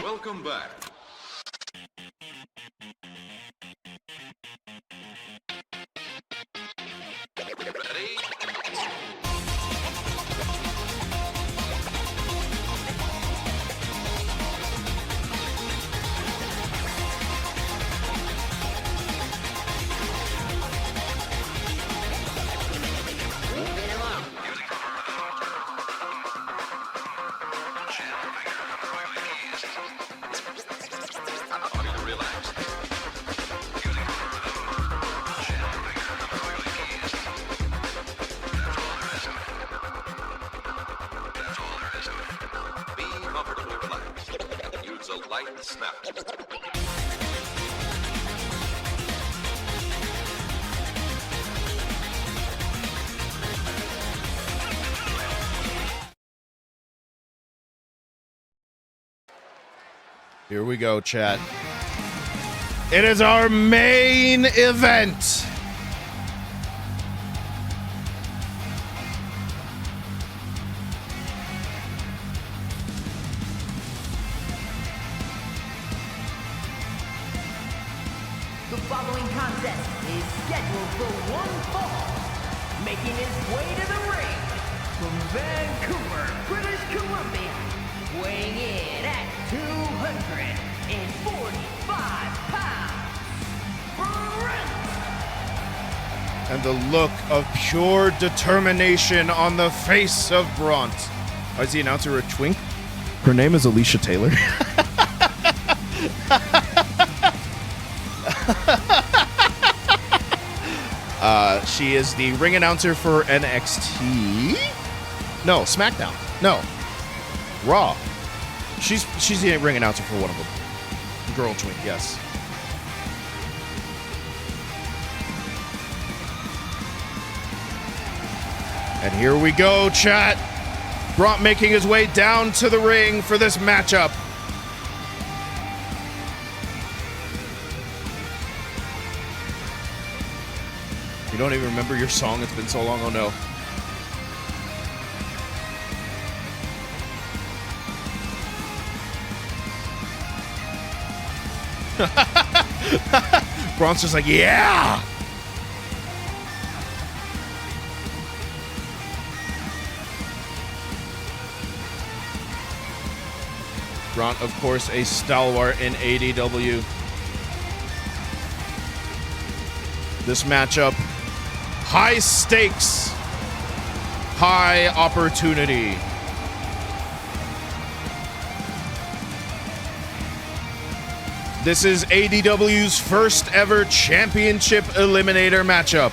Welcome back. Ready? Light snap. Here we go, chat. It is our main event. The following contest is scheduled for one fall. Making his way to the ring from Vancouver, British Columbia, weighing in at 245 pounds, Brent. And the look of pure determination on the face of Bront. Why is the announcer a twink? Her name is Alicia Taylor. She is the ring announcer for NXT. No, SmackDown. No, Raw. She's the ring announcer for one of them. Girl twink, yes. And here we go, chat. Bront making his way down to the ring for this matchup. You don't even remember your song? It's been so long. Oh no. Bront's just like, yeah. Bront, of course, a stalwart in ADW. This matchup, high stakes, high opportunity. This is ADW's first ever championship eliminator matchup.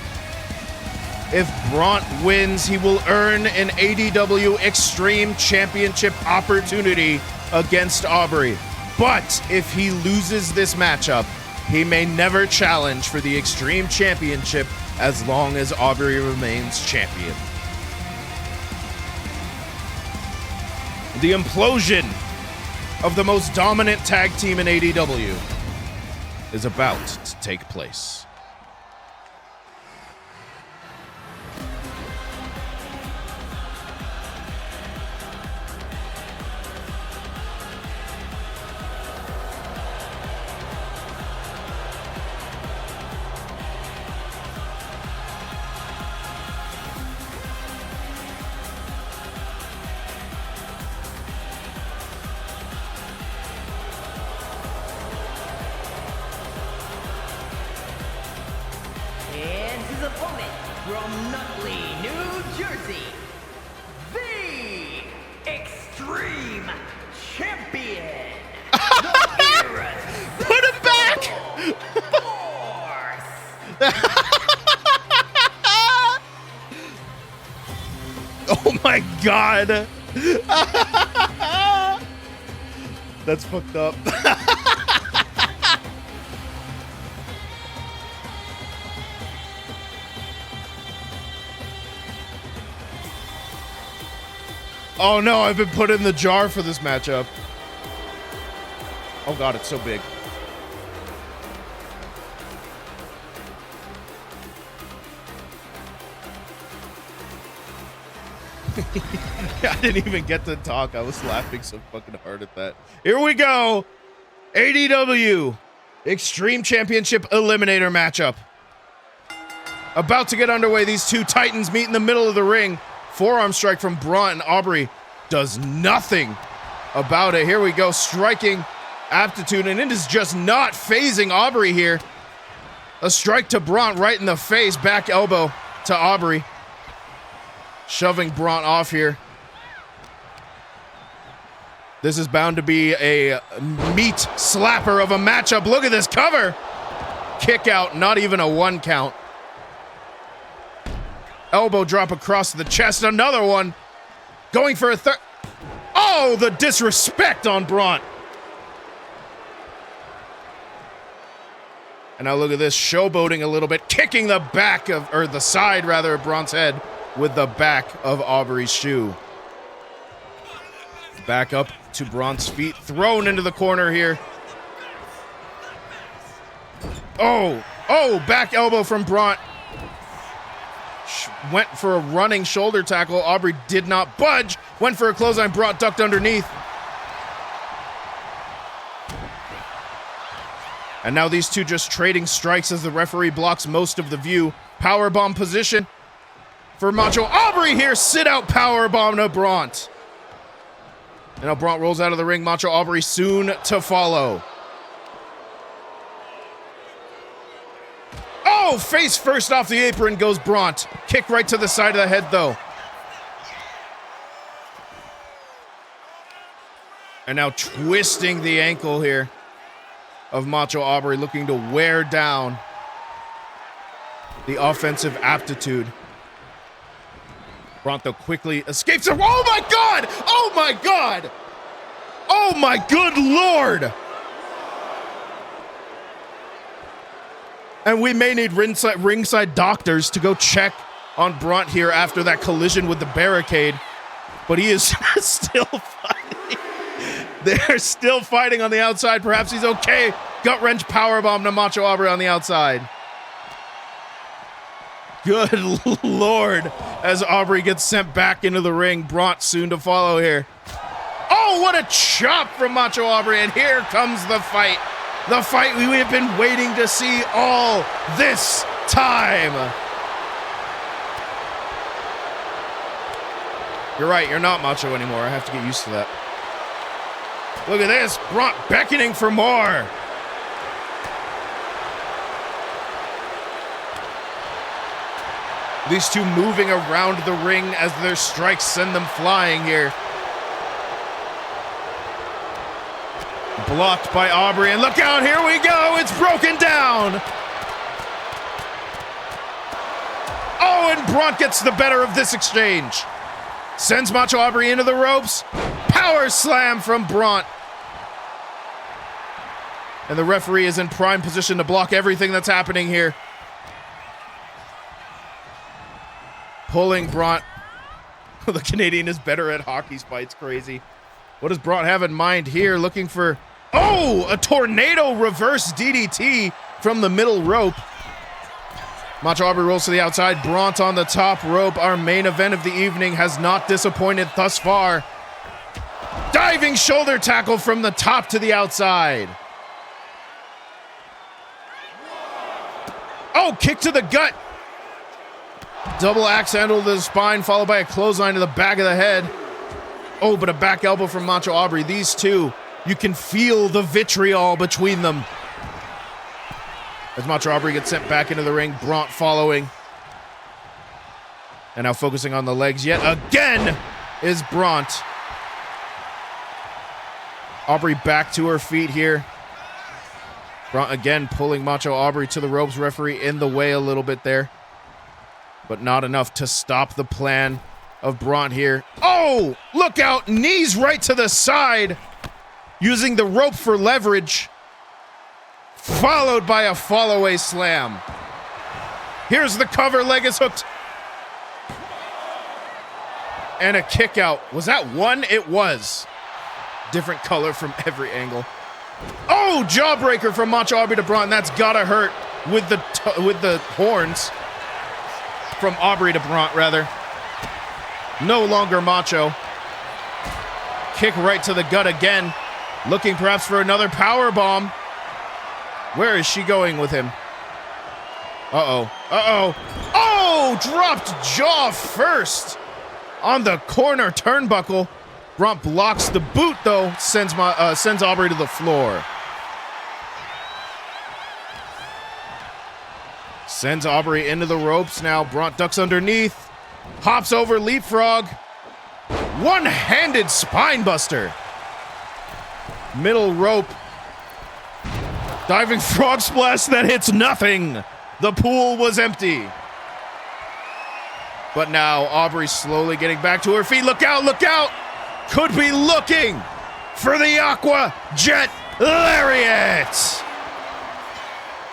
If Bront wins, he will earn an ADW Extreme Championship opportunity against Aubrey. But if he loses this matchup, he may never challenge for the Extreme Championship as long as Aubrey remains champion. The implosion of the most dominant tag team in ADW is about to take place. from Nutley, New Jersey, the Extreme Champion, the Put him back! Oh my god! That's fucked up. Oh no, I've been put in the jar for this matchup. Oh god, it's so big. I didn't even get to talk. I was laughing so fucking hard at that. Here we go. ADW Extreme Championship Eliminator matchup. About to get underway. These two titans meet in the middle of the ring. Forearm strike from Braun, and Aubrey does nothing about it. Here we go. Striking aptitude, and it is just not phasing Aubrey here. A strike to Braun right in the face. Back elbow to Aubrey. Shoving Braun off here. This is bound to be a meat slapper of a matchup. Look at this cover. Kick out, not even a 1 count. Elbow drop across the chest, another one. Going for a third. Oh, the disrespect on Braun. And now look at this, showboating a little bit, kicking the back of, or the side rather, of Braun's head with the back of Aubrey's shoe. Back up to Braun's feet, thrown into the corner here. Oh, back elbow from Braun. Went for a running shoulder tackle. Aubrey did not budge. Went for a clothesline. Braun ducked underneath. And now these two just trading strikes as the referee blocks most of the view. Powerbomb position for Macho Aubrey here. Sit out powerbomb to Braun. And now Braun rolls out of the ring. Macho Aubrey soon to follow. Oh, face first off the apron goes Braun. Kick right to the side of the head, though. And now twisting the ankle here of Macho Aubrey, looking to wear down the offensive aptitude. Braun, though, quickly escapes. Oh, my God! Oh, my God! Oh, my good Lord! And we may need ringside doctors to go check on Braun here after that collision with the barricade. But he is still fighting. They're still fighting on the outside. Perhaps he's okay. Gut wrench powerbomb to Macho Aubrey on the outside. Good Lord. As Aubrey gets sent back into the ring. Braun soon to follow here. Oh, what a chop from Macho Aubrey. And here comes the fight. The fight we have been waiting to see all this time. You're right, you're not Macho anymore. I have to get used to that. Look at this, Braun beckoning for more. These two moving around the ring as their strikes send them flying here. Blocked by Aubrey, and look out, here we go, it's broken down! Oh, and Braun gets the better of this exchange. Sends Macho Aubrey into the ropes. Power slam from Braun. And the referee is in prime position to block everything that's happening here. Pulling Braun. The Canadian is better at hockey fights, crazy. What does Braun have in mind here? Looking for, oh, a tornado reverse DDT from the middle rope. Macho Aubrey rolls to the outside. Braun on the top rope. Our main event of the evening has not disappointed thus far. Diving shoulder tackle from the top to the outside. Oh, kick to the gut. Double axe handle to the spine, followed by a clothesline to the back of the head. Oh, but a back elbow from Macho Aubrey. These two, you can feel the vitriol between them. As Macho Aubrey gets sent back into the ring, Braun following. And now focusing on the legs yet again is Bront. Aubrey back to her feet here. Bront again pulling Macho Aubrey to the ropes. Referee in the way a little bit there. But not enough to stop the plan of Bront here. Oh, look out. Knees right to the side. Using the rope for leverage. Followed by a fall-away slam. Here's the cover. Leg is hooked. And a kick out. Was that one? It was. Different color from every angle. Oh, jawbreaker from Macho Aubrey to Bront. That's gotta hurt with the horns. From Aubrey to Bront, rather. No longer Macho. Kick right to the gut again. Looking perhaps for another power bomb. Where is she going with him? Uh-oh. Uh-oh. Oh, dropped jaw first. On the corner turnbuckle. Bront blocks the boot, though. Sends Aubrey to the floor. Sends Aubrey into the ropes now. Bront ducks underneath. Hops over leapfrog. One-handed spine buster. Middle rope. Diving frog splash that hits nothing. The pool was empty. But now Aubrey slowly getting back to her feet. Look out, look out. Could be looking for the Aqua Jet Lariat.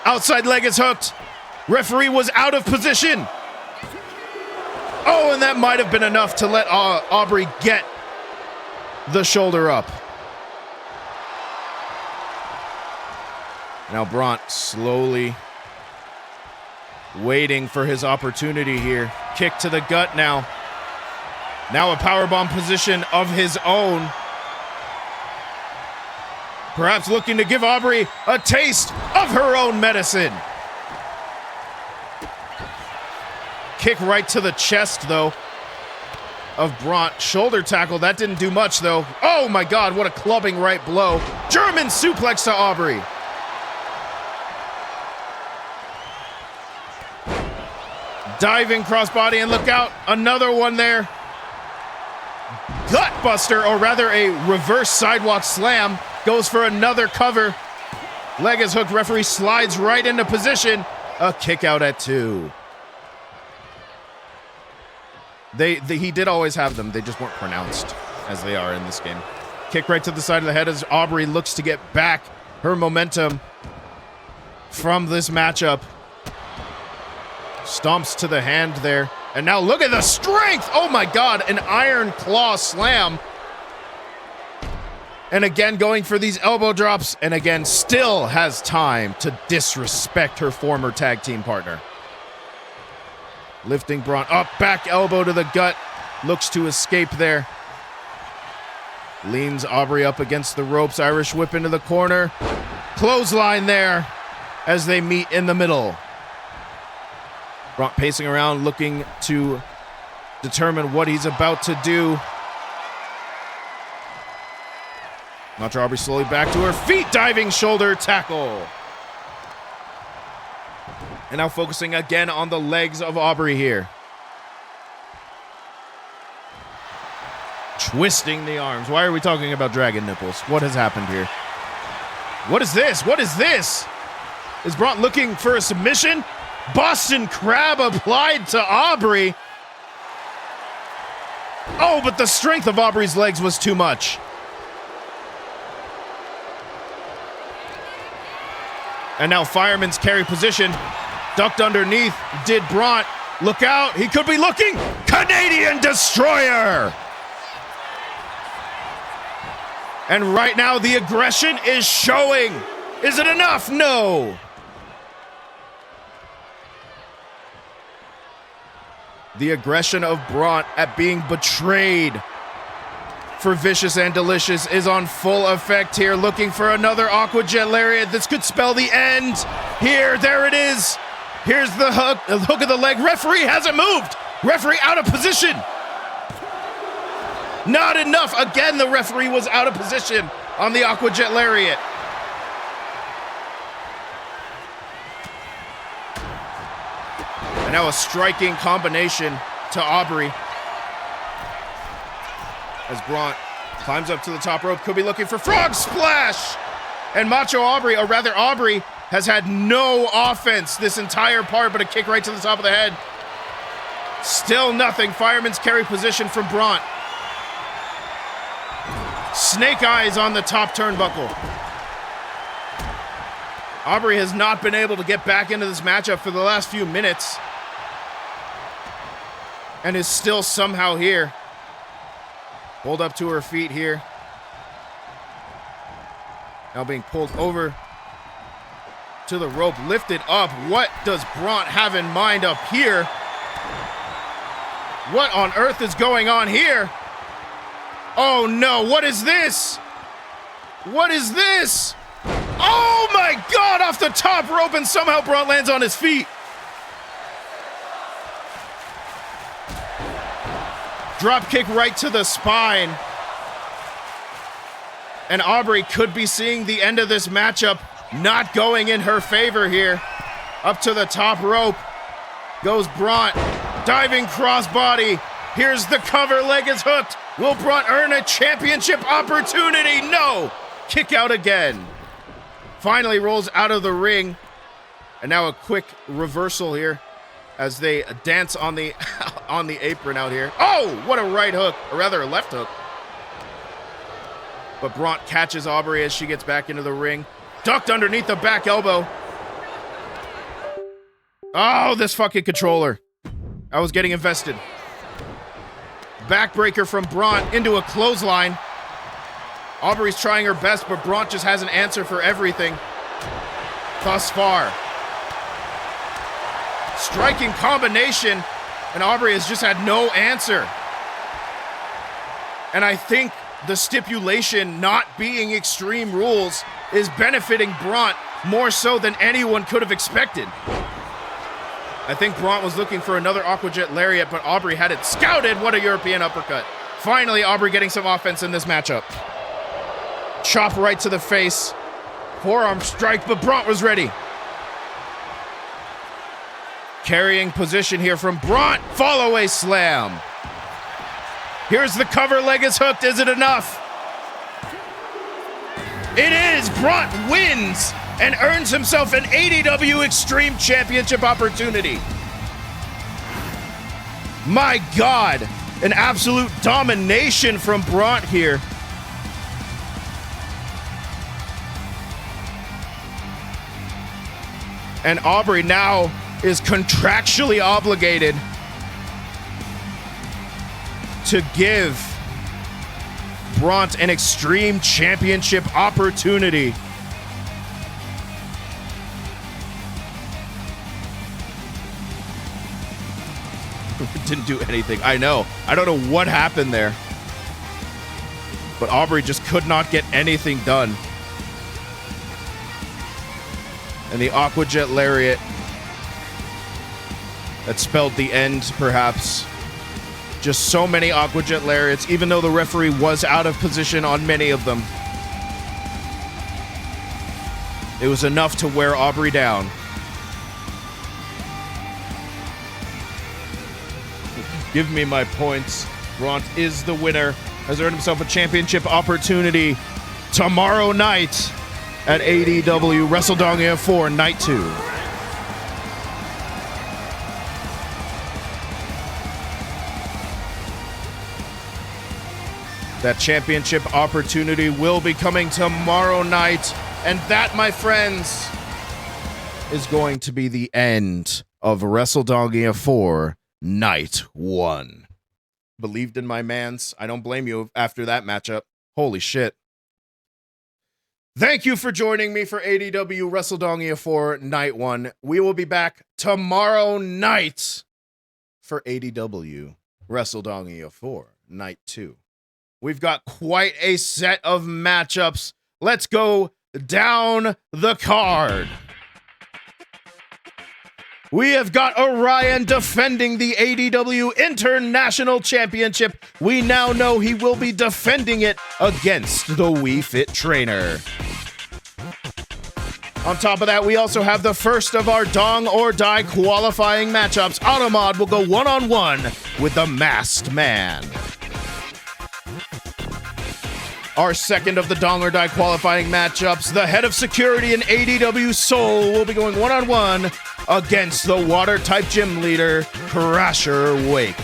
Outside leg is hooked. Referee was out of position. Oh, and that might have been enough to let Aubrey get the shoulder up. Now Bront slowly waiting for his opportunity here. Kick to the gut now. Now a powerbomb position of his own. Perhaps looking to give Aubrey a taste of her own medicine. Kick right to the chest, though, of Bront. Shoulder tackle. That didn't do much, though. Oh, my God. What a clubbing right blow. German suplex to Aubrey. Diving crossbody, and look out. Another one there. Gut buster, or rather a reverse sidewalk slam. Goes for another cover. Leg is hooked. Referee slides right into position. A kick out at 2. He did always have them. They just weren't pronounced as they are in this game. Kick right to the side of the head as Aubrey looks to get back her momentum from this matchup. Stomps to the hand there. And now look at the strength. Oh my God, an iron claw slam. And again going for these elbow drops. And again still has time to disrespect her former tag team partner. Lifting Bront up, back elbow to the gut. Looks to escape there. Leans Aubrey up against the ropes. Irish whip into the corner. Clothesline there as they meet in the middle. Bront pacing around, looking to determine what he's about to do. Macho Aubrey slowly back to her feet. Diving shoulder tackle. And now focusing again on the legs of Aubrey here. Twisting the arms. Why are we talking about dragon nipples? What has happened here? What is this? What is this? Is Bront looking for a submission? Boston Crab applied to Aubrey. Oh, but the strength of Aubrey's legs was too much. And now fireman's carry position. Ducked underneath. Did Bront. Look out. He could be looking. Canadian Destroyer. And right now the aggression is showing. Is it enough? No. The aggression of Bront at being betrayed for Vicious and Delicious is on full effect here. Looking for another Aqua Jet Lariat. This could spell the end. Here, there it is. Here's the hook of the leg. Referee hasn't moved. Referee out of position. Not enough. Again, the referee was out of position on the Aqua Jet Lariat. And now a striking combination to Aubrey. As Bront climbs up to the top rope, could be looking for frog splash. And Macho Aubrey, or rather Aubrey, has had no offense this entire part, but a kick right to the top of the head. Still nothing. Fireman's carry position from Bront. Snake eyes on the top turnbuckle. Aubrey has not been able to get back into this matchup for the last few minutes. And is still somehow here. Pulled up to her feet here. Now being pulled over to the rope, lifted up. What does Bront have in mind up here? What on earth is going on here? Oh no, what is this? What is this? Oh my God, off the top rope, and somehow Bront lands on his feet. Drop kick right to the spine. And Aubrey could be seeing the end of this matchup not going in her favor here. Up to the top rope goes Bront. Diving crossbody. Here's the cover, leg is hooked. Will Bront earn a championship opportunity? No! Kick out again. Finally rolls out of the ring. And now a quick reversal here as they dance on the on the apron out here. Oh, what a right hook, or rather a left hook. But Bront catches Aubrey as she gets back into the ring. Ducked underneath the back elbow. Oh, this fucking controller. I was getting invested. Backbreaker from Bront into a clothesline. Aubrey's trying her best, but Bront just has an answer for everything thus far. Striking combination, and Aubrey has just had no answer. And I think the stipulation not being Extreme Rules is benefiting Bront more so than anyone could have expected. I think Bront was looking for another Aquajet Lariat, but Aubrey had it scouted. What a European uppercut. Finally, Aubrey getting some offense in this matchup. Chop right to the face. Forearm strike, but Bront was ready. Carrying position here from Bront. Fall away slam. Here's the cover, leg is hooked. Is it enough? It is. Bront wins and earns himself an ADW Extreme Championship opportunity. My God, an absolute domination from Bront here. And Aubrey now is contractually obligated to give Bront an Extreme Championship opportunity. Didn't do anything. I know. I don't know what happened there. But Aubrey just could not get anything done. And the Aquajet Lariat that spelled the end, perhaps. Just so many Aquajet Lariats, even though the referee was out of position on many of them. It was enough to wear Aubrey down. Give me my points. Bront is the winner. Has earned himself a championship opportunity tomorrow night at ADW Wrestledongia Iv Night 2. That championship opportunity will be coming tomorrow night. And that, my friends, is going to be the end of Wrestledongia 4 Night 1. Believed in my mans. I don't blame you after that matchup. Holy shit. Thank you for joining me for ADW Wrestledongia 4 Night 1. We will be back tomorrow night for ADW Wrestledongia 4 Night 2. We've got quite a set of matchups. Let's go down the card. We have got Orion defending the ADW International Championship. We now know he will be defending it against the Wii Fit Trainer. On top of that, we also have the first of our Dong or Die qualifying matchups. Automod will go one-on-one with the Masked Man. Our second of the Dong or Die qualifying matchups, the head of security in ADW Seoul will be going one-on-one against the water-type gym leader, Crasher Wake.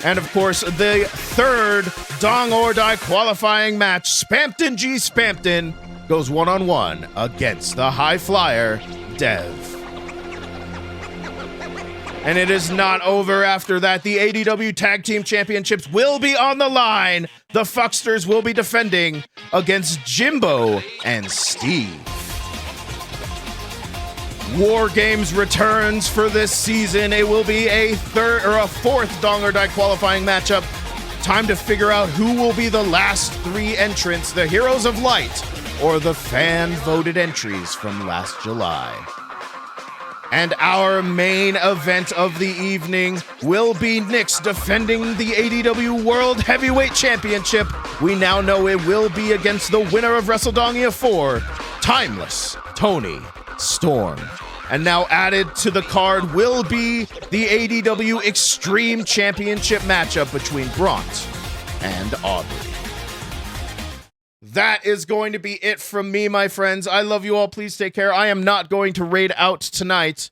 And of course, the third Dong or Die qualifying match, Spampton G. Spampton, goes one-on-one against the high flyer, Dev. And it is not over after that. The ADW Tag Team Championships will be on the line. The Fucksters will be defending against Jimbo and Steve. War Games returns for this season. It will be a fourth Dong or Die qualifying matchup. Time to figure out who will be the last three entrants, the Heroes of Light or the fan-voted entries from last July. And our main event of the evening will be Nyx defending the ADW World Heavyweight Championship. We now know it will be against the winner of Wrestledongia 4, Timeless Tony Storm. And now added to the card will be the ADW Extreme Championship matchup between Bront and Aubrey. That is going to be it from me, my friends. I love you all. Please take care. I am not going to raid out tonight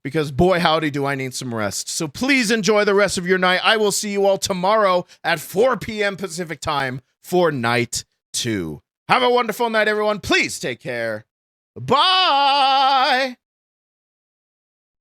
because boy, howdy, do I need some rest. So please enjoy the rest of your night. I will see you all tomorrow at 4 p.m. Pacific time for night 2. Have a wonderful night, everyone. Please take care. Bye.